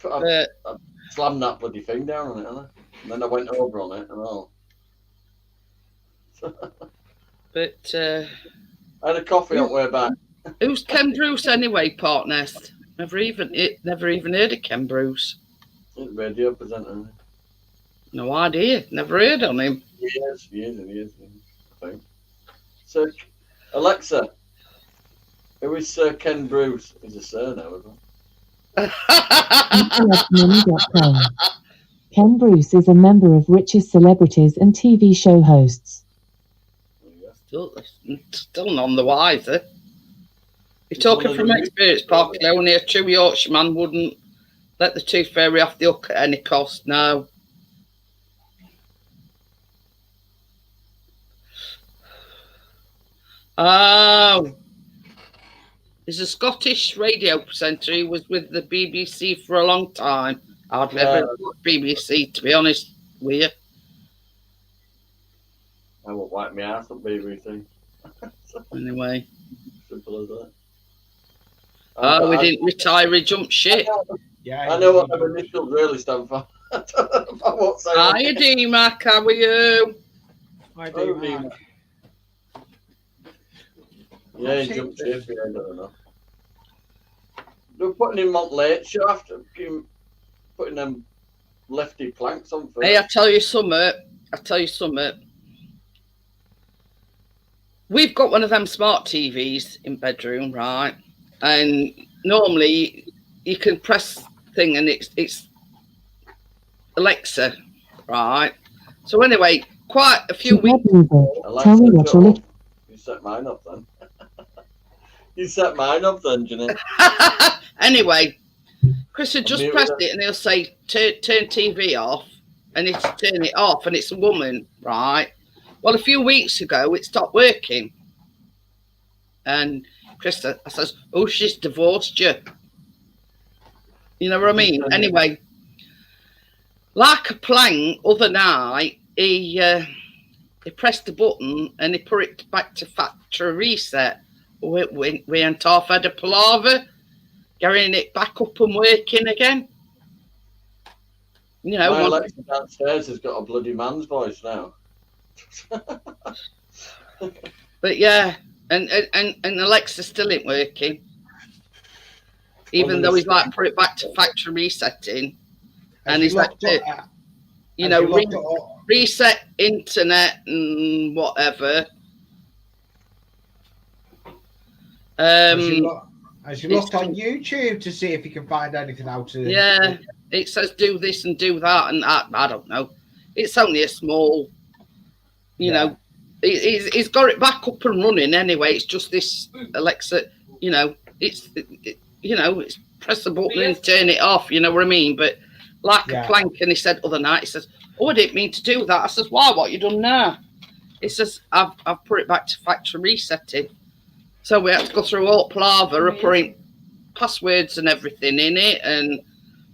slammed that bloody thing down on it, hadn't I? And then I went over on it and all. But I had a coffee on the way back. Who's Ken Bruce anyway, partners? Never even heard of Ken Bruce. He's a radio presenter. No idea. Never heard of him. He is, I think. So, Alexa, who is Sir Ken Bruce? He's a sir now, isn't Money.com. Ken Bruce is a member of Richest Celebrities and TV show hosts. Still none the wiser. You're talking from experience, Parker. Only a true Yorkshireman wouldn't let the Tooth Fairy off the hook at any cost. No. Oh. He's a Scottish radio presenter. He was with the BBC for a long time. I'd never watched BBC, to be honest with you. I won't wipe my ass up, BBC. Anyway. Simple as that. We didn't retire, he jumped shit. Yeah. I know what the initials really stand for. I won't say. Hi, D-Mac, how are you? I Oh, do, D-Mac. Mark. Yeah, he jumped ship. Yeah, I don't know. They're putting him on late shaft. Putting them lefty planks on first. Hey, I tell you something. We've got one of them smart TVs in bedroom, right? And normally you can press thing and it's Alexa, right? So anyway, quite a few weeks ago. Tell me what you're looking. You set mine up then. You set mine up then, Jeanette. Anyway, Chris had just pressed it and he'll say turn TV off, and it's turn it off, and it's a woman, right? Well, a few weeks ago it stopped working, and Chris, I says, oh, she's divorced you. You know what I mean? Anyway, like a plank, other night he pressed the button and he put it back to factory reset. We went off, had a palaver, getting it back up and working again. You know, my Alexa downstairs has got a bloody man's voice now. But yeah, and Alexa still ain't working, even though he's like put it back to factory resetting, and he's like, you know, reset internet and whatever. Has you looked on YouTube to see if you can find anything out of it? Yeah, it says do this and do that, and I don't know. It's only a small, you know. He's got it back up and running anyway. It's just this Alexa, you know. It's press the button and turn it off. You know what I mean? But like a plank, and he said other night, he says, "Oh, I didn't mean to do that." I says, "Why? What you done now?" He says, "I've put it back to factory resetting." So we had to go through all palaver of putting passwords and everything in it. And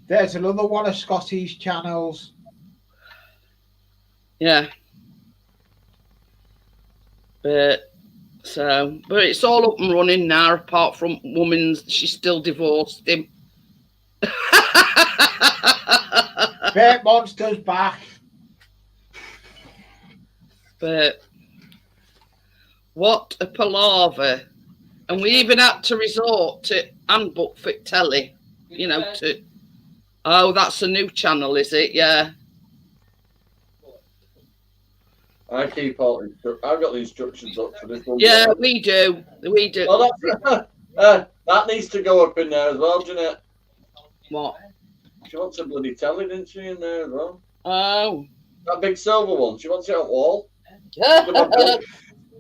there's another one of Scotty's channels. Yeah. But it's all up and running now, apart from woman's, she's still divorced him. Bait Monster's back. But what a palaver. And we even had to resort to handbook for telly, you know, to, oh, that's a new channel, is it? Yeah. I keep all. I've got the instructions up for this one. Yeah, we do. Well, that needs to go up in there as well, Jeanette. What? She wants a bloody telly, didn't she, in there as well? Oh. That big silver one. She wants it on wall.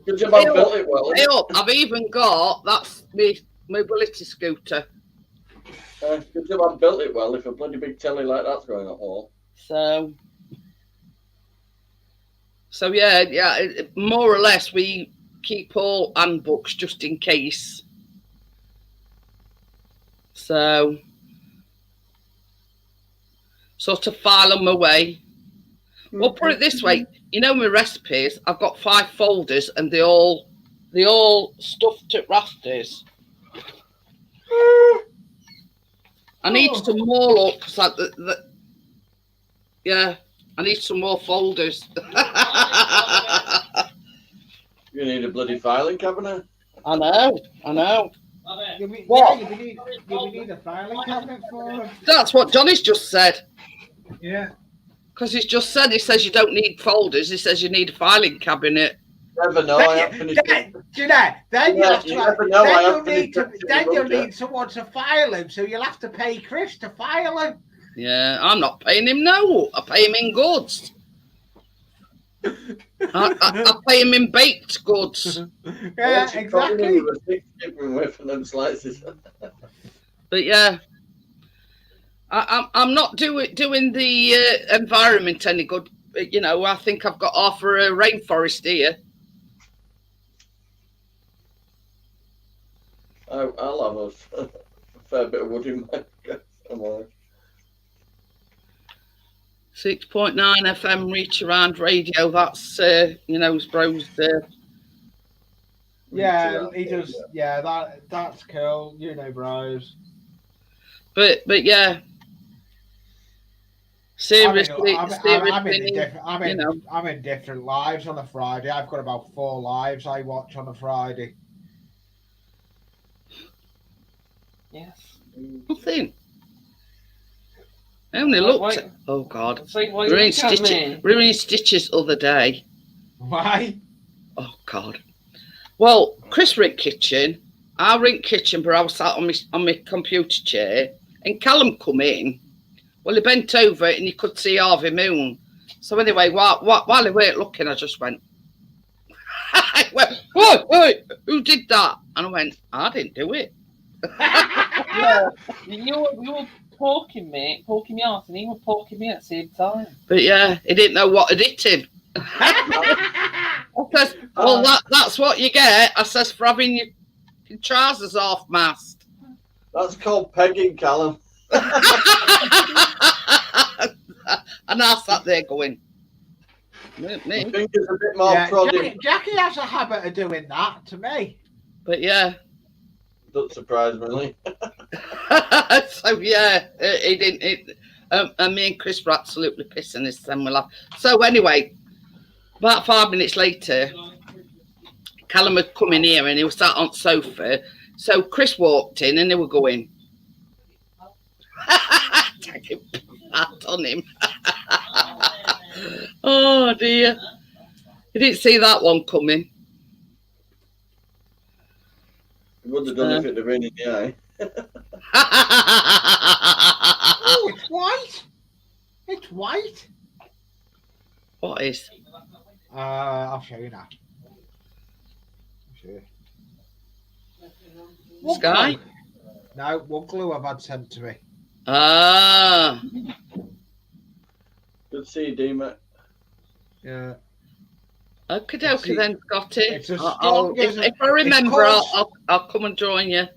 Good job I built it well. Hey up, I've even got, that's my mobility scooter. Good job I built it well if a bloody big telly like that's going on wall. So yeah, more or less we keep all handbooks just in case. So sort of file them away. Well, put it this way, you know my recipes, I've got 5 folders and they all stuffed at rafters. I need some more up, so yeah, I need some more folders. You need a bloody filing cabinet. I know. You need a filing cabinet for him. That's what Johnny's just said. Yeah. Because he's just said, he says you don't need folders, he says you need a filing cabinet. Never know. Then you'll need someone to file him, so you'll have to pay Chris to file him. Yeah, I'm not paying him no. I pay him in goods. I pay him in baked goods. Yeah, exactly. But yeah, I'm not doing the environment any good. You know, I think I've got half a rainforest here. I'll have a fair bit of wood in my 6.9 FM reach around radio. That's bro's there. Yeah, he does. Yeah, that's cool. You know, bros. But yeah, Seriously, I'm in different lives on a Friday. I've got about 4 lives I watch on a Friday. Yes. Nothing. I only looked at, oh God. See, We were in Stitches the other day. Why? Oh God. Well, Chris were in kitchen. I were in kitchen, but I was sat on my computer chair, and Callum come in. Well, he bent over and you could see Harvey Moon. So anyway, while he weren't looking, I just went. I went, wait, who did that? And I went, I didn't do it. Yeah, you were poking me out, and he was poking me at the same time. But yeah, he didn't know what had hit him. I says, well, that's what you get. I says, for having your trousers off mast. That's called pegging, Callum. And I sat there going, I think it's a bit more prodding. Jackie has a habit of doing that to me. But yeah. Doesn't surprise me, really. So yeah, he didn't. And me and Chris were absolutely pissing us, and we're like. So anyway, about 5 minutes later, Callum had come in here and he was sat on the sofa. So Chris walked in and they were going. Taking pat on him. Oh dear. You didn't see that one coming. You would have done if it had been in the eye. Oh, it's white. It's white. What is? I'll show you now. I'll show you. Sky? No, one glue I've had sent to me. Ah. Good to see you, D-Mac. Yeah. Okay, dokie then, got it. It's if I remember, I'll come and join you.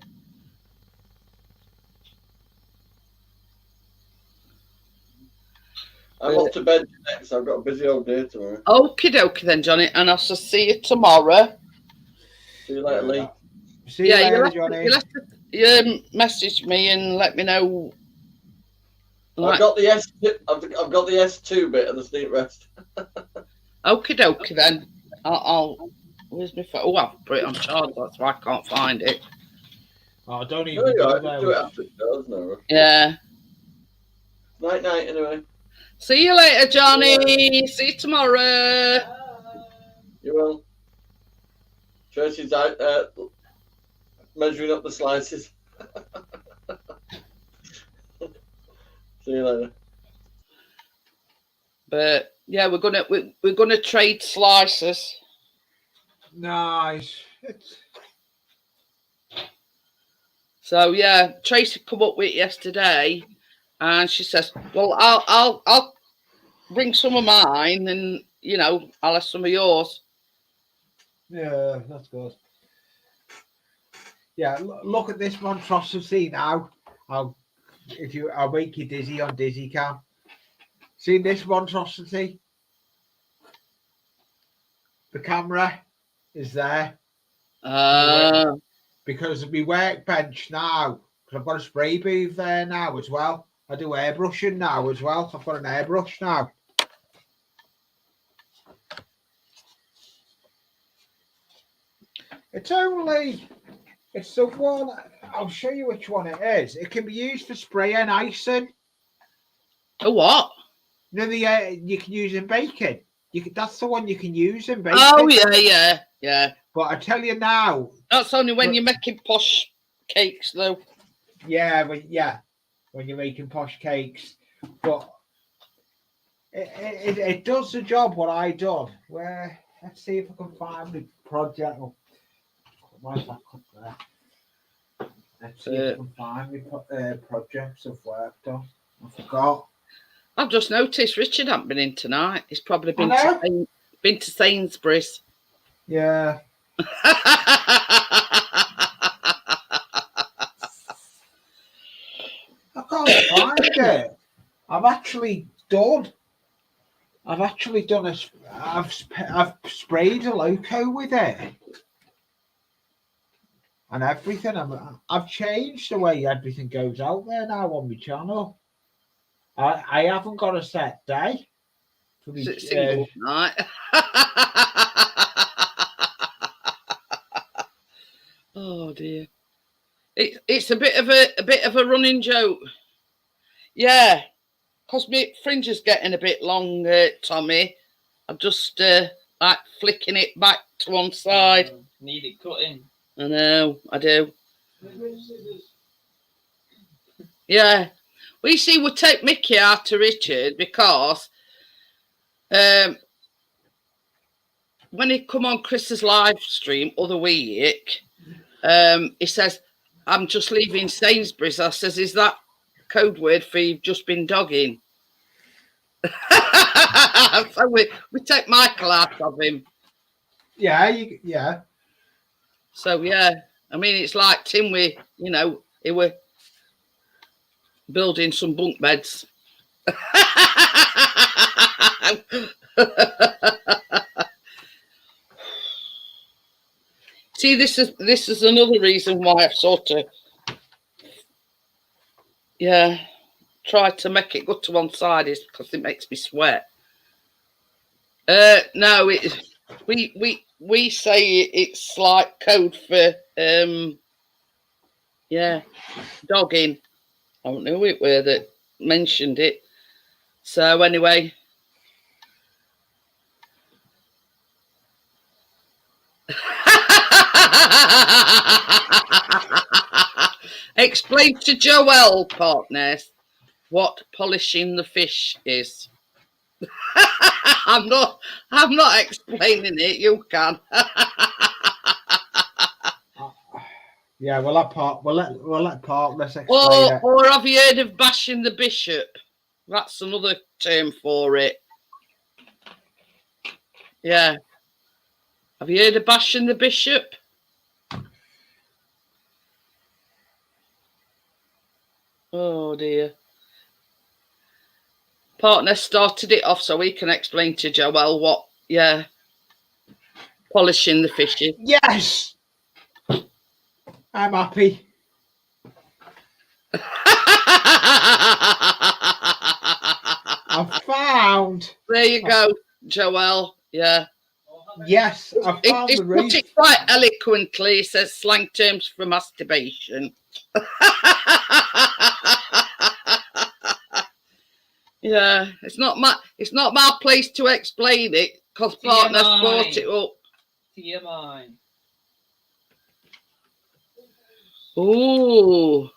I'm off to bed next. I've got a busy old day tomorrow. Okie dokie then, Johnny, and I'll see you tomorrow. See you later, Lee. See you later, Johnny. You message me and let me know. I've got the I've got the S2 bit of the sneak rest. Okie dokie then. I'll. Where's my phone? Oh, I've put it on charge. That's why I can't find it. Oh, don't even go there. Do it after it does, no. Yeah. Night, anyway. See you later, Johnny. See you tomorrow. You will. Tracy's out measuring up the slices. See you later. But yeah, we're gonna trade slices. Nice. So yeah, Tracy come up with it yesterday, and she says, "Well, I'll bring some of mine, and I'll have some of yours." Yeah, that's good. Yeah, look at this monstrosity now. I'll make you dizzy on Dizzy Cam. See this monstrosity? The camera is there. Because of my workbench now. Because I've got a spray booth there now as well. I do airbrushing now as well. I've got an airbrush now. It's the one, I'll show you which one it is. It can be used for spraying icing. A what? You know, you can use in baking. That's the one you can use in baking. Oh, yeah. But I tell you now. That's only when you're making posh cakes, though. Yeah, when you're making posh cakes. But it does the job what I done. Where, let's see if I can find the project. Where's that cup there? Let's see if I can find the projects I've worked on. I forgot. I've just noticed Richard hasn't been in tonight. He's probably been to Sainsbury's. Yeah. I can't find it. I've actually done I've sprayed a loco with it and everything. I've changed the way everything goes out there now on my channel. I haven't got a set day. For me, Is it single night? Oh dear. It's a bit of a running joke. Yeah, because my fringe is getting a bit long, Tommy. I'm just like flicking it back to one side. Need it cutting. I know, I do. Yeah. We see we'll take Mickey out to Richard because when he come on Chris's live stream other week, he says, I'm just leaving Sainsbury's. I says, is that code word for you've just been dogging? So we take Michael out of him. Yeah, yeah. So yeah, I mean it's like Tim. He were building some bunk beds. See, this is another reason why I've sort of tried to make it go to one side is because it makes me sweat. No, we say it's like code for dogging. I don't know where that mentioned it. So anyway. Explain to Joelle, partners, what polishing the fish is. I'm not explaining it. You can. Yeah, we'll let partners explain it. Or have you heard of bashing the bishop? That's another term for it. Yeah. Have you heard of bashing the bishop? Oh dear. Partner started it off so he can explain to Joelle what, polishing the fish is. Yes! I'm happy. I found. There you go, Joelle. Yeah. Yes, I found He's the put reef. it quite eloquently. He says slang terms for masturbation. Yeah, it's not my place to explain it because partners brought it up. TMI. Oh,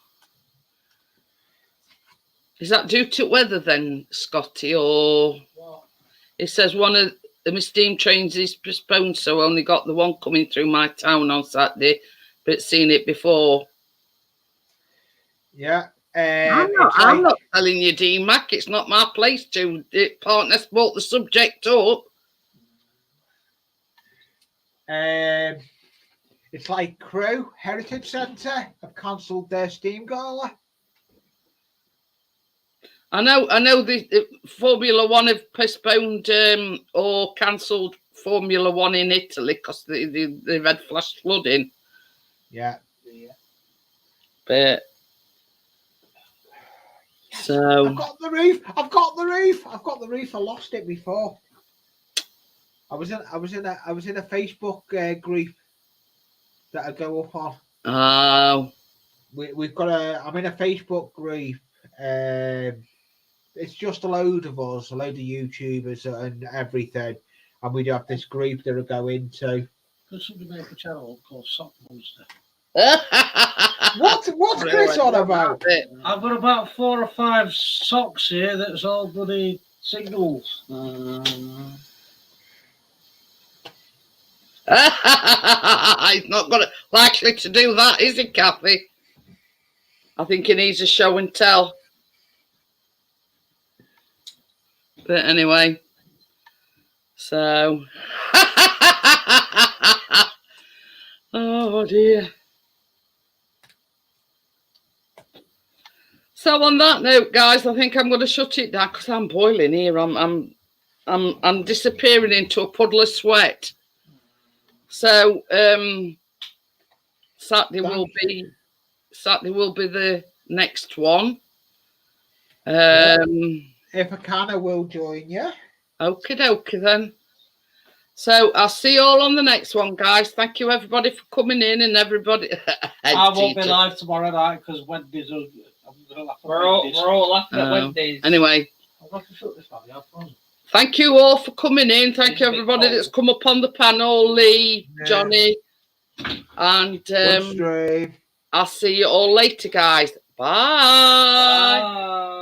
is that due to weather then, Scotty? Or it says one of the steam trains is postponed, so I only got the one coming through my town on Saturday, but seen it before. Yeah. I'm not telling you, D Mac. It's not my place to. Partners brought the subject up. It's like Crewe Heritage Centre have cancelled their steam gala. I know. The Formula One have postponed or cancelled Formula One in Italy because they've had flash flooding. Yeah. But so I've got the roof. I've got the roof. I lost it before. I was in a Facebook group that I go up on. Oh. We've got I'm in a Facebook group. It's just a load of us, a load of YouTubers and everything, and we have this group that I go into. Could somebody make a channel called Sock Monster? What's Chris on about? I've got about 4 or 5 socks here that's all bloody singles. He's not likely to do that, is he, Kathy? I think he needs a show and tell. But anyway, so oh dear. So on that note, guys, I think I'm going to shut it down because I'm boiling here. I'm disappearing into a puddle of sweat. So Saturday will be the next one. If I can, I will join you. Okie dokie then. So I'll see you all on the next one, guys. Thank you everybody for coming in and everybody. I won't be live tomorrow night because Wednesdays are. I'm gonna laugh at We're all laughing at Oh. Wednesdays. Anyway, I'm going to shut this down. Yeah, fun. thank you all for coming in. Thank It's you a bit everybody cold. that's come up on the panel, Lee, Yeah. Johnny, and Good stream. I'll see you all later, guys. Bye. Bye.